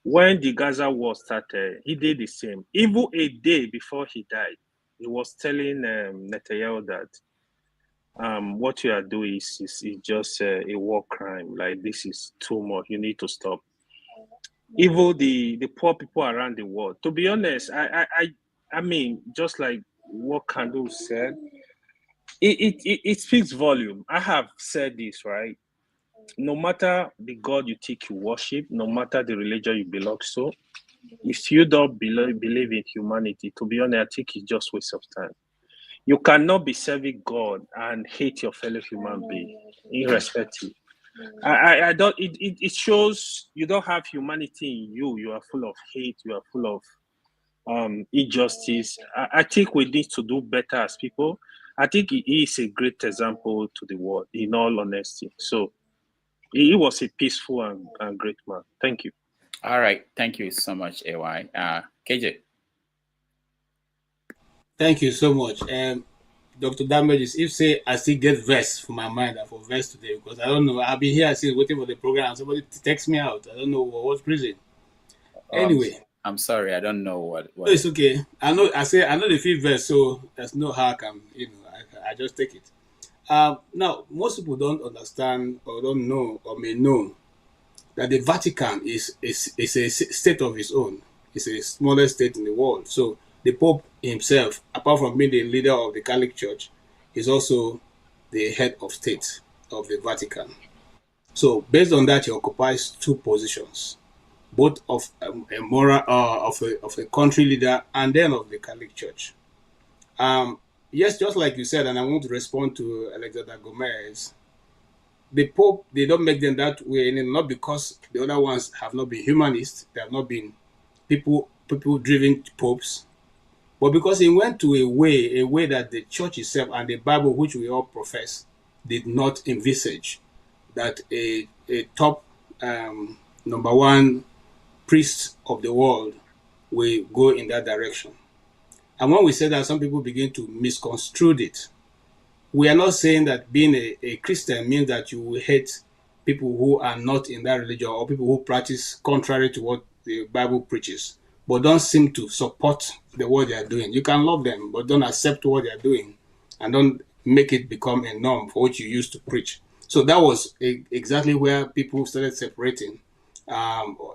When the Gaza war started, he did the same. Even a day before he died, he was telling Netanyahu that what you are doing is just a war crime. Like, this is too much. You need to stop. Even the poor people around the world. To be honest, I mean, just like what Kandu said, it speaks volume. I have said this, right? No matter the God you think you worship, no matter the religion you belong to, if you don't believe in humanity, to be honest, I think it's just waste of time. You cannot be serving God and hate your fellow human being, irrespective. I don't. It shows you don't have humanity in you. You are full of hate. You are full of injustice. I think we need to do better as people. I think he is a great example to the world, in all honesty. So he was a peaceful and great man. Thank you. All right. Thank you so much, AY. KJ. Thank you so much. Dr. Damages, if say I still get verse for my mind and for verse today, because I don't know. I've been here since waiting for the program and somebody texts me out. I don't know what's reason. Anyway. I'm sorry, I don't know what No, it's okay. I know the fifth verse, so there's no how I can, I just take it. Now, most people don't understand or don't know or may know that the Vatican is a state of its own. It's a smallest state in the world. So the Pope himself, apart from being the leader of the Catholic Church, is also the head of state of the Vatican. So based on that, he occupies two positions, both of a moral of a country leader and then of the Catholic Church. Yes, just like you said, and I want to respond to Alexander Gomez. The Pope, they don't make them that way, and not because the other ones have not been humanists, they have not been people-driven popes, but because he went to a way that the church itself and the Bible, which we all profess, did not envisage that a top number one priest of the world will go in that direction. And when we say that, some people begin to misconstrue it. We are not saying that being a Christian means that you will hate people who are not in that religion or people who practice contrary to what the Bible preaches, but don't seem to support the what they are doing. You can love them, but don't accept what they are doing and don't make it become a norm for what you used to preach. So that was exactly where people started separating,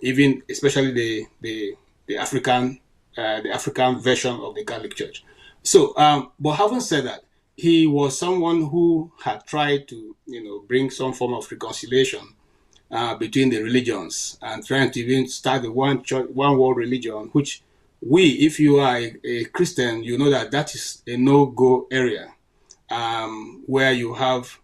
even especially the African version of the Catholic Church. So, but having said that, he was someone who had tried to, bring some form of reconciliation between the religions and trying to even start the one world religion, which if you are a Christian, you know that is a no-go area, where you have,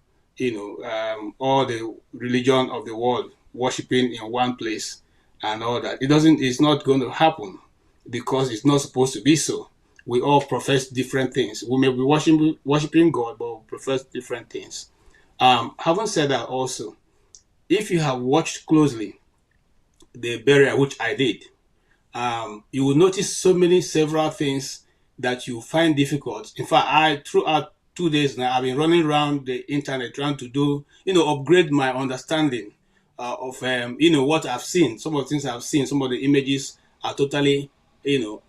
all the religion of the world worshiping in one place and all that. It's not going to happen because it's not supposed to be so. We all profess different things. We may be worshiping God, but we profess different things. Having said that also, if you have watched closely the burial, which I did, you will notice several things that you find difficult. In fact, throughout 2 days now, I've been running around the internet trying to do, upgrade my understanding of, what I've seen. Some of the things I've seen, some of the images are totally,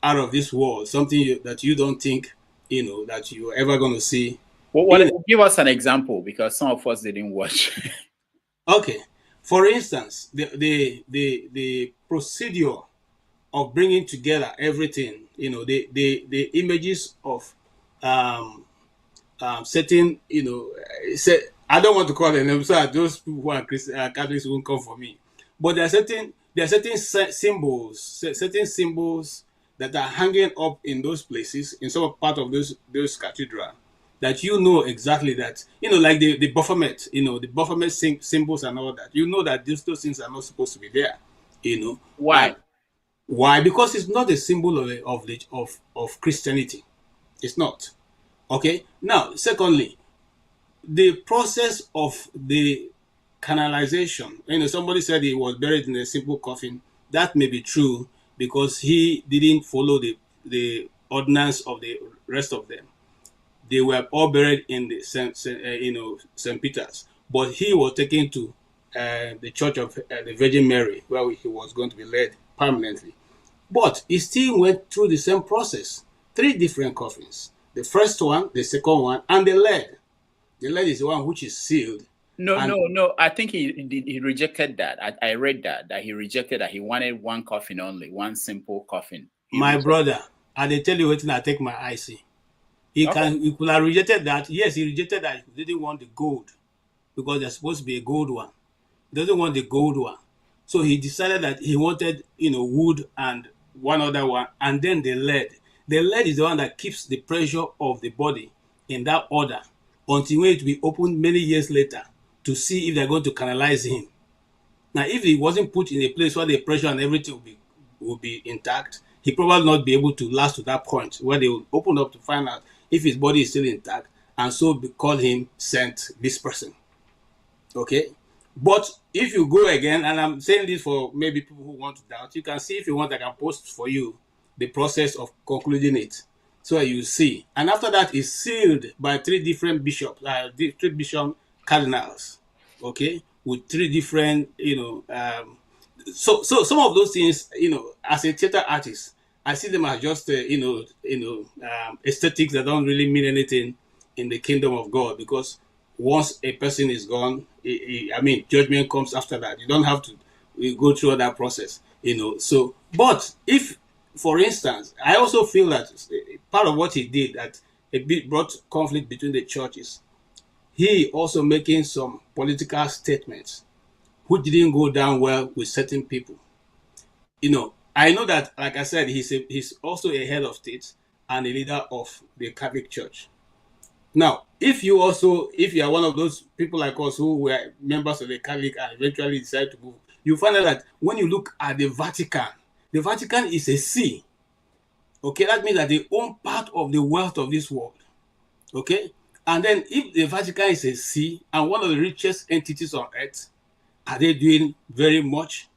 out of this world. Something that you don't think, that you're ever going to see. Well, give us an example, because some of us didn't watch. Okay. For instance, the procedure bringing together everything, the images of certain, I don't want to call them names, so those people who are Christian, Catholics won't come for me. But there are certain symbols that are hanging up in those places, in some part of those cathedral, that exactly that, like the Baphomet, the Baphomet symbols and all that. That those things are not supposed to be there. Why? Why? Because it's not a symbol of Christianity. It's not. Okay. Now, secondly, the process of the canalization. Somebody said he was buried in a simple coffin. That may be true because he didn't follow the ordinance of the rest of them. They were all buried in the St. Peter's, but he was taken to the Church of the Virgin Mary, where he was going to be led permanently. But he still went through the same process. 3 different coffins. The first one, the second one, and the lead. The lead is the one which is sealed. No. I think he rejected that. I read that he rejected that. He wanted one coffin only, one simple coffin. My brother, I did tell you what I take my eye see. He could have rejected that. Yes, he rejected that. He didn't want the gold because there's supposed to be a gold one. He doesn't want the gold one. So he decided that he wanted, wood and one other one, and then the lead. The lead is the one that keeps the pressure of the body in that order until it will be opened many years later to see if they're going to canalize him. Now, if he wasn't put in a place where the pressure and everything will be intact, he probably not be able to last to that point where they will open up to find out if his body is still intact, and so call him Saint this person. Okay? But if you go again, and I'm saying this for maybe people who want to doubt, you can see if you want, I can post for you the process of concluding it. So you see. And after that, it's sealed by 3 different bishops, 3 bishop cardinals, okay, with 3 different, so some of those things, as a theater artist, I see them as just, aesthetics that don't really mean anything in the kingdom of God, because once a person is gone, judgment comes after that. You don't have to go through that process, So, but if, for instance, I also feel that part of what he did that a bit brought conflict between the churches. He also making some political statements which didn't go down well with certain people. I know that, like I said, he's also a head of state and a leader of the Catholic Church. Now, if you are one of those people like us who were members of the Catholic and eventually decided to move, you find out that when you look at the Vatican is a see. Okay, that means that they own part of the wealth of this world. Okay, and then if the Vatican is a see and one of the richest entities on earth, are they doing very much?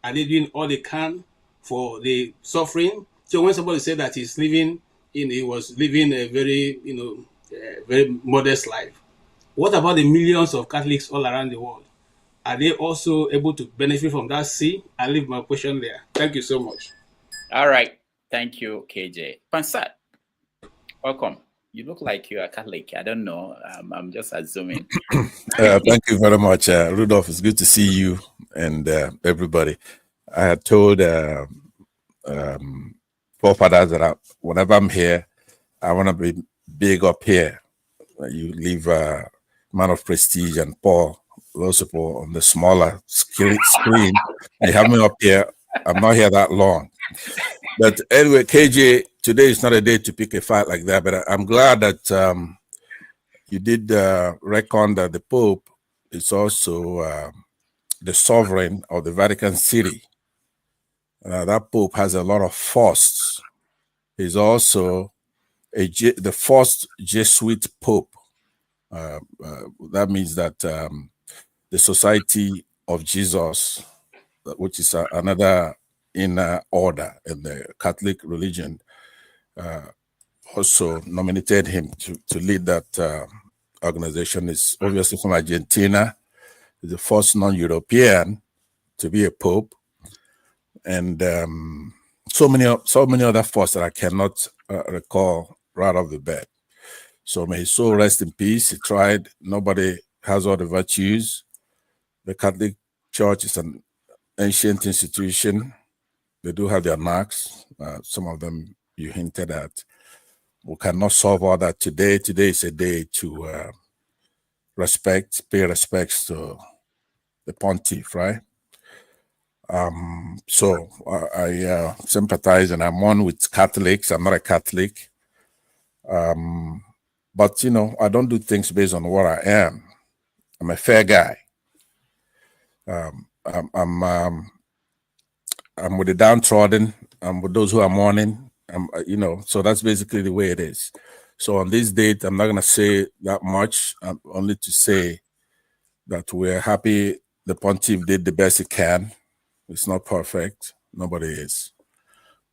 Are they doing all they can for the suffering? So when somebody said that he was living a very, very modest life, what about the millions of Catholics all around the world? Are they also able to benefit from that see? I'll leave my question there. Thank you so much. All right. Thank you, KJ. Pansat, welcome. You look like you are Catholic. I don't know. I'm just assuming. Thank you very much, Rudolph. It's good to see you and everybody. I had told forefathers that whenever I'm here, I want to be big up here. You leave Man of Prestige and Paul, those people on the smaller screen. You have me up here. I'm not here that long. But anyway, KJ, today is not a day to pick a fight like that, but I'm glad that you did reckon that the Pope is also the sovereign of the Vatican City. That Pope has a lot of force. He's also the first Jesuit Pope. That means that the Society of Jesus, which is another inner order in the Catholic religion, also nominated him to lead that organization. Is obviously from Argentina. He's the first non-European to be a pope, and so many other firsts that I cannot recall right off the bat. So may his soul rest in peace. He tried. Nobody has all the virtues. The Catholic Church is an ancient institution. they do have their knacks. Some of them you hinted at. We cannot solve all that today. Today is a day to pay respects to the Pontiff, right? So I sympathize, and I'm one with Catholics. I'm not a Catholic. But, you know, I don't do things based on what I am. I'm a fair guy. I'm with the downtrodden. I'm with those who are mourning. You know, so that's basically the way it is. So on this date, I'm not going to say that much. Only to say that we're happy the Pontiff did the best he can. It's not perfect. Nobody is.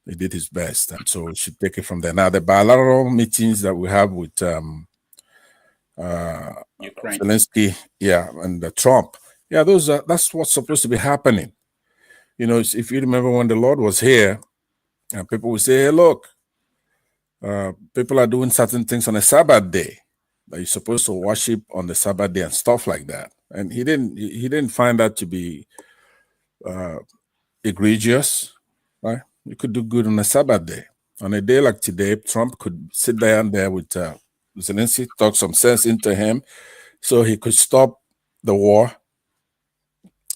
He did his best, and so we should take it from there. Now, the bilateral meetings that we have with Zelensky, and Trump, that's what's supposed to be happening. You know, if you remember when the Lord was here, and people would say, "Hey, look, people are doing certain things on a Sabbath day that you're supposed to worship on the Sabbath day and stuff like that." And he didn't find that to be egregious, right? You could do good on a Sabbath day. On a day like today, Trump could sit down there with Zelensky, talk some sense into him, so he could stop the war.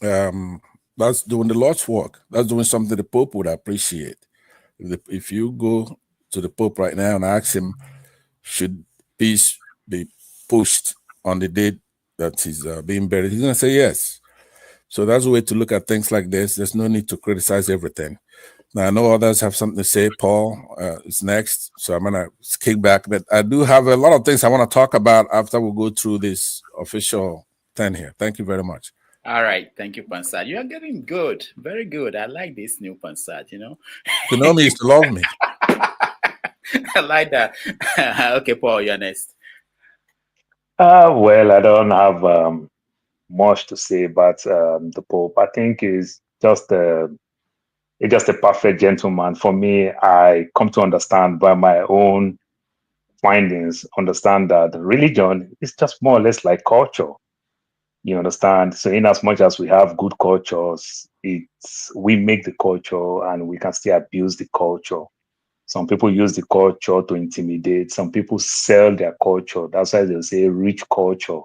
That's doing the Lord's work. That's doing something the Pope would appreciate. If you go to the Pope right now and ask him, should peace be pushed on the date that he's being buried, he's going to say yes. So that's a way to look at things like this. There's no need to criticize everything. Now, I know others have something to say. Paul is next, so I'm going to kick back. But I do have a lot of things I want to talk about after we go through this official thing here. Thank you very much. All right. Thank you, Pansat. You are getting good. Very good. I like this new Pansat, you know. To know me is to love me. I like that. Okay, Paul, you're next. Well, I don't have much to say about the Pope. I think he's just a perfect gentleman. For me, I come to understand by my own findings, understand that religion is just more or less like culture. You understand? So in as much as we have good cultures, we make the culture and we can still abuse the culture. Some people use the culture to intimidate. Some people sell their culture. That's why they say rich culture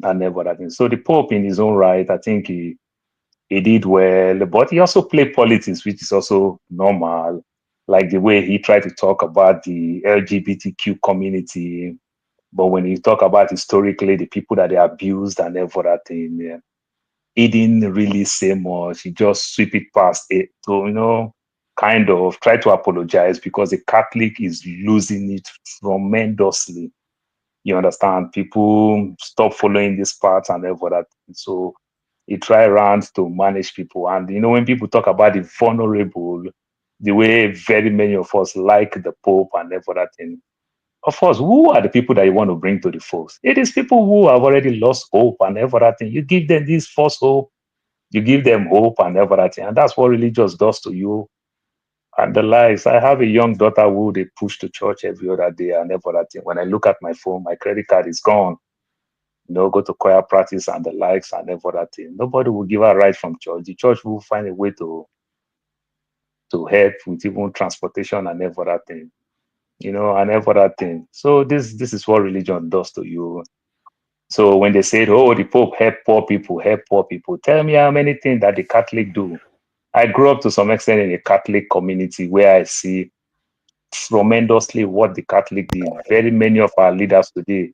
and everything. So the Pope in his own right, I think he did well, but he also played politics, which is also normal. Like the way he tried to talk about the LGBTQ community. But when you talk about historically the people that they abused and everything, he didn't really say much. He just sweep it past it. So, you know, kind of try to apologize because the Catholic is losing it tremendously. You understand? People stop following this path and everything. So he try around to manage people. And, you know, when people talk about the vulnerable, the way very many of us like the Pope and everything, of course, who are the people that you want to bring to the force? It is people who have already lost hope and everything. You give them this false hope, you give them hope and everything. And that's what religion does to you. And the lies. I have a young daughter who they push to church every other day and everything. When I look at my phone, my credit card is gone. You know, go to choir practice and the likes and everything. Nobody will give her a ride from church. The church will find a way to help with even transportation and everything. You know, and everything. So this is what religion does to you. So when they said, "Oh, the Pope help poor people," tell me how many things that the Catholic do. I grew up to some extent in a Catholic community where I see tremendously what the Catholic did. Very many of our leaders today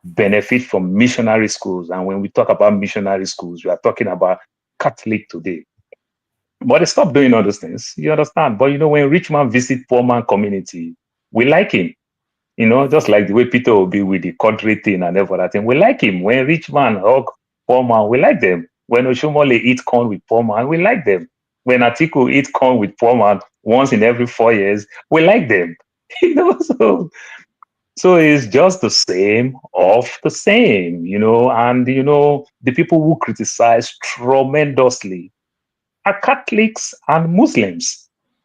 benefit from missionary schools, and when we talk about missionary schools, we are talking about Catholic today. But they stop doing all those things. You understand? But you know, when rich man visit poor man community, we like him. You know, just like the way Peter Obi with the country thing and everything. We like him. When rich man hug poor man, we like them. When Oshomole eat corn with poor man, we like them. When Atiku eat corn with poor man once in every 4 years, we like them. You know, so it's just the same of the same, you know, and you know, the people who criticize tremendously are Catholics and Muslims.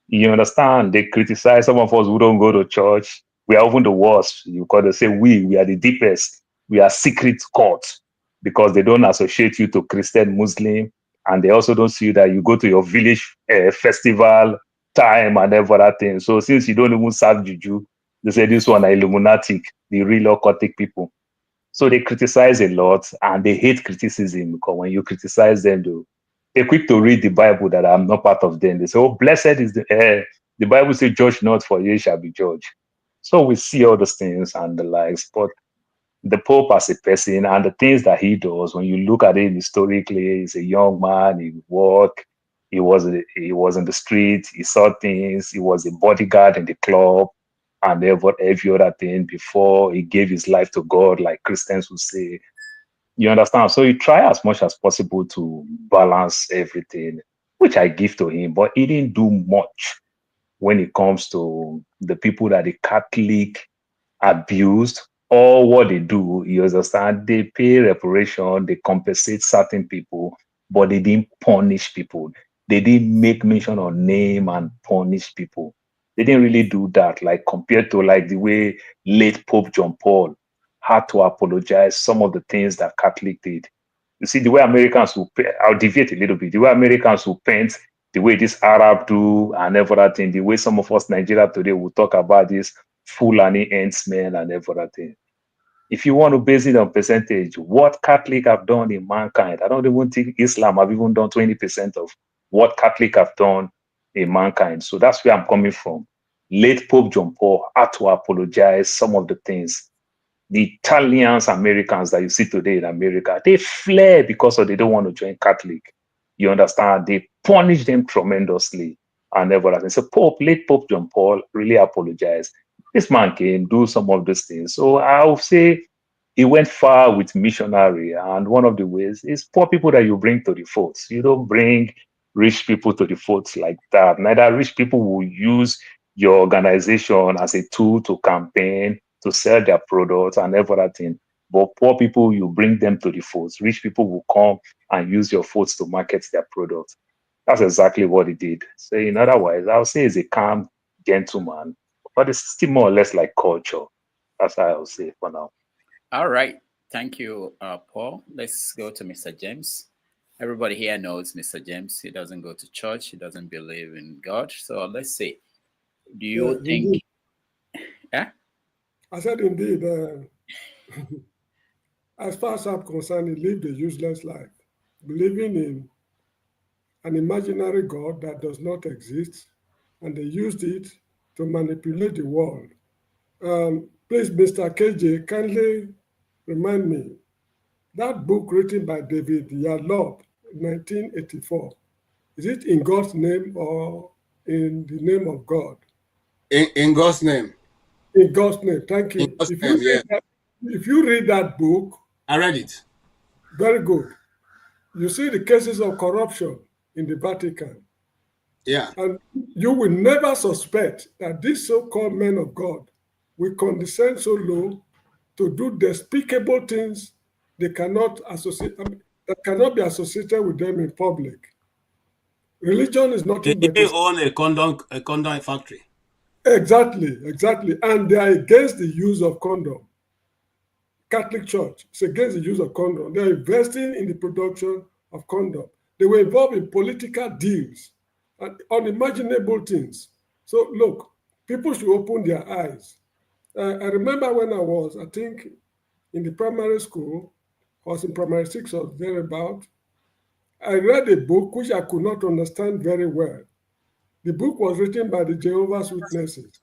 You understand? They criticize some of us who don't go to church. We are even the worst. You got to say we are the deepest. We are secret court because they don't associate you to Christian, Muslim, And they also don't see that you go to your village festival time and every other thing. So since you don't even serve juju, they say this one are Illuminatic, the real occultic people. So they criticize a lot and they hate criticism because when you criticize them, they're quick to read the Bible that I'm not part of them. They say, oh, blessed is the Bible says, judge not, for ye shall be judged. So we see all those things and the likes, but the Pope as a person and the things that he does, when you look at it historically, he's a young man, he worked, he was in the street, he saw things, he was a bodyguard in the club, and every other thing before he gave his life to God, like Christians would say. You understand? So he try as much as possible to balance everything, which I give to him, but he didn't do much when it comes to the people that the Catholic abused. Or what they do, you understand, they pay reparation, they compensate certain people, but they didn't punish people. They didn't make mention of name and punish people. They didn't really do that, like compared to like the way late Pope John Paul had to apologize some of the things that Catholic did. You see, the way Americans will pay, I'll deviate a little bit, the way Americans will paint, the way this Arab do and every other thing, the way some of us Nigeria today will talk about this Fulani men and every other thing. If you want to base it on percentage, what Catholic have done in mankind, I don't even think Islam have even done 20% of what Catholic have done in mankind. So that's where I'm coming from. Late Pope John Paul had to apologize some of the things. The Italians, Americans that you see today in America, they flare because they don't want to join Catholic. You understand? They punish them tremendously and everything. So late Pope John Paul really apologized. This man can do some of these things. So I would say he went far with missionary. And one of the ways is poor people that you bring to the folds. You don't bring rich people to the folds like that. Neither rich people will use your organization as a tool to campaign, to sell their products and everything. But poor people, you bring them to the folds. Rich people will come and use your folds to market their products. That's exactly what he did. So in other words, I would say he's a calm gentleman, but it's still more or less like culture. That's how I would say for now. All right. Thank you, Paul. Let's go to Mr. James. Everybody here knows Mr. James. He doesn't go to church. He doesn't believe in God. So let's see. Do you think... Indeed. Yeah? I said indeed. As far as I'm concerned, he lived a useless life, believing in an imaginary God that does not exist, and they used it to manipulate the world. Please, Mr. KJ, kindly remind me, that book written by David Yalop, 1984, is it in God's name or in the name of God? In God's name. In God's name, thank you. If you read that book, I read it. Very good. You see the cases of corruption in the Vatican. Yeah. And you will never suspect that these so-called men of God will condescend so low to do despicable things they cannot associate, that cannot be associated with them in public. Religion is nothing but... They own a condom factory. Exactly. And they are against the use of condom. Catholic Church is against the use of condom. They are investing in the production of condom. They were involved in political deals and unimaginable things. So look, people should open their eyes. I remember when I was, I think, in the primary school, I was in primary 6 or thereabout, I read a book which I could not understand very well. The book was written by the Jehovah's Witnesses.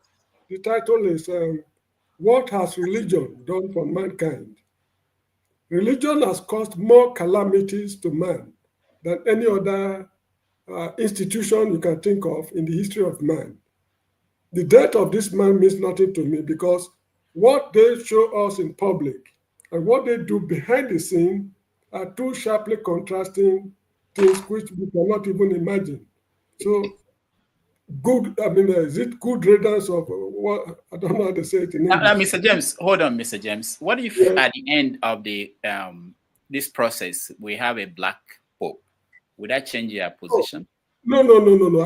The title is, What Has Religion Done for Mankind? Religion has caused more calamities to man than any other institution you can think of in the history of man. The death of this man means nothing to me because what they show us in public and what they do behind the scene are two sharply contrasting things which we cannot even imagine. So, is it good riddance of what? I don't know how to say it in English. Mr. James, hold on, Mr. James. What if at the end of the this process we have a black pope? Would that change your position? No,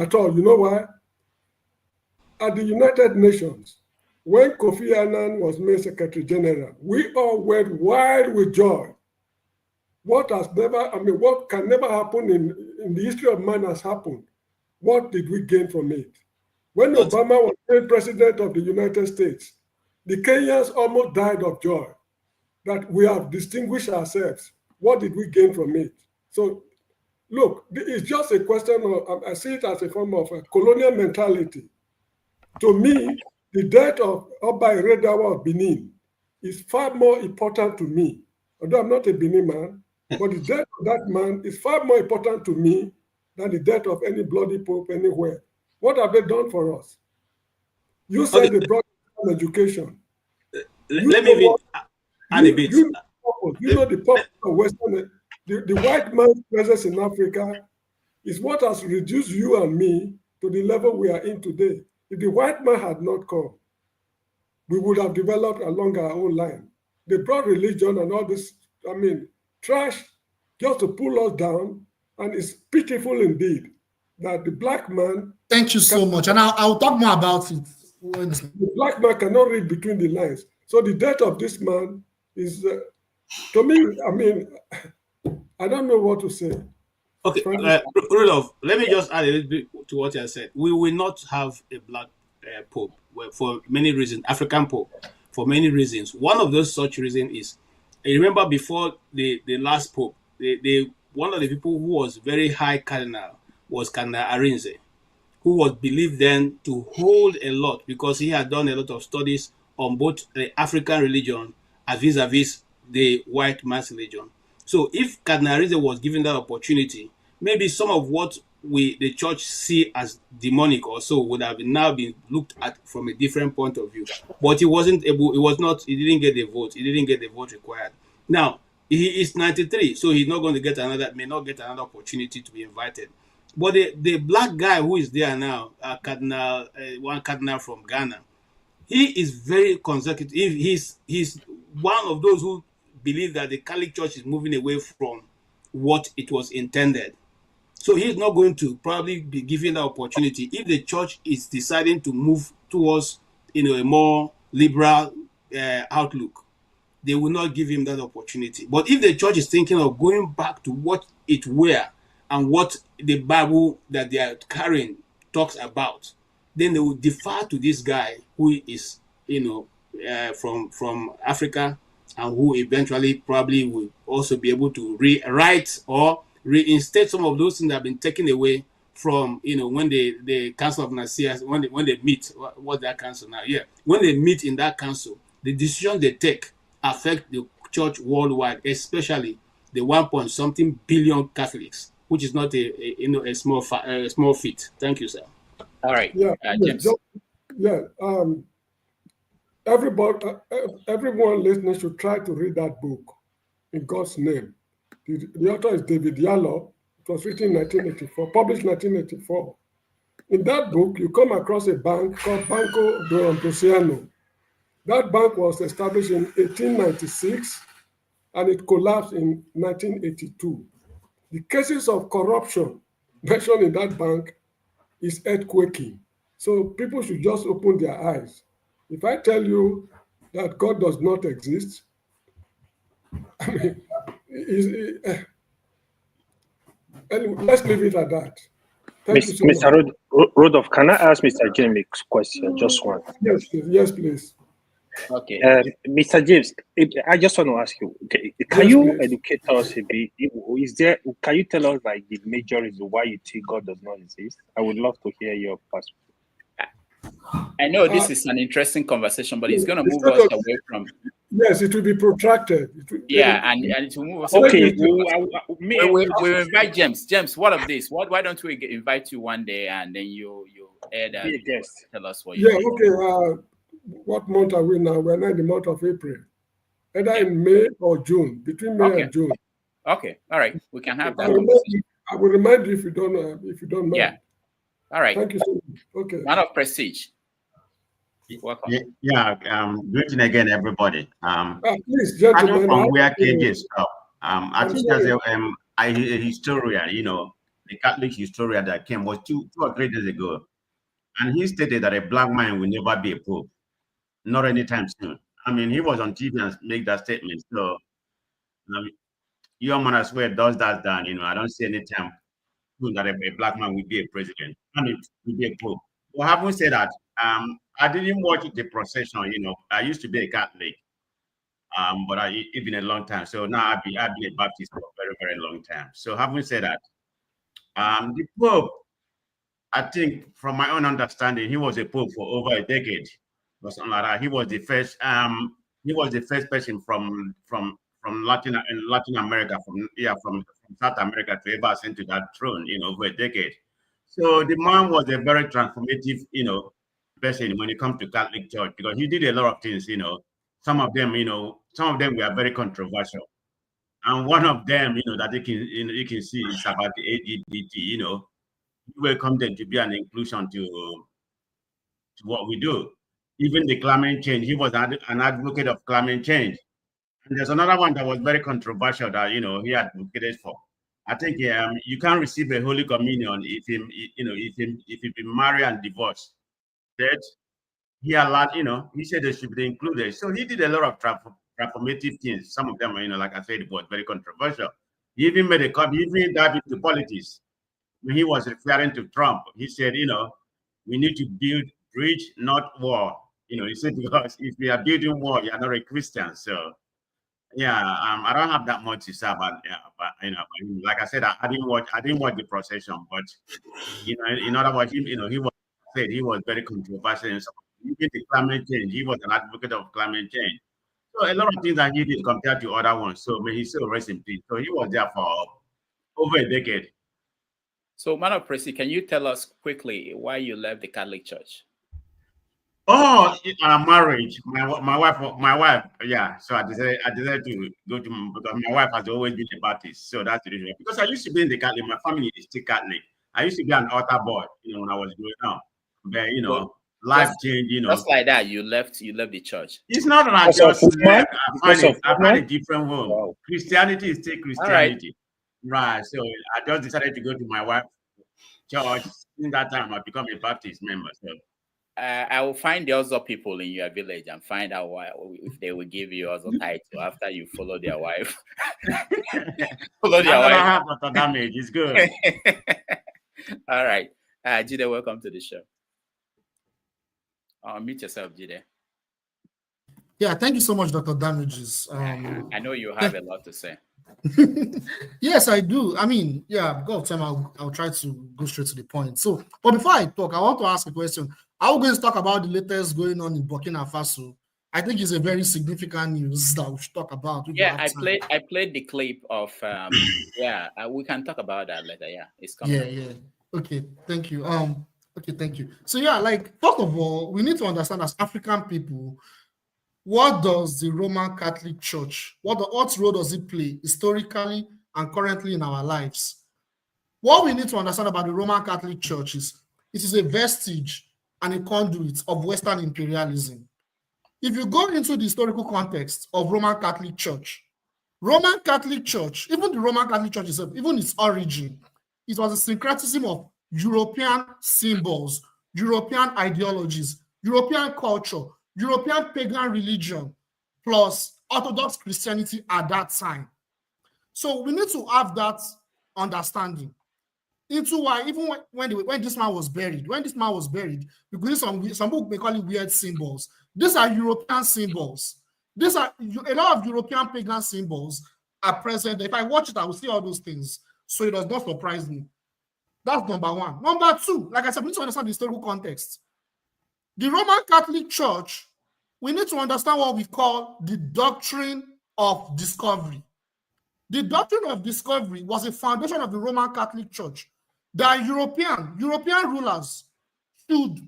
at all. You know why? At the United Nations, when Kofi Annan was made Secretary General, we all went wild with joy. What has never, what can never happen in the history of man has happened. What did we gain from it? When Obama was made president of the United States, the Kenyans almost died of joy that we have distinguished ourselves. What did we gain from it? So, look, it's just a question of, I see it as a form of a colonial mentality. To me, the death of Oba Iredawa of Benin is far more important to me. Although I'm not a Benin man, but the death of that man is far more important to me than the death of any bloody pope anywhere. What have they done for us? You said they brought education. Let me even add a bit. You know the purpose of Western, the white man's presence in Africa is what has reduced you and me to the level we are in today. If the white man had not come, we would have developed along our own line. They brought religion and all this, trash just to pull us down, and it's pitiful indeed that the black man... Thank you so much, and I'll talk more about it. The black man cannot read between the lines. So the death of this man is, to me, I don't know what to say. Okay, Rudolph, let me just add a little bit to what you said. We will not have a black pope for many reasons, African pope, for many reasons. One of those such reasons is, I remember before the last pope, one of the people who was very high cardinal was Cardinal Arinze, who was believed then to hold a lot because he had done a lot of studies on both the African religion and vis-a-vis the white man's religion. So if Cardinal Arinze was given that opportunity, maybe some of what the church see as demonic or so would have now been looked at from a different point of view. But he wasn't able, he didn't get the vote. He didn't get the vote required. Now, he is 93, so he's not going to get may not get another opportunity to be invited. But the black guy who is there now, one cardinal from Ghana, he is very consecutive. He's one of those who believe that the Catholic Church is moving away from what it was intended. So he's not going to probably be given the opportunity. If the church is deciding to move towards a more liberal outlook, they will not give him that opportunity. But if the church is thinking of going back to what it were and what the Bible that they are carrying talks about, then they will defer to this guy who is, from Africa, and who eventually probably will also be able to rewrite or reinstate some of those things that have been taken away from, when the Council of Nicaea, when they meet, what's that council now? Yeah, when they meet in that council, the decisions they take affect the church worldwide, especially the 1-something billion Catholics, which is not a small feat. Thank you, sir. All right, James. Everyone listening should try to read that book, In God's Name. The author is David Yallo. It was written in 1984, published in 1984. In that book, you come across a bank called Banco do Ambrosiano. That bank was established in 1896, and it collapsed in 1982. The cases of corruption mentioned in that bank is earthquaking. So people should just open their eyes. If I tell you that God does not exist, anyway, let's leave it at that. Thank you so Mr. much. Rodolph, can I ask Mr. James a question? Just one. Yes, please. Okay. Mr. James, I just want to ask you, can you educate us a bit? Can you tell us the major reason why you think God does not exist? I would love to hear your perspective. I know this is an interesting conversation, but it's going to move us away from... Yes, it will be protracted. And it will move us away. We'll invite James. James, what of this? Why don't we invite you one day and then you add and tell us what you think? Okay. What month are we now? We're now in the month of April. Either in May or June, between May and June. Okay, all right. We can have that. I will remind you if you don't mind. Yeah. All right. Thank you so much. Okay. Man of prestige. Welcome. Greeting again, everybody. Please, gentlemen. From where KJ stopped. I think as a historian, the Catholic historian that came was two or 3 days ago, and he stated that a black man will never be a pope, not anytime soon. He was on TV and make that statement. So, your man as well does that done. I don't see any time that a black man will be a president. I mean, will be a pope. Well, having said that, I didn't watch the procession. I used to be a Catholic, but it's been a long time. So now I've been a Baptist for a very, very long time. So having said that, the Pope, I think from my own understanding, he was a Pope for over a decade or something like that. He was the first. He was the first person from Latin America, from South America to ever ascend to that throne. Over a decade. So the man was a very transformative, person when it comes to Catholic Church, because he did a lot of things. Some of them were very controversial. And one of them, that you can see is about the LGBT. We welcome them to be an inclusion to what we do. Even the climate change, he was an advocate of climate change. And there's another one that was very controversial that he advocated for. I think you can't receive a Holy Communion if you been married and divorced. That he allowed, he said they should be included. So he did a lot of transformative things. Some of them, like I said, it was very controversial. He even made a copy, he even dived into politics. When he was referring to Trump, he said, we need to build bridge, not war. He said, because if we are building war, you are not a Christian. So yeah, I don't have that much to say about, like I said, I didn't watch the procession, but in other words, he was very controversial. Even the climate change, he was an advocate of climate change. So a lot of things that he did compared to other ones. So may he still rest in peace. So he was there for over a decade. So, Man of Presi, can you tell us quickly why you left the Catholic Church? Oh, marriage. My wife. Yeah. So I decided to go to, because my wife has always been a Baptist. So that's the reason. Because I used to be in the Catholic. My family is still Catholic. I used to be an altar boy. When I was growing up. But life changed. Just like that, you left the church. It's not that I just left. I find a different home. Wow. Christianity is still Christianity. Right. So I just decided to go to my wife's church. In that time, I become a Baptist member. So I will find the other people in your village and find out if they will give you other title after you follow their wife. Follow their wife. Have Dr. Damage. It's good. All right. Jide, welcome to the show. Meet yourself, Jide. Yeah, thank you so much, Dr. Damages. I know you have a lot to say. Yes, I do. I mean, yeah, because of time, I'll try to go straight to the point. So, but before I talk, I want to ask a question. Are we going to talk about the latest going on in Burkina Faso? I think it's a very significant news that we should talk about. Yeah, I played the clip of we can talk about that later. Yeah, it's coming. Yeah. Okay, thank you. Okay, thank you. So yeah, first of all, we need to understand as African people, what does the Roman Catholic Church, what role does it play historically and currently in our lives? What we need to understand about the Roman Catholic Church is it is a vestige and a conduit of Western imperialism. If you go into the historical context of Roman Catholic Church, even the Roman Catholic Church itself, even its origin, it was a syncretism of European symbols, European ideologies, European culture, European pagan religion, plus Orthodox Christianity at that time. So we need to have that understanding into why, even when this man was buried, because some people may call it weird symbols. These are European symbols. These are a lot of European pagan symbols are present. If I watch it, I will see all those things. So it does not surprise me. That's number one. Number two, like I said, we need to understand the historical context. The Roman Catholic Church, we need to understand what we call the doctrine of discovery. The doctrine of discovery was a foundation of the Roman Catholic Church that European rulers should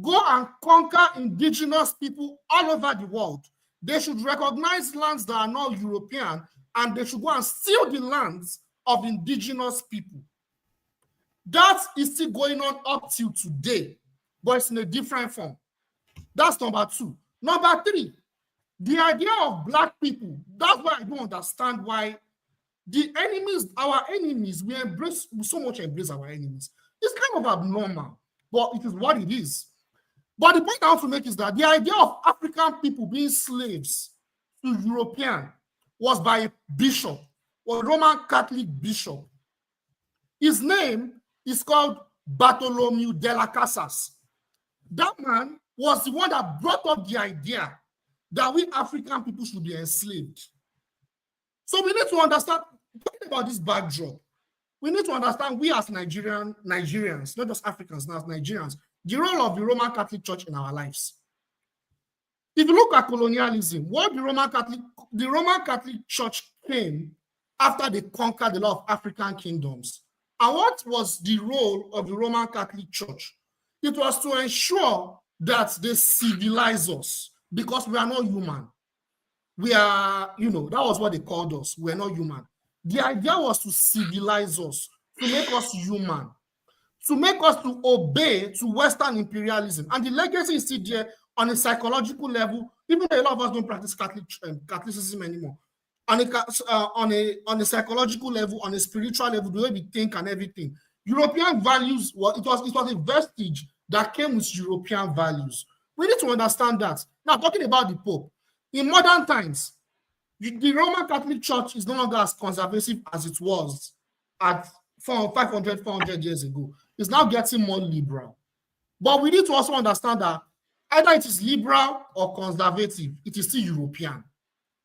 go and conquer indigenous people all over the world. They should recognize lands that are not European, and they should go and steal the lands of indigenous people. That is still going on up till today, but it's in a different form. That's number two. Number three, the idea of black people. That's why I don't understand why our enemies, we so much embrace our enemies. It's kind of abnormal, but it is what it is. But the point I want to make is that the idea of African people being slaves to European was by a bishop was a Roman Catholic bishop. His name is called Bartholomew de las Casas. That man was the one that brought up the idea that we African people should be enslaved. So we need to understand, talking about this backdrop, we need to understand we as Nigerians, not just Africans, not as Nigerians, the role of the Roman Catholic Church in our lives. If you look at colonialism, what the Roman Catholic Church came after they conquered a lot of African kingdoms. And what was the role of the Roman Catholic Church? It was to ensure that they civilize us because we are not human. We are, that was what they called us. We are not human. The idea was to civilize us, to make us human, to make us to obey to Western imperialism. And the legacy is still there on a psychological level, even though a lot of us don't practice Catholicism anymore. On a psychological level, on a spiritual level, the way we think and everything. European values, it was a vestige that came with European values. We need to understand that. Now, talking about the Pope, in modern times, the Roman Catholic Church is no longer as conservative as it was at 500, 400 years ago. It's now getting more liberal. But we need to also understand that either it is liberal or conservative, it is still European.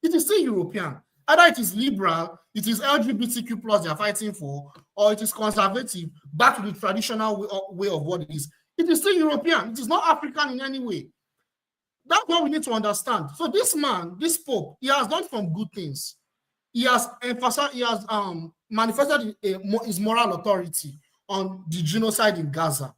It is still European. Either it is liberal, it is LGBTQ plus they are fighting for, or it is conservative, back to the traditional way of what it is. It is still European. It is not African in any way. That's what we need to understand. So this man, this Pope, he has done some good things. He has emphasized, he has manifested his moral authority on the genocide in Gaza.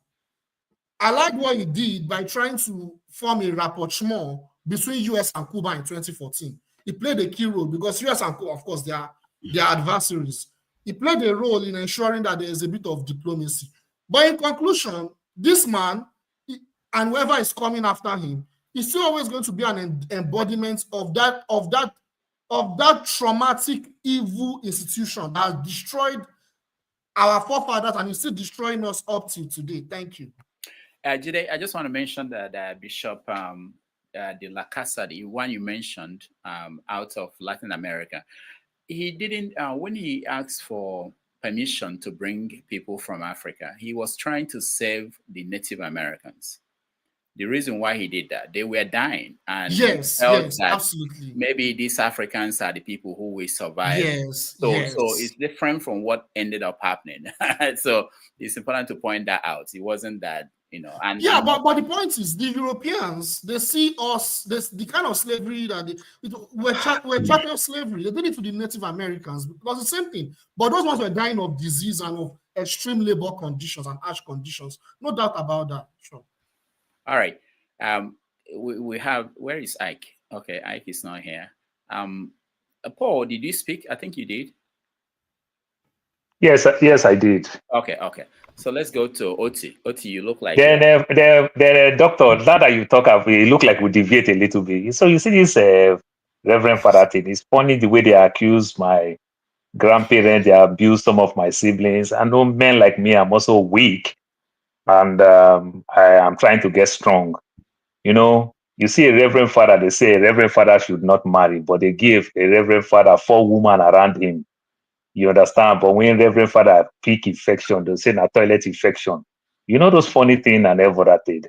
I like what he did by trying to form a rapprochement between US and Cuba in 2014. He played a key role because US and Cuba, of course, they are adversaries. He played a role in ensuring that there is a bit of diplomacy. But in conclusion, this man and whoever is coming after him is still always going to be an embodiment of that traumatic, evil institution that has destroyed our forefathers and is still destroying us up till today. Thank you. Jide, I just want to mention that Bishop de la Casa, the one you mentioned out of Latin America, he didn't, when he asked for permission to bring people from Africa, he was trying to save the Native Americans. The reason why he did that, they were dying, and yes, absolutely. Maybe these Africans are the people who will survive. Yes, so it's different from what ended up happening. So it's important to point that out. It wasn't that, and but the point is, the Europeans, they see us, the kind of slavery that we're chattel slavery. They did it to the Native Americans. It was the same thing, but those ones were dying of disease and of extreme labor conditions and harsh conditions. No doubt about that. Sure. All right. We have, where is Ike? Okay, Ike is not here. Paul, did you speak? I think you did. Yes, I did. Okay. So let's go to Oti. Oti, you look like... Then, doctor, now that you talk about it, look like we deviate a little bit. So you see this Reverend Father thing, it's funny the way they accuse my grandparents, they abuse some of my siblings. I know men like me, I'm also weak. And I am trying to get strong. You see a Reverend Father, they say a Reverend Father should not marry, but they give a Reverend Father 4 women around him. You understand? But when Reverend Father pick infection, they say a toilet infection. Those funny things and everything.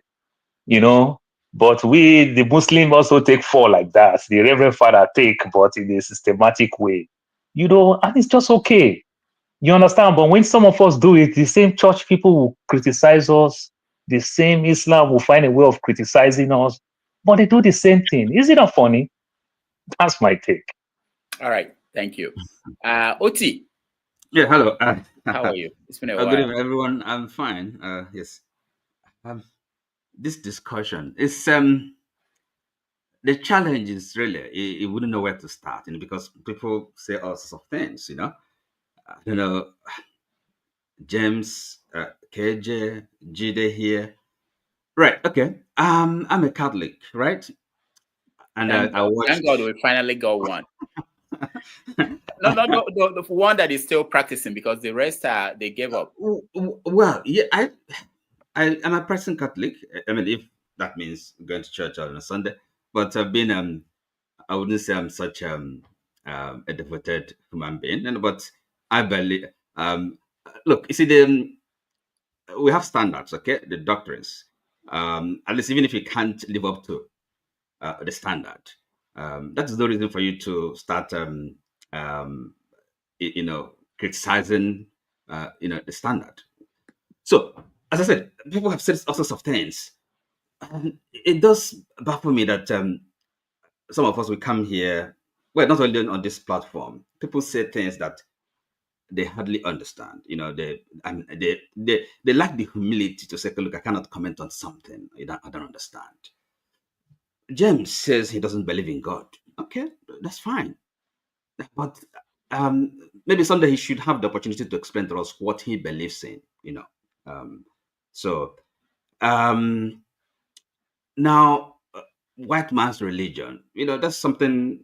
But we, the Muslims, also take 4 like that. The Reverend Father take, but in a systematic way. And it's just okay. You understand? But when some of us do it, the same church people will criticize us. The same Islam will find a way of criticizing us. But they do the same thing. Is it not funny? That's my take. All right. Thank you. Oti. Yeah, hello. How are you? It's been a while. Good evening, everyone. I'm fine. Yes. This discussion is the challenge is really you wouldn't know where to start, because people say all sorts of things, James, KJ, Jide here. Right, okay. I'm a Catholic, right? And I watched... Thank God we finally got one. No, the one that is still practicing, because the rest they gave up. Well, yeah, I am a practicing Catholic. I mean, if that means going to church on a Sunday, but I've been I wouldn't say I'm such a a devoted human being. But I believe, look, you see, we have standards, okay? The doctrines. At least even if you can't live up to the standard, that is no reason for you to start, criticizing, the standard. So, as I said, people have said all sorts of things. It does baffle me that some of us will come here, well, not only on this platform, people say things that they hardly understand. They lack the humility to say, look, I cannot comment on something I don't understand. James says he doesn't believe in God. Okay, that's fine. But maybe someday he should have the opportunity to explain to us what he believes in, now, white man's religion, that's something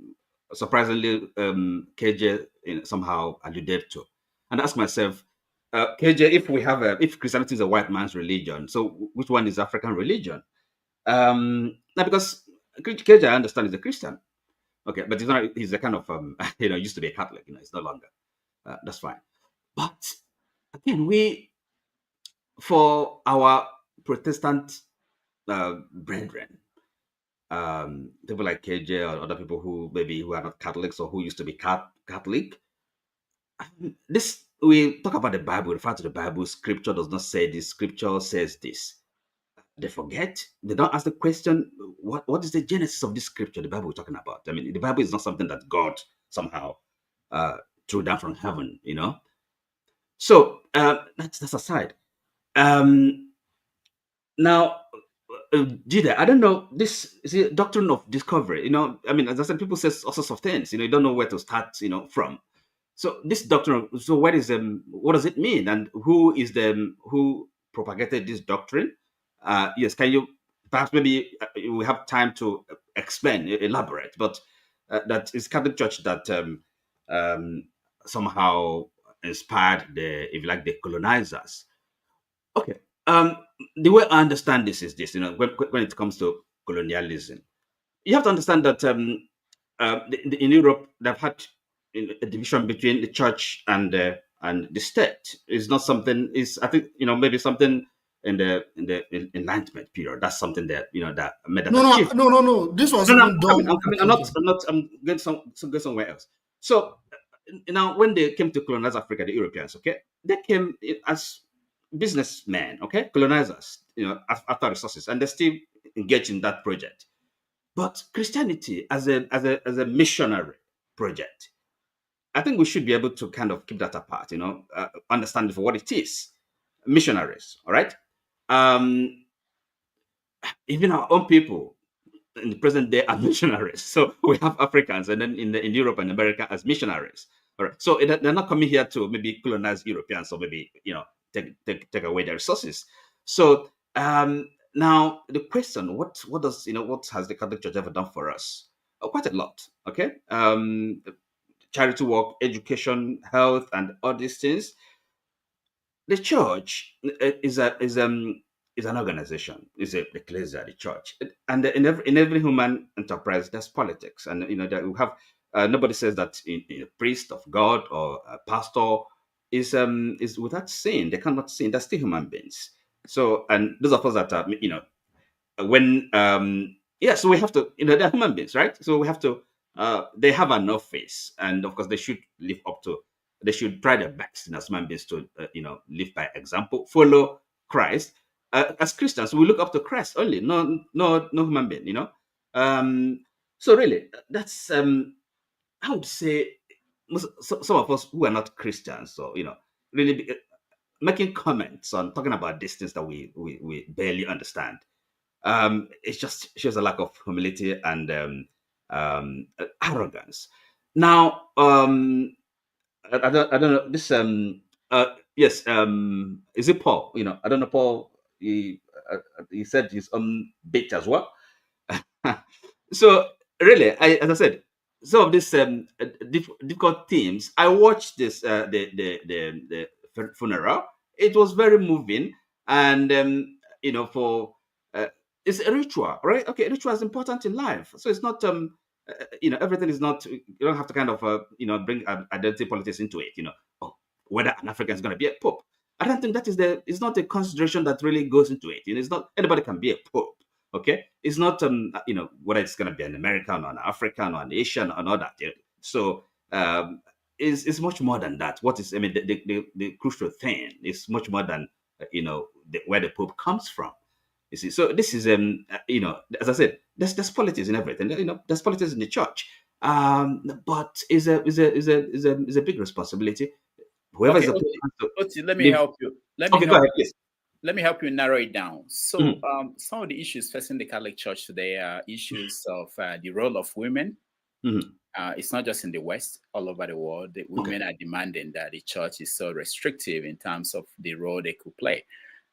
surprisingly KJ somehow alluded to. And I ask myself, KJ, if Christianity is a white man's religion, so which one is African religion? Now, because KJ, I understand, is a Christian. Okay, but he's a kind of, used to be a Catholic, it's no longer. That's fine. But again, for our Protestant brethren, people like KJ or other people who are not Catholics or who used to be Catholic, we talk about the Bible, refer to the Bible. Scripture does not say this. Scripture says this. They forget. They don't ask the question, what is the genesis of this scripture, the Bible we're talking about? I mean, the Bible is not something that God somehow threw down from heaven, So that's aside. Now, Jide, I don't know, this is a doctrine of discovery. I mean, as I said, people say all sorts of things. You don't know where to start, from. So this doctrine, so what does it mean, and who propagated this doctrine? Yes, can you perhaps maybe we have time to explain, elaborate? But that is Catholic Church that somehow inspired the colonizers. Okay. The way I understand this is this, when it comes to colonialism, you have to understand that in Europe, they've had a division between the church and the state. It's not something, I think, maybe something in the Enlightenment period. That's something that, that made that shift. No. This was even done. I'm going somewhere else. So now when they came to colonize Africa, the Europeans, okay, they came as businessmen, okay, colonizers, after resources, and they're still engaged in that project. But Christianity as a missionary project, I think we should be able to kind of keep that apart, understand for what it is. Missionaries, all right? Even our own people in the present day are missionaries. So we have Africans, and then in Europe and America as missionaries. All right. So they're not coming here to maybe colonize Europeans or maybe take away their resources. So now the question: what has the Catholic Church ever done for us? Quite a lot. Okay. Charity work, education, health, and all these things. The church is an organization, is the ecclesia, the church, and in every human enterprise, there's politics, and that we have. Nobody says that a priest of God or a pastor is without sin. They cannot sin. They're still human beings. So, and those of us that are, when so we have to, they're human beings, right? So we have to. They have an office, and of course, they should live up to. They should try their best as human beings to, live by example, follow Christ. As Christians, we look up to Christ only, no human being, So really, that's I would say some of us who are not Christians, so really making comments on talking about these things that we barely understand. It just shows a lack of humility and arrogance. Now, I don't know this. Yes. Is it Paul? I don't know. Paul. He said his own bit as well. So really, as I said, some of these difficult themes. I watched this the funeral. It was very moving, and for it's a ritual, right? Okay, ritual is important in life, so it's not everything is not. You don't have to kind of bring identity politics into it. Whether an African is going to be a pope. I don't think that is it's not a consideration that really goes into it. It's not anybody can be a pope. Okay, it's not whether it's going to be an American or an African or an Asian or not that. So it's much more than that. What is the crucial thing is much more than where the pope comes from. You see, so this is as I said, there's politics in everything. There's politics in the church, but is a big responsibility. Whoever is Oti, let me help you. Let me help you narrow it down. So some of the issues facing the Catholic Church today are issues of the role of women. It's not just in the West, all over the world. The women are demanding that the church is so restrictive in terms of the role they could play.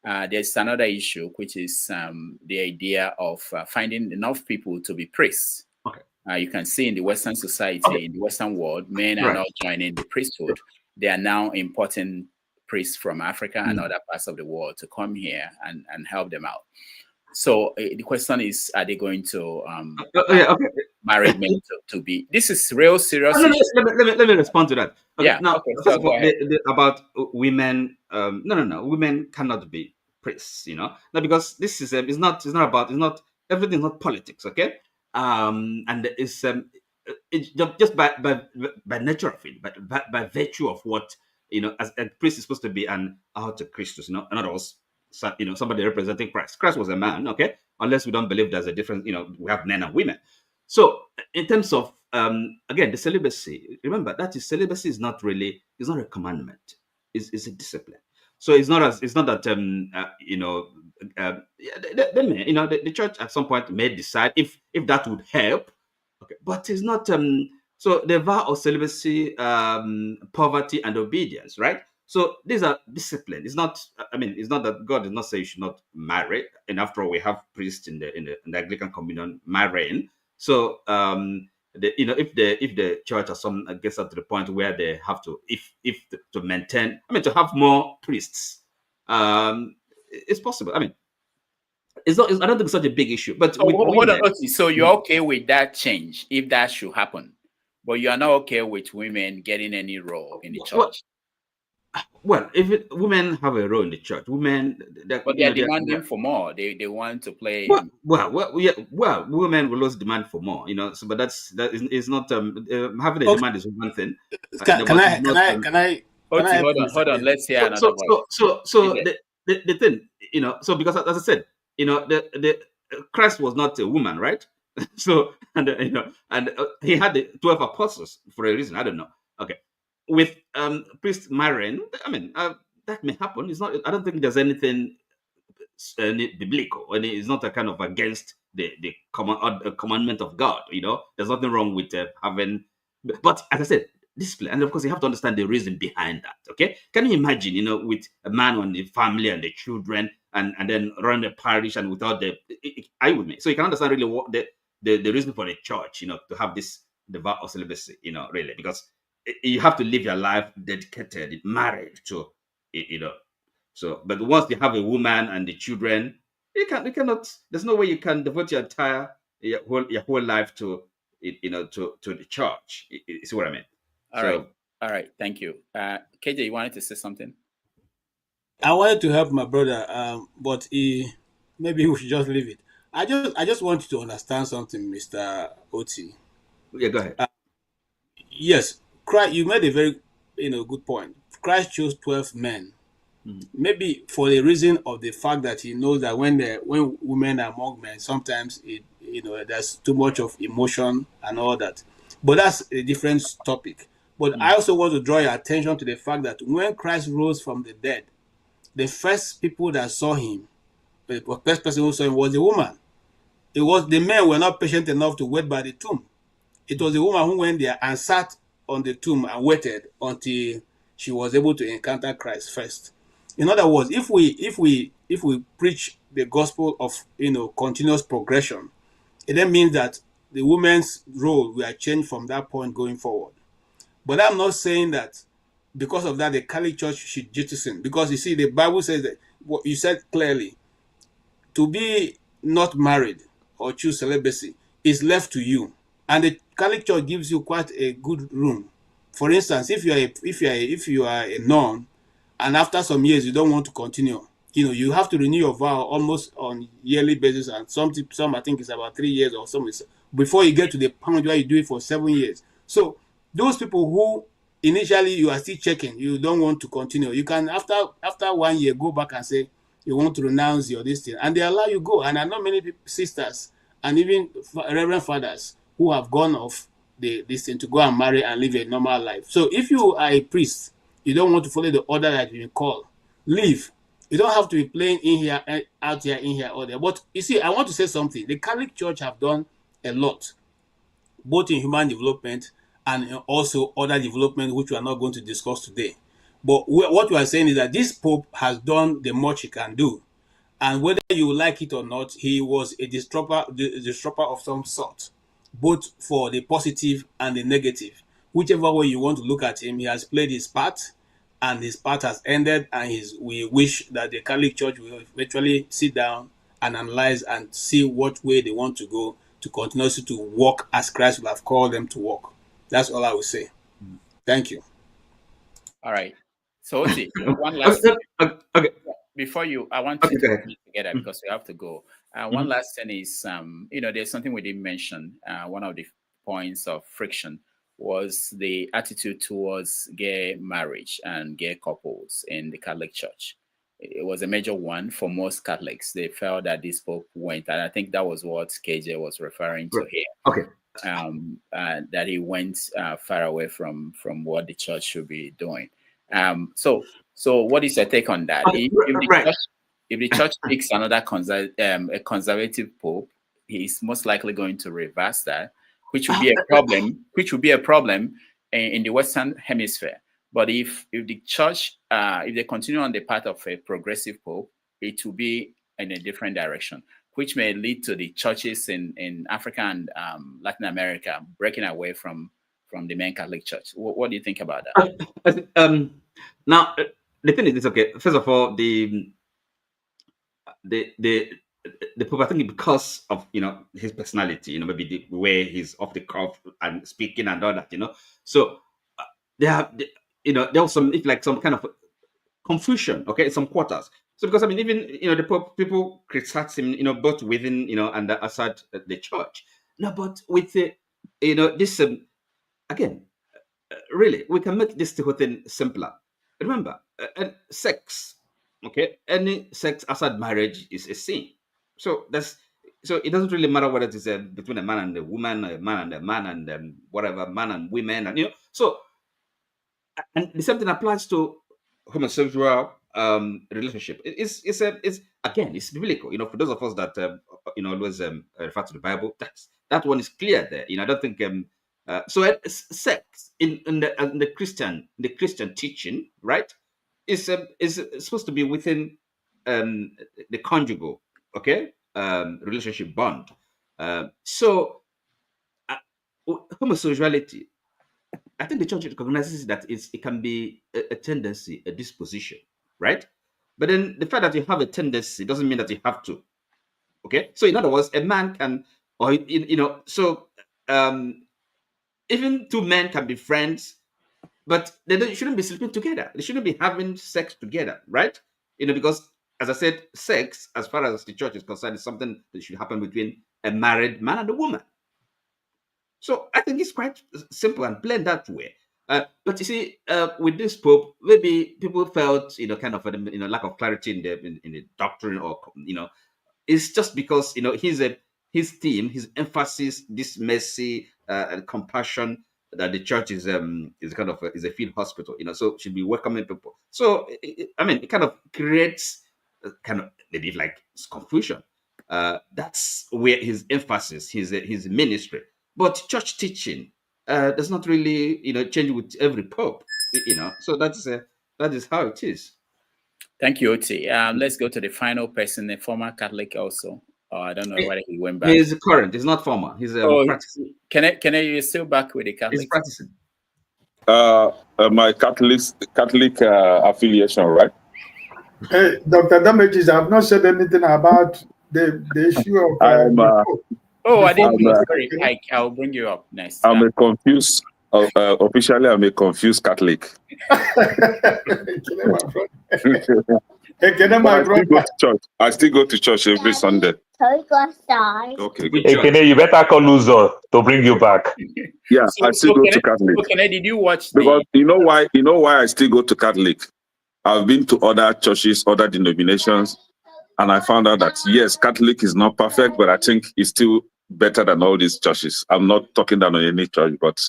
There's another issue, which is the idea of finding enough people to be priests. You can see in the Western society, in the Western world, men are not joining the priesthood. They are now importing priests from Africa and other parts of the world to come here and help them out. So the question is, are they going to marry men to be? This is real serious. Let me respond to that. So go ahead. About women. No. Women cannot be priests. No, because this is it's not everything is not politics. Okay, and it's just by nature of it, but by virtue of what as a priest is supposed to be an outer Christus. In other words, somebody representing Christ. Christ was a man, okay? Unless we don't believe there's a difference, we have men and women. So in terms of again, the celibacy, remember that celibacy is not a commandment. It's a discipline. So it's not that the church at some point may decide if that would help. Okay, but it's not so the vow of celibacy, poverty and obedience, right? So these are discipline. It's not. It's not that God does not say you should not marry. And after all, we have priests in the Anglican Communion marrying. So if the church or some gets up to the point where they have to to maintain, to have more priests, it's possible. It's not. I don't think it's such a big issue. But hold on. So you're okay with that change if that should happen, but you are not okay with women getting any role in the church. Well, if women have a role in the church, women, but they are demanding for more. They want to play. Well, women will always demand for more. So, but that is not having a demand is one thing. Can I? Hold on. Let's hear another voice. So the thing, so because as I said, the Christ was not a woman, right? So and he had the 12 apostles for a reason. I don't know. Okay. With priest marrying, that may happen. It's not. I don't think there's anything biblical, and it's not a kind of against the commandment of God. There's nothing wrong with having. But as I said, discipline, and of course you have to understand the reason behind that. Okay, can you imagine, with a man and the family and the children, and then run the parish and without I would make. So you can understand really what the reason for the church, to have the vow of celibacy, really, because you have to live your life dedicated, married to, So, but once you have a woman and the children, you cannot. There's no way you can devote your entire your whole life to to the church. You see what I mean? All right. Thank you. KJ, you wanted to say something? I wanted to help my brother, but maybe we should just leave it. I just want you to understand something, Mr. Oti. Yeah, go ahead. Yes, Christ, you made a very good point. Christ chose 12 men, maybe for the reason of the fact that he knows that when women are among men, sometimes there's too much of emotion and all that. But that's a different topic. But I also want to draw your attention to the fact that when Christ rose from the dead, the first people that saw him, the first person who saw him was a woman. The men were not patient enough to wait by the tomb. It was a woman who went there and sat on the tomb and waited until she was able to encounter Christ first. In other words, if we preach the gospel of continuous progression, it then means that the woman's role will change from that point going forward. But I'm not saying that because of that the Catholic Church should jettison, because you see the Bible says that what you said clearly, to be not married or choose celibacy is left to you. and the Catholic Church gives you quite a good room. For instance, if you are a nun, and after some years you don't want to continue, you have to renew your vow almost on yearly basis, and some I think it's about 3 years, or some is before you get to the point where you do it for 7 years. So those people who initially you are still checking, you don't want to continue, you can after 1 year go back and say you want to renounce your this thing, and they allow you go. And I know many people, sisters and even reverend fathers who have gone off this thing to go and marry and live a normal life. So if you are a priest, you don't want to follow the order that you've been called, leave. You don't have to be playing in here, out here, in here, or there. But you see, I want to say something. The Catholic Church have done a lot, both in human development and also other development, which we are not going to discuss today. But what we are saying is that this Pope has done the much he can do. And whether you like it or not, he was a disruptor of some sort, both for the positive and the negative. Whichever way you want to look at him, he has played his part, and his part has ended, and we wish that the Catholic Church will eventually sit down and analyze and see what way they want to go to continue to walk as Christ will have called them to walk. That's all I will say. Thank you. All right. So, Oti, one last thing. Okay. Before I want to put it together because we have to go. One last thing is, there's something we didn't mention. One of the points of friction was the attitude towards gay marriage and gay couples in the Catholic Church. It was a major one for most Catholics. They felt that this Pope went, and I think that was what KJ was referring to here. Okay. That he went far away from what the church should be doing. So what is your take on that? If the church picks another conservative Pope, he's most likely going to reverse that, which would be a problem. Which would be a problem in the Western Hemisphere. But if the church, if they continue on the path of a progressive Pope, it will be in a different direction, which may lead to the churches in Africa and Latin America breaking away from the main Catholic Church. What do you think about that? Now, the thing is this, okay. First of all, the Pope, I think because of his personality, maybe the way he's off the cuff and speaking and all that, So there was some kind of confusion, okay, in some quarters. So because even the Pope, people criticize him, both within and outside the church. No, but with this again, really, we can make this whole thing simpler. Remember, sex, okay? Any sex outside marriage is a sin. So it doesn't really matter whether it is between a man and a woman, a man and a man, and whatever, man and women, and So, and the same thing applies to homosexual relationship. It's biblical. For those of us that always refer to the Bible, that one is clear there. I don't think so. Sex in the Christian teaching, right, is supposed to be within the conjugal, okay, relationship bond. So homosexuality, I think the church recognizes that it can be a tendency, a disposition, right? But then the fact that you have a tendency doesn't mean that you have to. Okay, so in other words, a man can, or even two men can be friends, but they shouldn't be sleeping together. They shouldn't be having sex together, right? Because as I said, sex, as far as the church is concerned, is something that should happen between a married man and a woman. So I think it's quite simple and plain that way. But you see, with this Pope, maybe people felt, kind of, lack of clarity in the doctrine, or it's just because his theme, his emphasis, this mercy and compassion that the church is kind of is a field hospital, so should be welcoming people. So it kind of creates kind of maybe like confusion. That's where his emphasis, his ministry. But church teaching does not really, change with every Pope, So that is how it is. Thank you, Oti. Let's go to the final person, a former Catholic also. I don't know whether he went back. He's current. He's not former. He's practicing. Can you still back with the Catholic? He's practicing. My Catholic affiliation, right? Hey, Dr. Damages, I have not said anything about the issue of Oh, I didn't know. Sorry, I'll bring you up next. I'm a confused. Officially, I'm a confused Catholic. I still go to church every Sunday. Okay, good. Hey, you better call Luzor to bring you back. Yeah, I still go to Catholic. So, did you watch because you know why? You know why I still go to Catholic? I've been to other churches, other denominations, and I found out that yes, Catholic is not perfect, but I think it's still better than all these churches. I'm not talking down on any church, but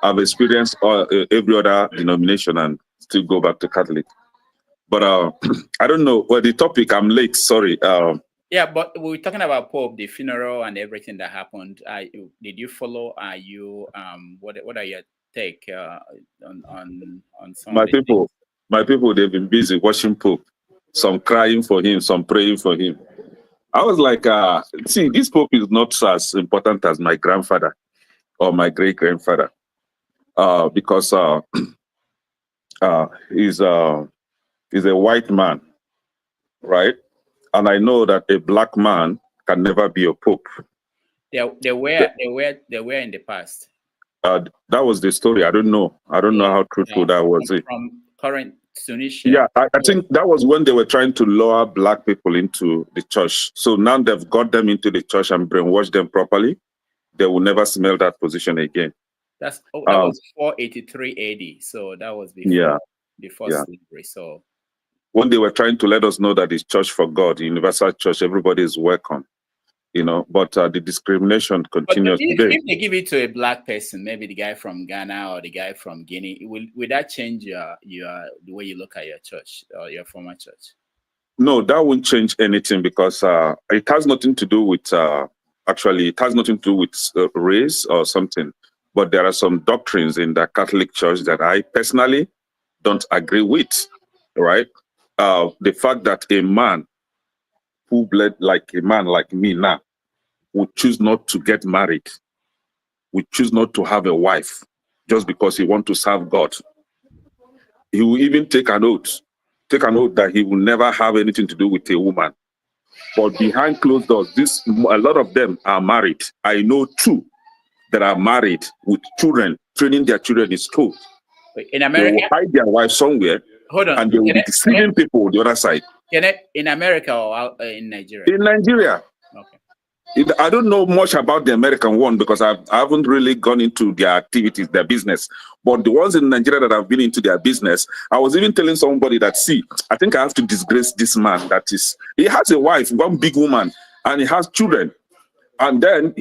I've experienced every other denomination and still go back to Catholic. But I don't know. Well, the topic, I'm late. Sorry. Yeah, but we were talking about Pope, the funeral, and everything that happened. Did you follow? Are you what are your take on some? My people, they've been busy watching Pope. Some crying for him, some praying for him. I was like, see, this Pope is not as important as my grandfather or my great grandfather, because he's a white man, right? And I know that a black man can never be a pope. They were in the past. That was the story. I don't know how truthful that was. From current Tunisia. Yeah, I think that was when they were trying to lure black people into the church. So now they've got them into the church and brainwashed them properly. They will never smell that position again. That was 483 AD. So that was before slavery. So when they were trying to let us know that it's church for God, universal church, everybody is welcome, but the discrimination continues today. If they give it to a black person, maybe the guy from Ghana or the guy from Guinea, will that change the way you look at your church or your former church? No, that won't change anything because it has nothing to do with, race or something. But there are some doctrines in the Catholic Church that I personally don't agree with, right? The fact that a man who bled like a man like me now would choose not to get married, would choose not to have a wife just because he wants to serve God. He will even take an oath that he will never have anything to do with a woman. But behind closed doors, a lot of them are married. I know two that are married with children, training their children in school. In America, they will hide their wife somewhere. Hold on. And they will be deceiving people on the other side. In America or in Nigeria? In Nigeria. Okay. I don't know much about the American one because I haven't really gone into their activities, their business. But the ones in Nigeria that have been into their business, I was even telling somebody that, see, I think I have to disgrace this man. He has a wife, one big woman, and he has children. And then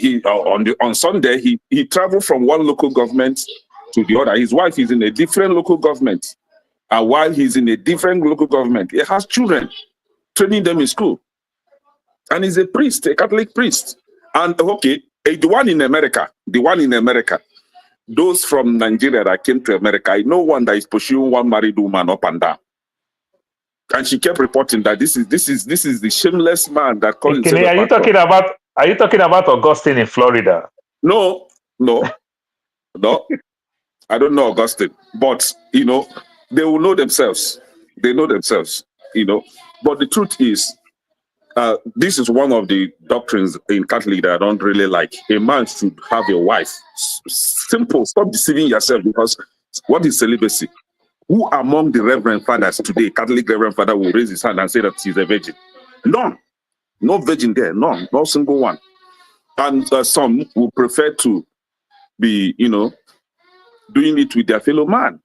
on Sunday, he traveled from one local government to the other. His wife is in a different local government. And while he's in a different local government, he has children, training them in school. And he's a priest, a Catholic priest. And the one in America, those from Nigeria that came to America, I know one that is pursuing one married woman up and down. And she kept reporting that this is the shameless man that calls himself. Are you talking about Augustine in Florida? No. I don't know Augustine, but they will know themselves. They know themselves, But the truth is, this is one of the doctrines in Catholic that I don't really like. A man should have a wife. Simple. Stop deceiving yourself, because what is celibacy? Who among the Reverend Fathers today, Catholic Reverend Father, will raise his hand and say that he's a virgin? None. No virgin there. None. No single one. And some will prefer to be, doing it with their fellow man.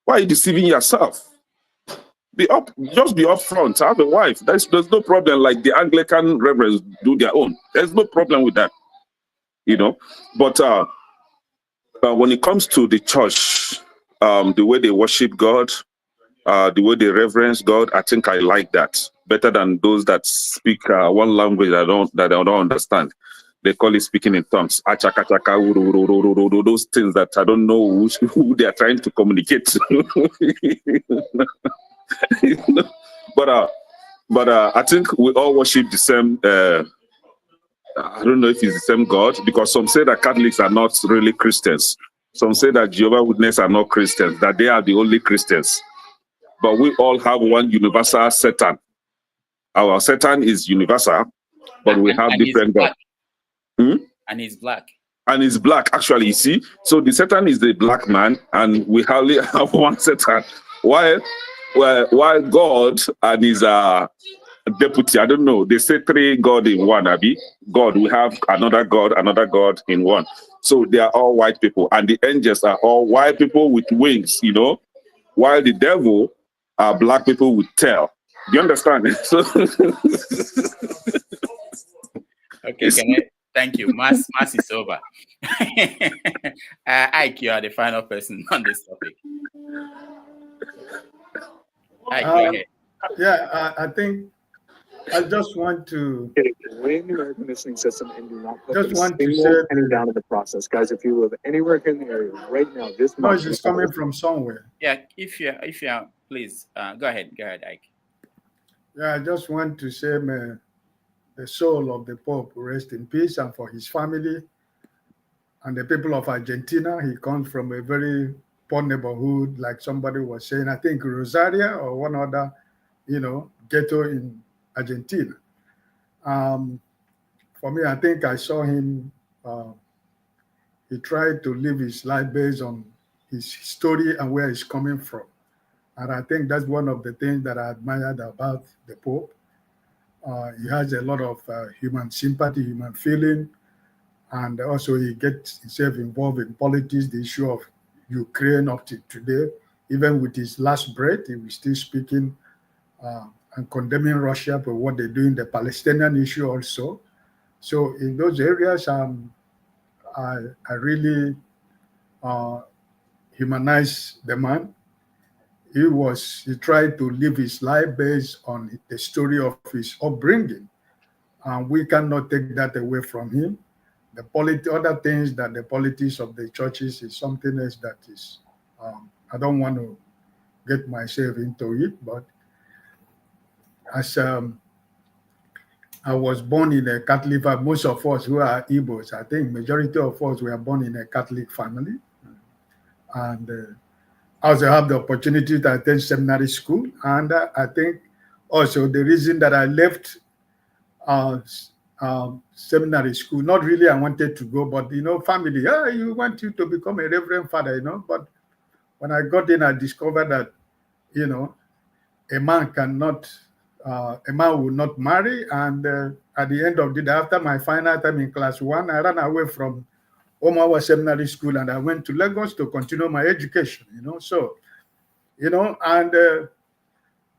Why are you deceiving yourself? Just be upfront. Have a wife. There's no problem. Like the Anglican reverends do their own. There's no problem with that, But when it comes to the church, the way they worship God, the way they reverence God, I think I like that better than those that speak one language that I don't understand. They call it speaking in tongues. Those things that I don't know who they are trying to communicate to. But I think we all worship the same. I don't know if it's the same God, because some say that Catholics are not really Christians. Some say that Jehovah's Witnesses are not Christians, that they are the only Christians. But we all have one universal Satan. Our Satan is universal, but we have different gods. And he's black. And he's black, actually, you see. So the Satan is the black man, and we hardly have one Satan. While God and his deputy, I don't know, they say 3 God in one, Abi. God, we have another God in one. So they are all white people, and the angels are all white people with wings, you know, while the devil are black people with tail. Do you understand? So Okay, thank you. Mass is over. Ike, you are the final person on this topic. Ike, go ahead. Yeah, I think I just want to win the American listening system and do not put just a want to single say penny down in the process. Guys, if you live anywhere in the area right now, this noise is coming from somewhere. Yeah, if you please go ahead, Ike. Yeah, I just want to say, may the soul of the Pope rest in peace, and for his family and the people of Argentina. He comes from a very poor neighborhood, like somebody was saying, I think Rosaria or one other, ghetto in Argentina. For me, I think I saw him, he tried to live his life based on his story and where he's coming from. And I think that's one of the things that I admired about the Pope. He has a lot of human sympathy, human feeling, and also he gets himself involved in politics, the issue of Ukraine up to today. Even with his last breath, he was still speaking and condemning Russia for what they're doing, the Palestinian issue also. So in those areas, I really humanize the man. He tried to live his life based on the story of his upbringing. And we cannot take that away from him. The other things that the politics of the churches is something else that is, I don't want to get myself into it, but as I was born in a Catholic family, most of us who are Igbos, I think majority of us were born in a Catholic family. And I also have the opportunity to attend seminary school. And I think also the reason that I left seminary school, not really I wanted to go, but family, you want you to become a reverend father, but when I got in, I discovered that, a man will not marry. And at the end of the day, after my final time in class 1, I ran away from Omawa Seminary School and I went to Lagos to continue my education, So, and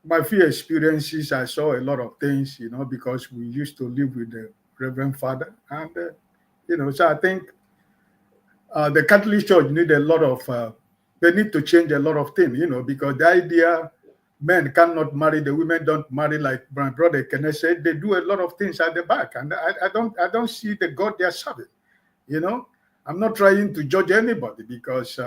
my few experiences, I saw a lot of things, because we used to live with the Reverend Father. And, so I think the Catholic Church need a lot of, they need to change a lot of things, because the idea men cannot marry, the women don't marry, like my brother Kenneth said, they do a lot of things at the back. And I don't see the God they're serving, I'm not trying to judge anybody because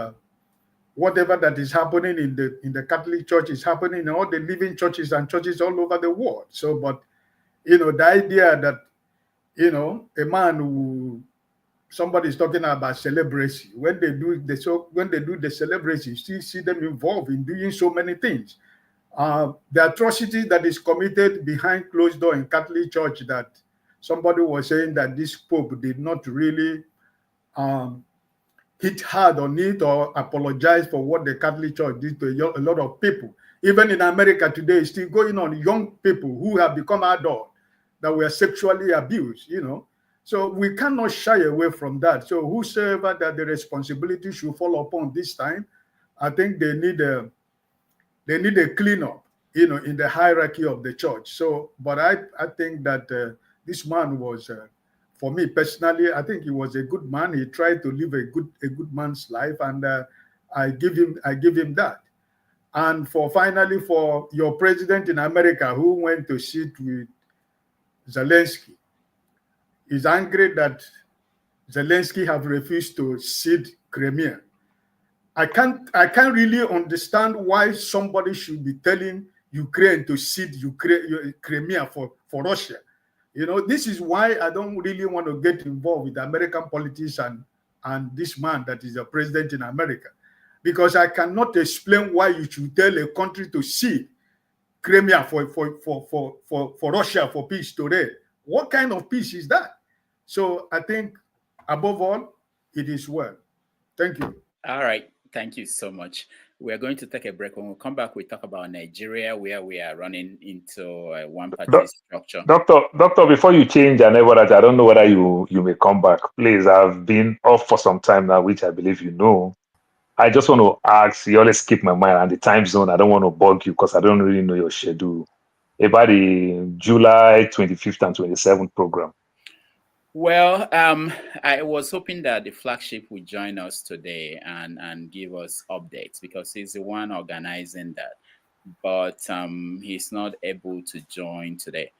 whatever that is happening in the Catholic Church is happening in all the living churches and churches all over the world. So, but the idea that a man who somebody is talking about celebrity, when they do the celebrity, you still see them involved in doing so many things. The atrocity that is committed behind closed door in Catholic Church, that somebody was saying that this Pope did not really hit hard on it or apologize for what the Catholic Church did to a lot of people. Even in America today, it's still going on, young people who have become adult that were sexually abused, So we cannot shy away from that. So whosoever that the responsibility should fall upon this time, I think they need a cleanup, in the hierarchy of the church. So, but I think that this man was, for me personally, I think he was a good man. He tried to live a good man's life, and I give him that. And finally, for your president in America who went to sit with Zelensky, is angry that Zelensky have refused to cede Crimea. I can't really understand why somebody should be telling Ukraine to cede Crimea for Russia. This is why I don't really want to get involved with American politics and this man that is a president in America, because I cannot explain why you should tell a country to cede Crimea for Russia for peace today. What kind of peace is that? So I think above all, it is well. Thank you. All right. Thank you so much. We are going to take a break. When we come back, we talk about Nigeria, where we are running into a one-party structure. Doctor, before you change and everything, I don't know whether you may come back. Please, I've been off for some time now, which I believe you know. I just want to ask, you always keep my mind on the time zone. I don't want to bug you because I don't really know your schedule. About the July 25th and 27th program. Well, I was hoping that the flagship would join us today and give us updates because he's the one organizing that. But he's not able to join today.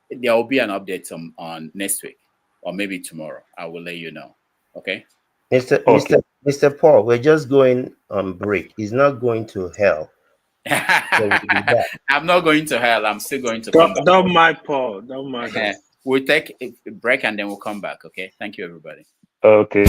There will be an update on next week or maybe tomorrow. I will let you know. Okay? Mr. Paul, we're just going on break. He's not going to hell. So I'm not going to hell. I'm still going to come back. Don't mind Paul. Don't mind us. We'll take a break and then we'll come back. Okay. Thank you, everybody. Okay.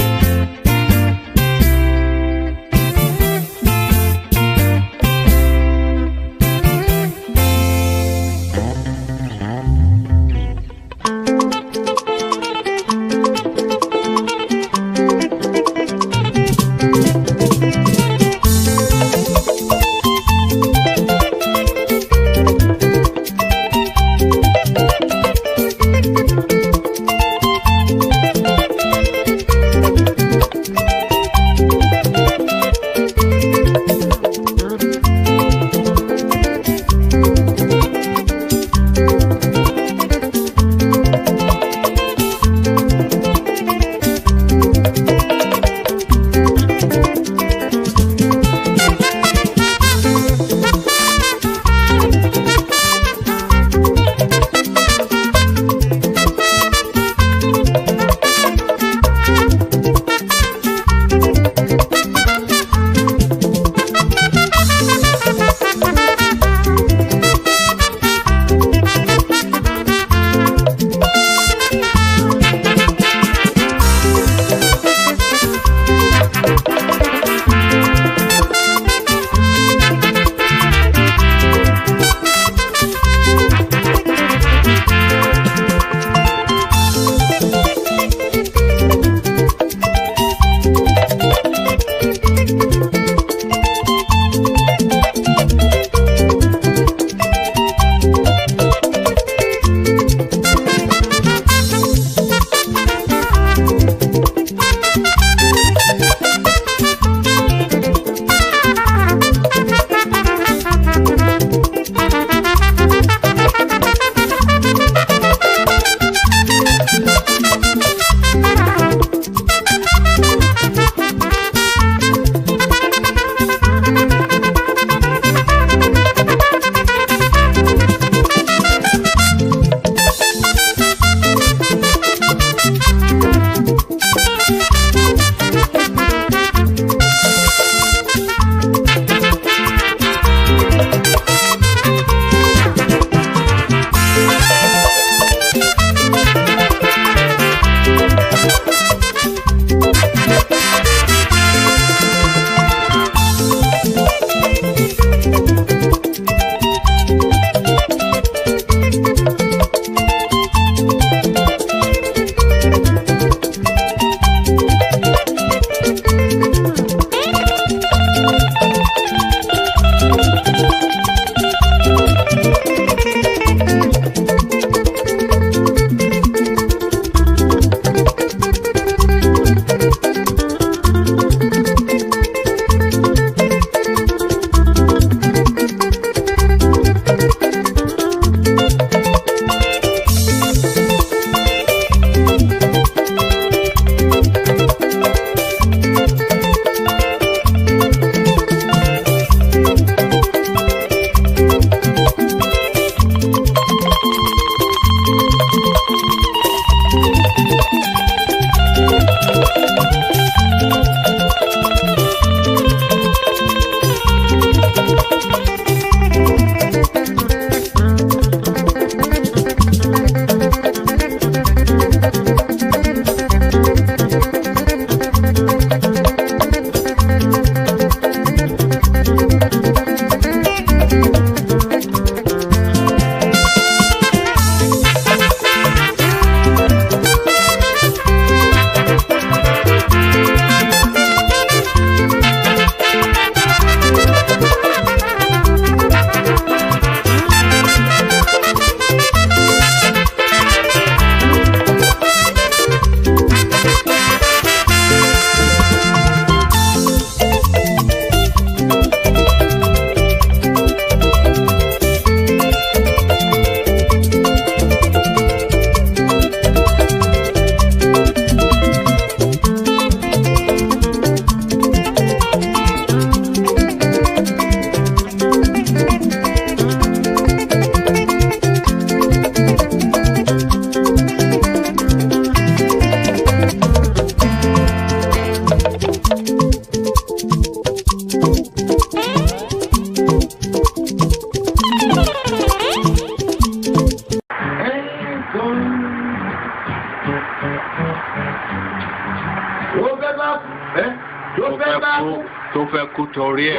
Tó fẹ́ kú torí ẹ̀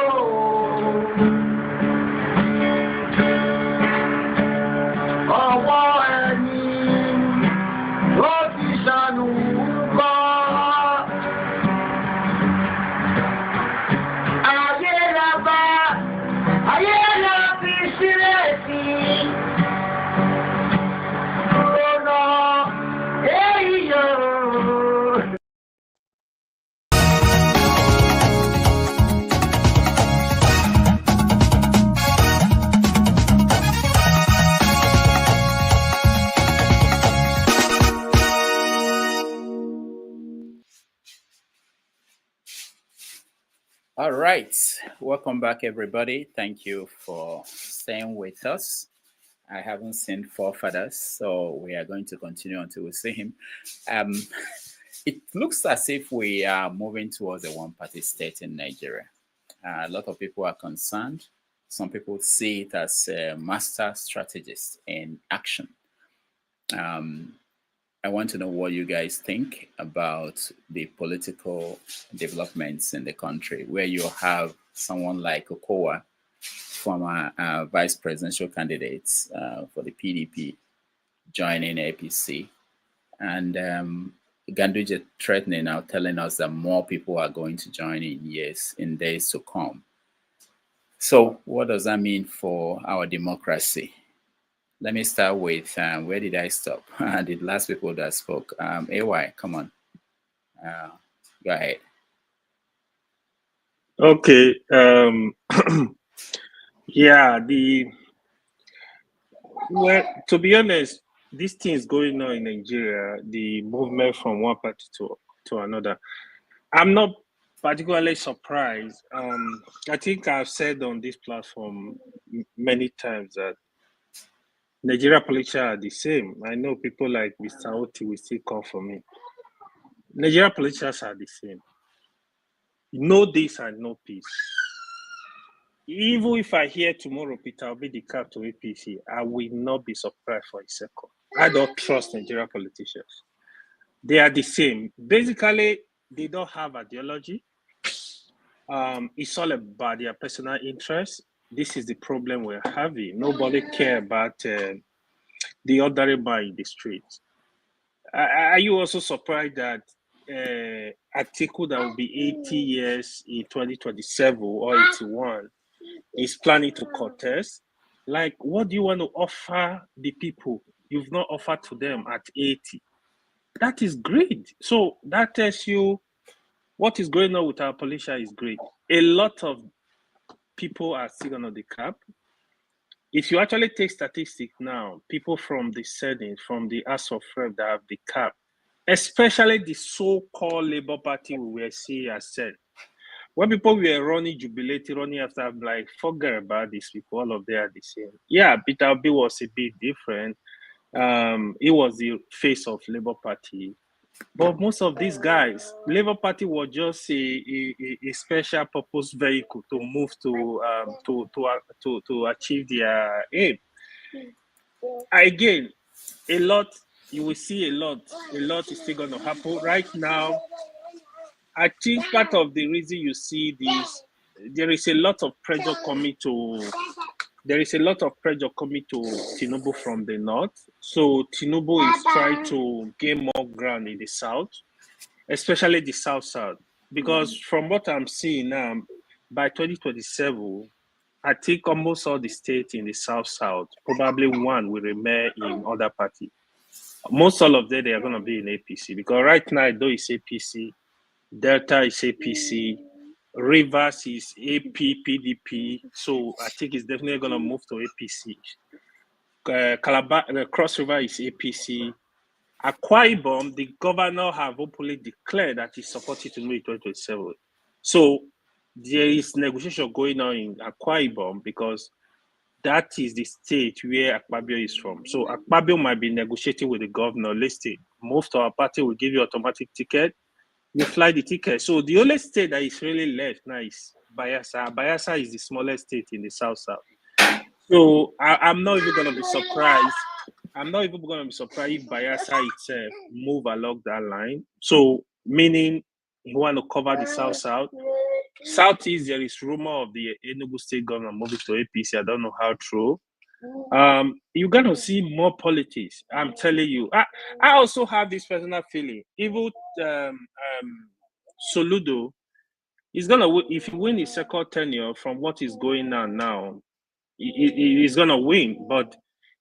o. Ọwọ́ ẹni ló ti ṣàánú kọ́. Ayé la bá, ayé la fi sílẹ̀ sí. Lọ́nà èyí yóò. All right, welcome back, everybody. Thank you for staying with us. I haven't seen forefathers, so we are going to continue until we see him. It looks as if we are moving towards a one-party state in Nigeria. A lot of people are concerned. Some people see it as a master strategist in action. I want to know what you guys think about the political developments in the country, where you have someone like Okowa, former vice presidential candidate for the PDP, joining APC, and Ganduje threatening now, telling us that more people are going to join in days to come. So what does that mean for our democracy? Let me start with, where did I stop? The last people that spoke. AY, come on. Go ahead. Okay. Yeah, well, to be honest, these things going on in Nigeria, the movement from one party to another, I'm not particularly surprised. I think I've said on this platform many times that Nigeria politicians are the same. I know people like Mr. Oti will still come for me. Nigeria politicians are the same. No this and no peace. Even if I hear tomorrow Peter will be the cap to APC, I will not be surprised for a second. I don't trust Nigeria politicians. They are the same. Basically, they don't have ideology. It's all about their personal interests. This is the problem we're having. Nobody cares about the ordinary man in the streets. Are you also surprised that Atiku that will be 80 years in 2027 or 81 is planning to contest? Like, what do you want to offer the people you've not offered to them at 80? That is great. So that tells you what is going on with our politicians is great. A lot of people are still on the cap. If you actually take statistics now, people from the Senate, from the House of Reps that have the cap, especially the so-called Labour Party we were seeing as said, when people were running, jubilating, running after, I'm like, forget about these people, all of them are the same. Yeah, Peter Obi was a bit different. He was the face of Labour Party. But most of these guys, Labour Party was just a special purpose vehicle to move to achieve their aim. Again, a lot, you will see a lot is still going to happen. Right now, I think part of the reason you see this, there is a lot of pressure coming to Tinubu from the north. So Tinubu is trying to gain more ground in the south, especially the south. Because from what I'm seeing now, by 2027, I think almost all the states in the south, probably one will remain in other party. Most all of them, they are going to be in APC. Because right now, though it's APC, Delta is APC, Rivers is AP, PDP, so I think it's definitely going to move to APC. Calabar, Cross River is APC. Akwa Ibom, the governor have openly declared that he's supporting to move in 2027. So there is negotiation going on in Akwa Ibom because that is the state where Akpabio is from. So Akpabio might be negotiating with the governor. Listen, move to our party, will give you automatic ticket. you fly the ticket. So the only state that is really left now is Bayelsa. Bayelsa is the smallest state in the south-south. So I'm not even going to be surprised. I'm not even going to be surprised if Bayelsa itself move along that line. So meaning you want to cover the south-south. Southeast, there is rumor of the Enugu state governor moving to APC. I don't know how true. You're going to see more politics. I'm telling you. I also have this personal feeling. Even Soludo is going to, if he win his second tenure from what is going on now, he's going to win. But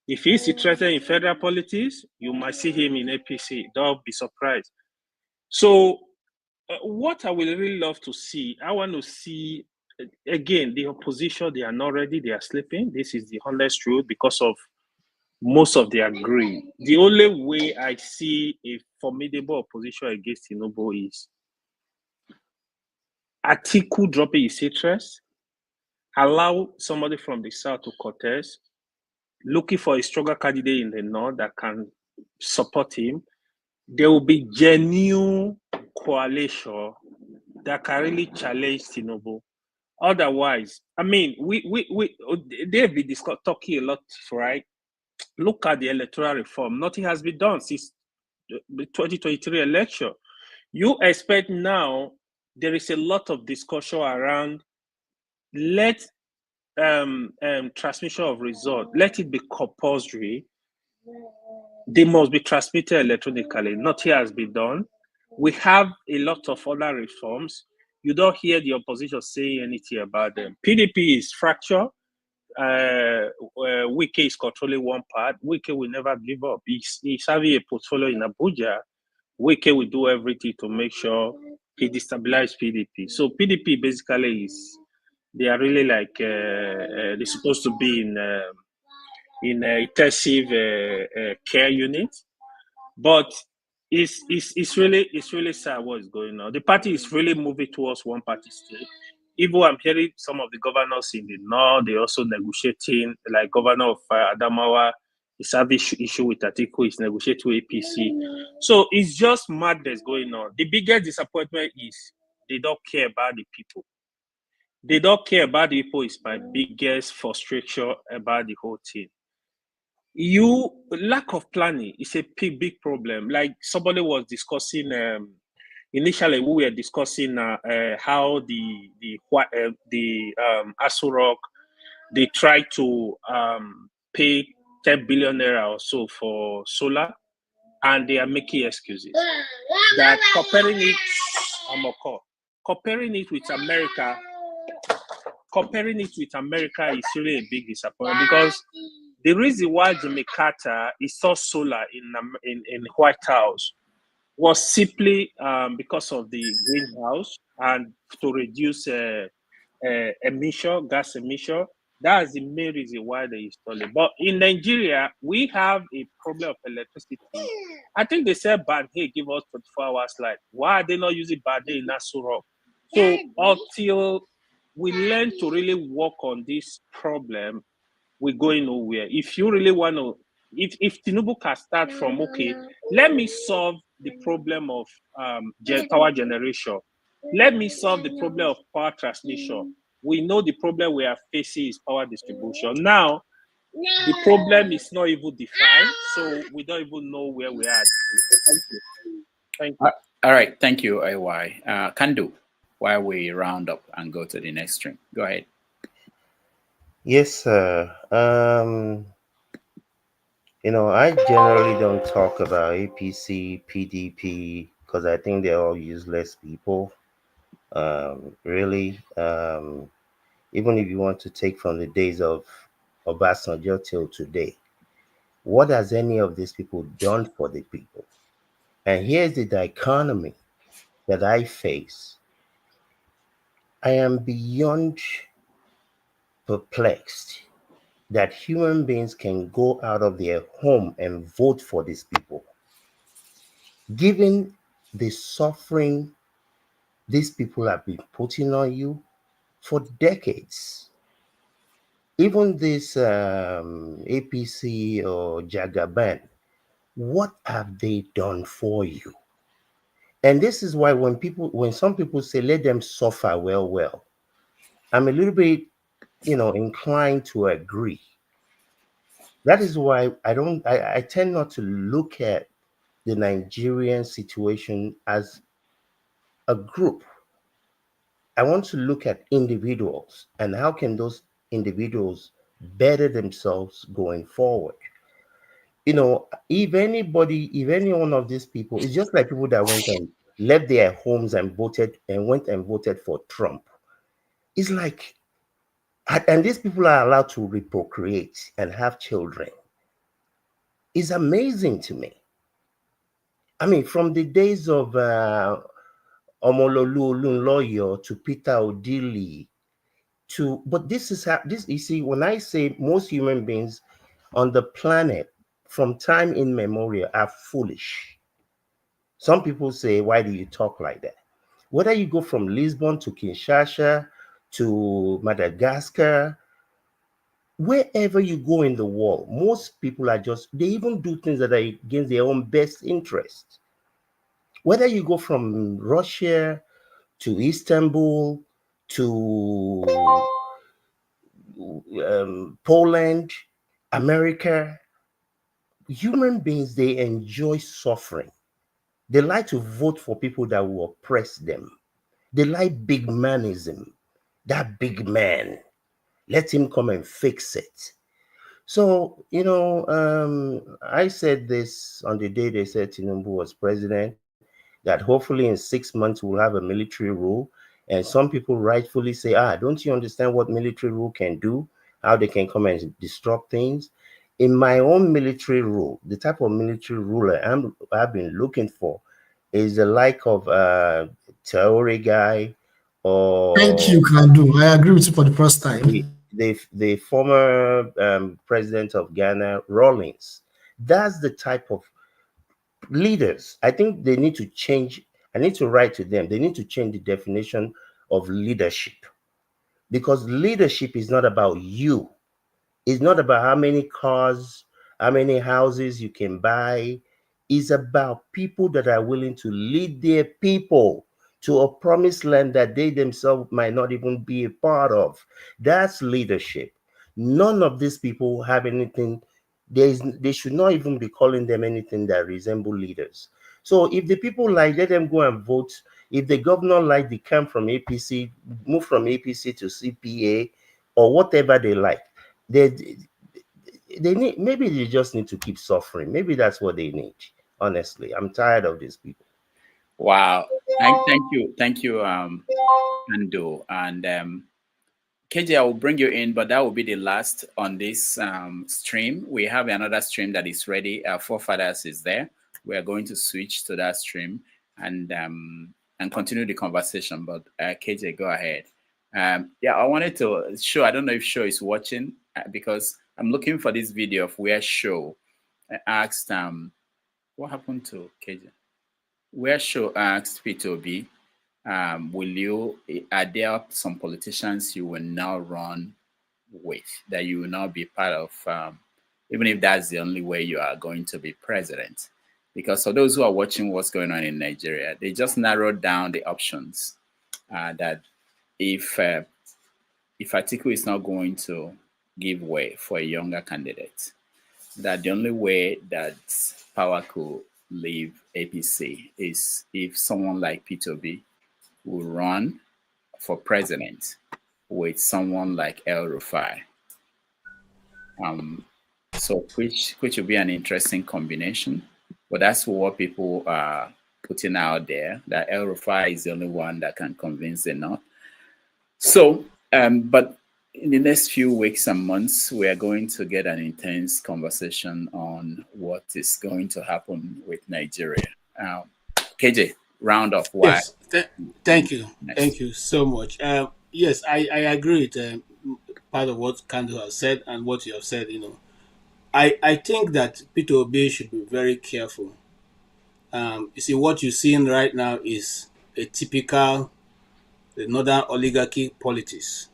if he's interested in federal politics, you might see him in APC. Don't be surprised. So what I will really love to see, I want to see, again, the opposition, they are not ready, they are sleeping. This is the honest truth because of most of their greed. The only way I see a formidable opposition against Tinubu is Atiku dropping his interest, allow somebody from the south to contest, looking for a stronger candidate in the north that can support him. There will be genuine coalition that can really challenge Tinubu. Otherwise, I mean, they've been talking a lot, right? Look at the electoral reform. Nothing has been done since the 2023 election. You expect now there is a lot of discussion around let transmission of results, let it be compulsory. They must be transmitted electronically. Nothing has been done. We have a lot of other reforms. You don't hear the opposition saying anything about them. PDP is fractured. Wike is controlling one part. Wike will never give up. He's having a portfolio in Abuja. Wike will do everything to make sure he destabilizes PDP. So PDP basically is, they are really like, they're supposed to be in a intensive care unit. But it's really sad what is going on. The party is really moving towards one party state. Even I'm hearing some of the governors in the north, they also negotiating, like Governor of Adamawa is having issue with Atiku, is negotiating with APC. So it's just madness going on. The biggest disappointment is they don't care about the people. They don't care about the people is my biggest frustration about the whole thing. Lack of planning is a big problem. Like somebody was discussing, initially we were discussing how the Aso Rock, they tried to pay 10 billion naira or so for solar, and they are making excuses. That comparing it with America, is really a big disappointment because the reason why Jimmy Carter installed solar in White House was simply because of the greenhouse and to reduce gas emission. That's the main reason why they installed it. But in Nigeria, we have a problem of electricity. I think they said Badhe give us 24 hours light. Why are they not using Badhe in Aso Rock? So until we learn to really work on this problem, we're going nowhere. If you really want to, if Tinubu can start from, okay, let me solve the problem of power generation. Let me solve the problem of power transmission. We know the problem we are facing is power distribution. Now, the problem is not even defined, so we don't even know where we are. Thank you. All right. Thank you, AY. Kandu, while we round up and go to the next stream. Go ahead. Yes, sir. I generally don't talk about APC, PDP, because I think they're all useless people. Really, even if you want to take from the days of Obasanjo till today, what has any of these people done for the people? And here's the dichotomy that I face. I am beyond perplexed that human beings can go out of their home and vote for these people. Given the suffering these people have been putting on you for decades. Even this APC or Jagaban, what have they done for you? And this is why when some people say let them suffer, well, I'm a little bit, inclined to agree. That is why I tend not to look at the Nigerian situation as a group. I want to look at individuals and how can those individuals better themselves going forward. If any one of these people, it's just like people that went and left their homes and went and voted for Trump. It's like, and these people are allowed to reprocreate and have children. It's amazing to me. I mean, from the days of Omololu Olunloyo to Peter Odili but this is how you see, when I say most human beings on the planet from time immemorial are foolish. Some people say, why do you talk like that? Whether you go from Lisbon to Kinshasa to Madagascar, wherever you go in the world, most people they even do things that are against their own best interest. Whether you go from Russia to Istanbul to Poland, America, human beings, they enjoy suffering. They like to vote for people that will oppress them. They like big manism. That big man, let him come and fix it. So, I said this on the day they said Tinubu was president, that hopefully in 6 months we'll have a military rule. And some people rightfully say, don't you understand what military rule can do? How they can come and disrupt things? In my own military rule, the type of military ruler I've been looking for is the like of Traore guy or... Thank you, Kandu. I agree with you for the first time. The former president of Ghana, Rawlings. That's the type of leaders. I think they need to change. I need to write to them. They need to change the definition of leadership, because leadership is not about you. It's not about how many cars, how many houses you can buy. It's about people that are willing to lead their people to a promised land that they themselves might not even be a part of. That's leadership. None of these people have anything. They should not even be calling them anything that resemble leaders. So if the people let them go and vote. If the governor the camp from APC, move from APC to CPA or whatever they like, they need, maybe they just need to keep suffering. Maybe that's what they need. Honestly, I'm tired of these people. Wow. Thank you, Ando. And KJ, I will bring you in, but that will be the last on this stream. We have another stream that is ready. Our forefathers is there. We are going to switch to that stream and continue the conversation. But KJ, go ahead. Yeah, I wanted to show. I don't know if Show is watching because I'm looking for this video of where Show asked what happened to KJ? Where Show asked P2B, are there some politicians you will now run with, that you will not be part of, even if that's the only way you are going to be president? Because for those who are watching what's going on in Nigeria, they just narrowed down the options that if Atiku is not going to give way for a younger candidate, that the only way that power could leave APC is if someone like P2B will run for president with someone like El Rufai. So which would be an interesting combination. But that's what people are putting out there, that El Rufai is the only one that can convince the North. So, but in the next few weeks and months, we are going to get an intense conversation on what is going to happen with Nigeria. KJ, round off. Why? Yes, thank you. Thank you so much. Yes, I agree with part of what Kandu has said and what you have said. I think that P2B should be very careful. You see, what you're seeing right now is a typical the northern oligarchy politics.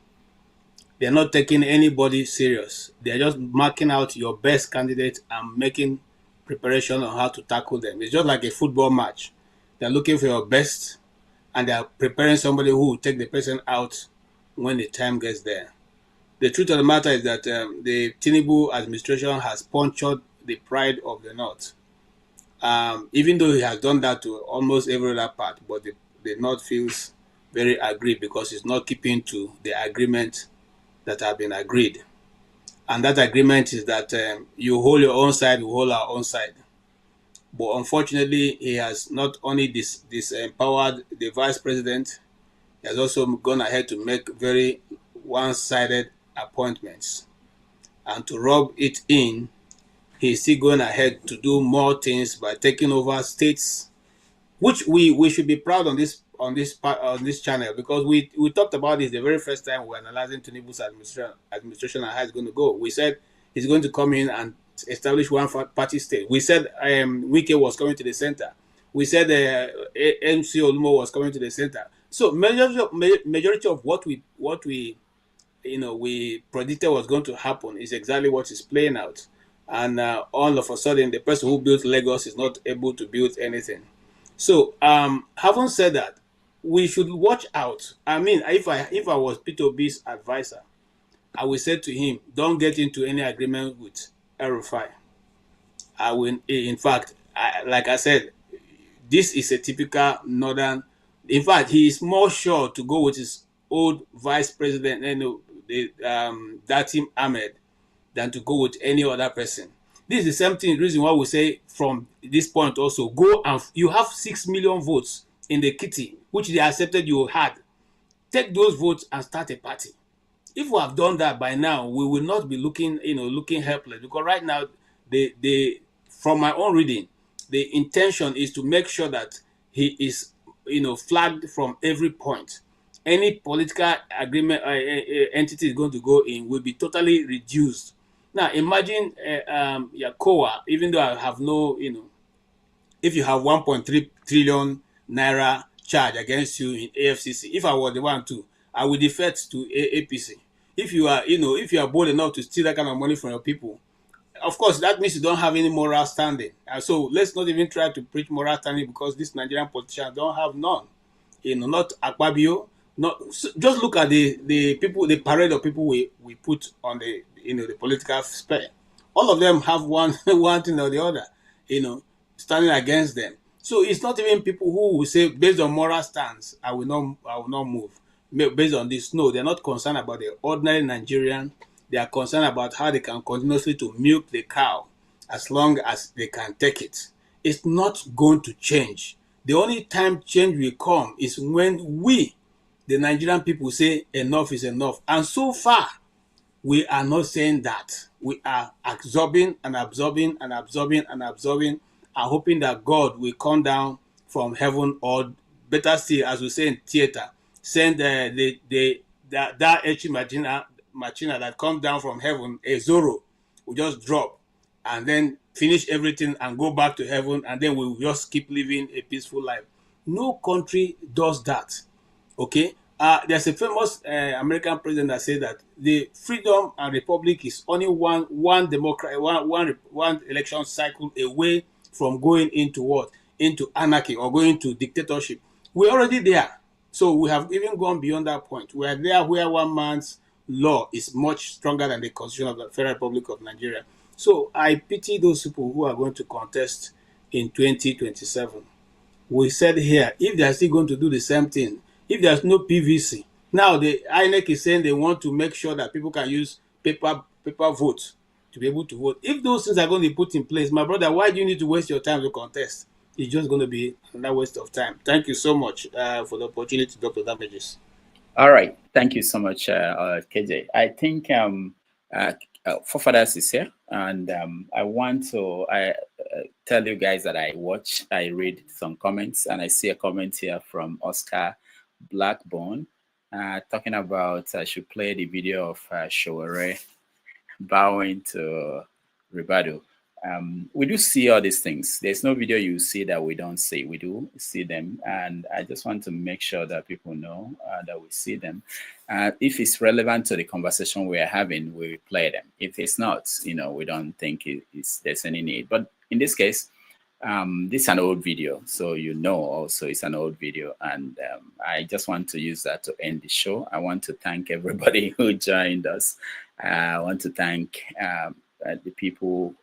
They're not taking anybody serious. They're just marking out your best candidate and making preparation on how to tackle them. It's just like a football match. They're looking for your best, and they're preparing somebody who will take the person out when the time gets there. The truth of the matter is that the Tinubu administration has punctured the pride of the North. Even though he has done that to almost every other part, but the North feels very aggrieved because it's not keeping to the agreement that have been agreed. And that agreement is that you hold your own side, we hold our own side. But unfortunately, he has not only disempowered the vice president, he has also gone ahead to make very one-sided appointments. And to rub it in, he's still going ahead to do more things by taking over states, which we should be proud on this channel, because we talked about this the very first time we were analyzing Tinubu's administration and how it's going to go. We said he's going to come in and establish one party state. We said Wike was coming to the center. We said MC Olumo was coming to the center. So majority of what we predicted was going to happen is exactly what is playing out. And all of a sudden, the person who built Lagos is not able to build anything. So, having said that, we should watch out. I mean, if I was Peter Obi's advisor, I would say to him, don't get into any agreement with El-Rufai. I will, in fact, like I said, this is a typical northern. In fact, he is more sure to go with his old vice president, Datim Ahmed, than to go with any other person. This is the same thing, reason why we say from this point also, go and you have 6 million votes in the kitty, which they accepted you had. Take those votes and start a party. If we have done that by now, we will not be looking helpless, because right now, from my own reading, the intention is to make sure that he is, flagged from every point. Any political agreement entity is going to go in will be totally reduced. Now, imagine Okowa, even though I have no, if you have 1.3 trillion naira charge against you in AFCC, if I were the one to, I would defect to APC. If you are bold enough to steal that kind of money from your people, of course, that means you don't have any moral standing. So let's not even try to preach moral standing, because these Nigerian politicians don't have none. Not Akwa Ibom. Just look at the people, the parade of people we put on the the political sphere. All of them have one thing or the other, standing against them. So it's not even people who will say, based on moral stance, I will not move. Based on this, no, they're not concerned about the ordinary Nigerian. They are concerned about how they can continuously to milk the cow as long as they can take it. It's not going to change. The only time change will come is when we, the Nigerian people, say enough is enough. And so far, we are not saying that. We are absorbing and absorbing and absorbing and absorbing, and hoping that God will come down from heaven, or better still, as we say in theater, send that machina that comes down from heaven, a Zorro, will just drop and then finish everything and go back to heaven, and then we'll just keep living a peaceful life. No country does that. Okay? There's a famous American president that said that the freedom and republic is only one election cycle away from going into what? Into anarchy or going to dictatorship. We're already there. So we have even gone beyond that point. We are there where one man's law is much stronger than the Constitution of the Federal Republic of Nigeria. So I pity those people who are going to contest in 2027. We said here, if they are still going to do the same thing, if there's no PVC, now the INEC is saying they want to make sure that people can use paper votes to be able to vote. If those things are going to be put in place, my brother, why do you need to waste your time to contest? It's just going to be another waste of time. Thank you so much for the opportunity, Dr. Damages. All right. Thank you so much, KJ. I think Fofadas is here, and I want to tell you guys that I read some comments, and I see a comment here from Oscar Blackbone talking about I should play the video of Obovowerei bowing to Ribadu. We do see all these things. There's no video you see that we don't see. We do see them, and I just want to make sure that people know that we see them. If it's relevant to the conversation we are having, we play them. If it's not, we don't think there's any need. But in this case, This is an old video, so you know also it's an old video, and I just want to use that to end the show. I want to thank everybody who joined us. I want to thank the people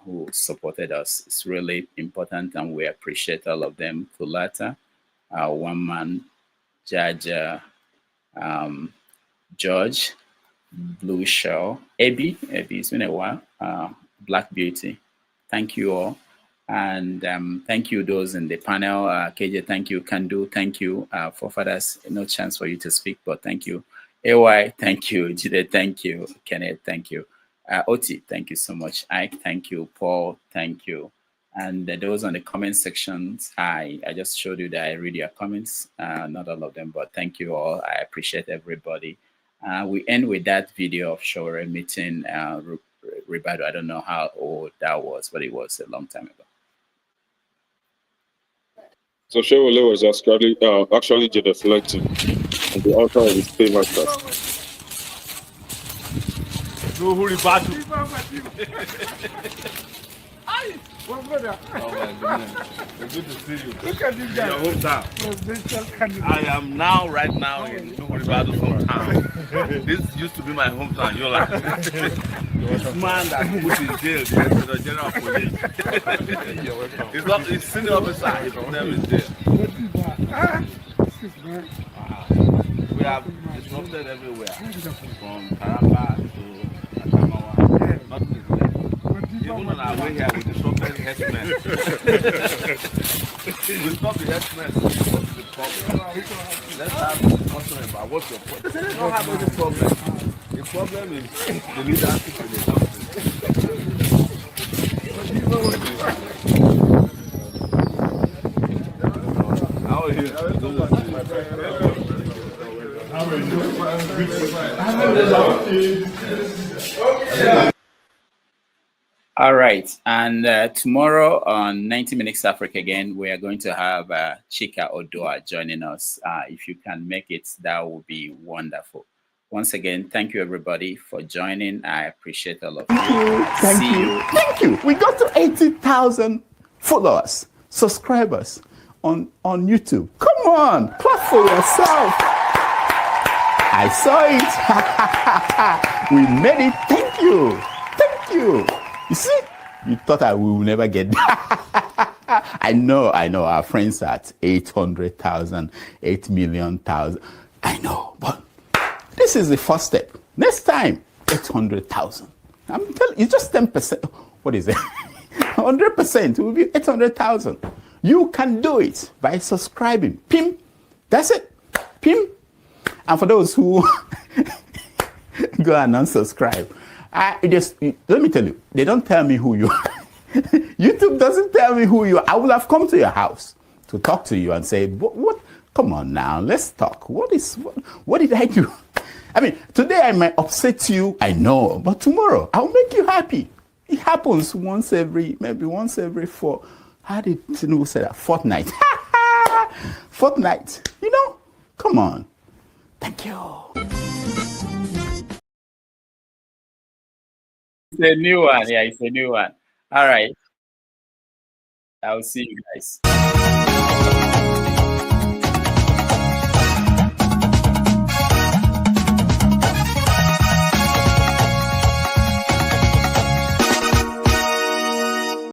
who supported us. It's really important, and we appreciate all of them. Kulata, One Man, Jaja, George, Blue Shell, Abby, it's been a while, Black Beauty. Thank you all. And thank you those in the panel. KJ, thank you. Kandu, thank you. Forefathers, no chance for you to speak, but thank you. AY, thank you. Jide, thank you. Kenneth, thank you. Oti, thank you so much. Ike, thank you. Paul, thank you. And those on the comment sections, I just showed you that I read your comments. Not all of them, but thank you all. I appreciate everybody. We end with that video of Shore meeting Ribado. I don't know how old that was, but it was a long time ago. So Shewole was actually deflecting on the altar of his famous trust. No, who Ribado? Well, brother. Oh my goodness. It's good to see you. Look at this guy. Your hometown. Presidential candidate. I am right now in Ribado's hometown. This used to be my hometown, Yola. This man that put in jail, the general police. You're welcome. He's senior officer. His name is jail. We have disrupted everywhere. From Taraba to Akamawa. Nothing is left. Even on our way here, we disrupted herdsmen. We stopped the herdsmen. What is the problem? Let's have a discussion about what's your problem. They don't have any problem. The problem is the leadership in the country. How are you? How are you? All right, and tomorrow on 90 Minutes Africa again, we are going to have Chika Odoa joining us. If you can make it, that would be wonderful. Once again, thank you everybody for joining. I appreciate all of you. Thank you. We got to 80,000 followers, subscribers on YouTube. Come on, clap for yourself. I saw it. We made it. Thank you. Thank you. You see, you thought I will never get that. I know. Our friends are at 800,000, 8 million. I know, but this is the first step. Next time, 800,000. I'm telling you, it's just 10%. What is it? 100% will be 800,000. You can do it by subscribing. Pim. That's it. Pim. And for those who go and unsubscribe, let me tell you, they don't tell me who you are. YouTube doesn't tell me who you are. I will have come to your house to talk to you and say, what? Come on now, let's talk. What did I do? I mean, today I might upset you, I know, but tomorrow I'll make you happy. It happens maybe once every four. How did Tinubu say that? Fortnight. Fortnight. Come on. Thank you. It's a new one. Yeah, it's a new one. All right. I'll see you guys.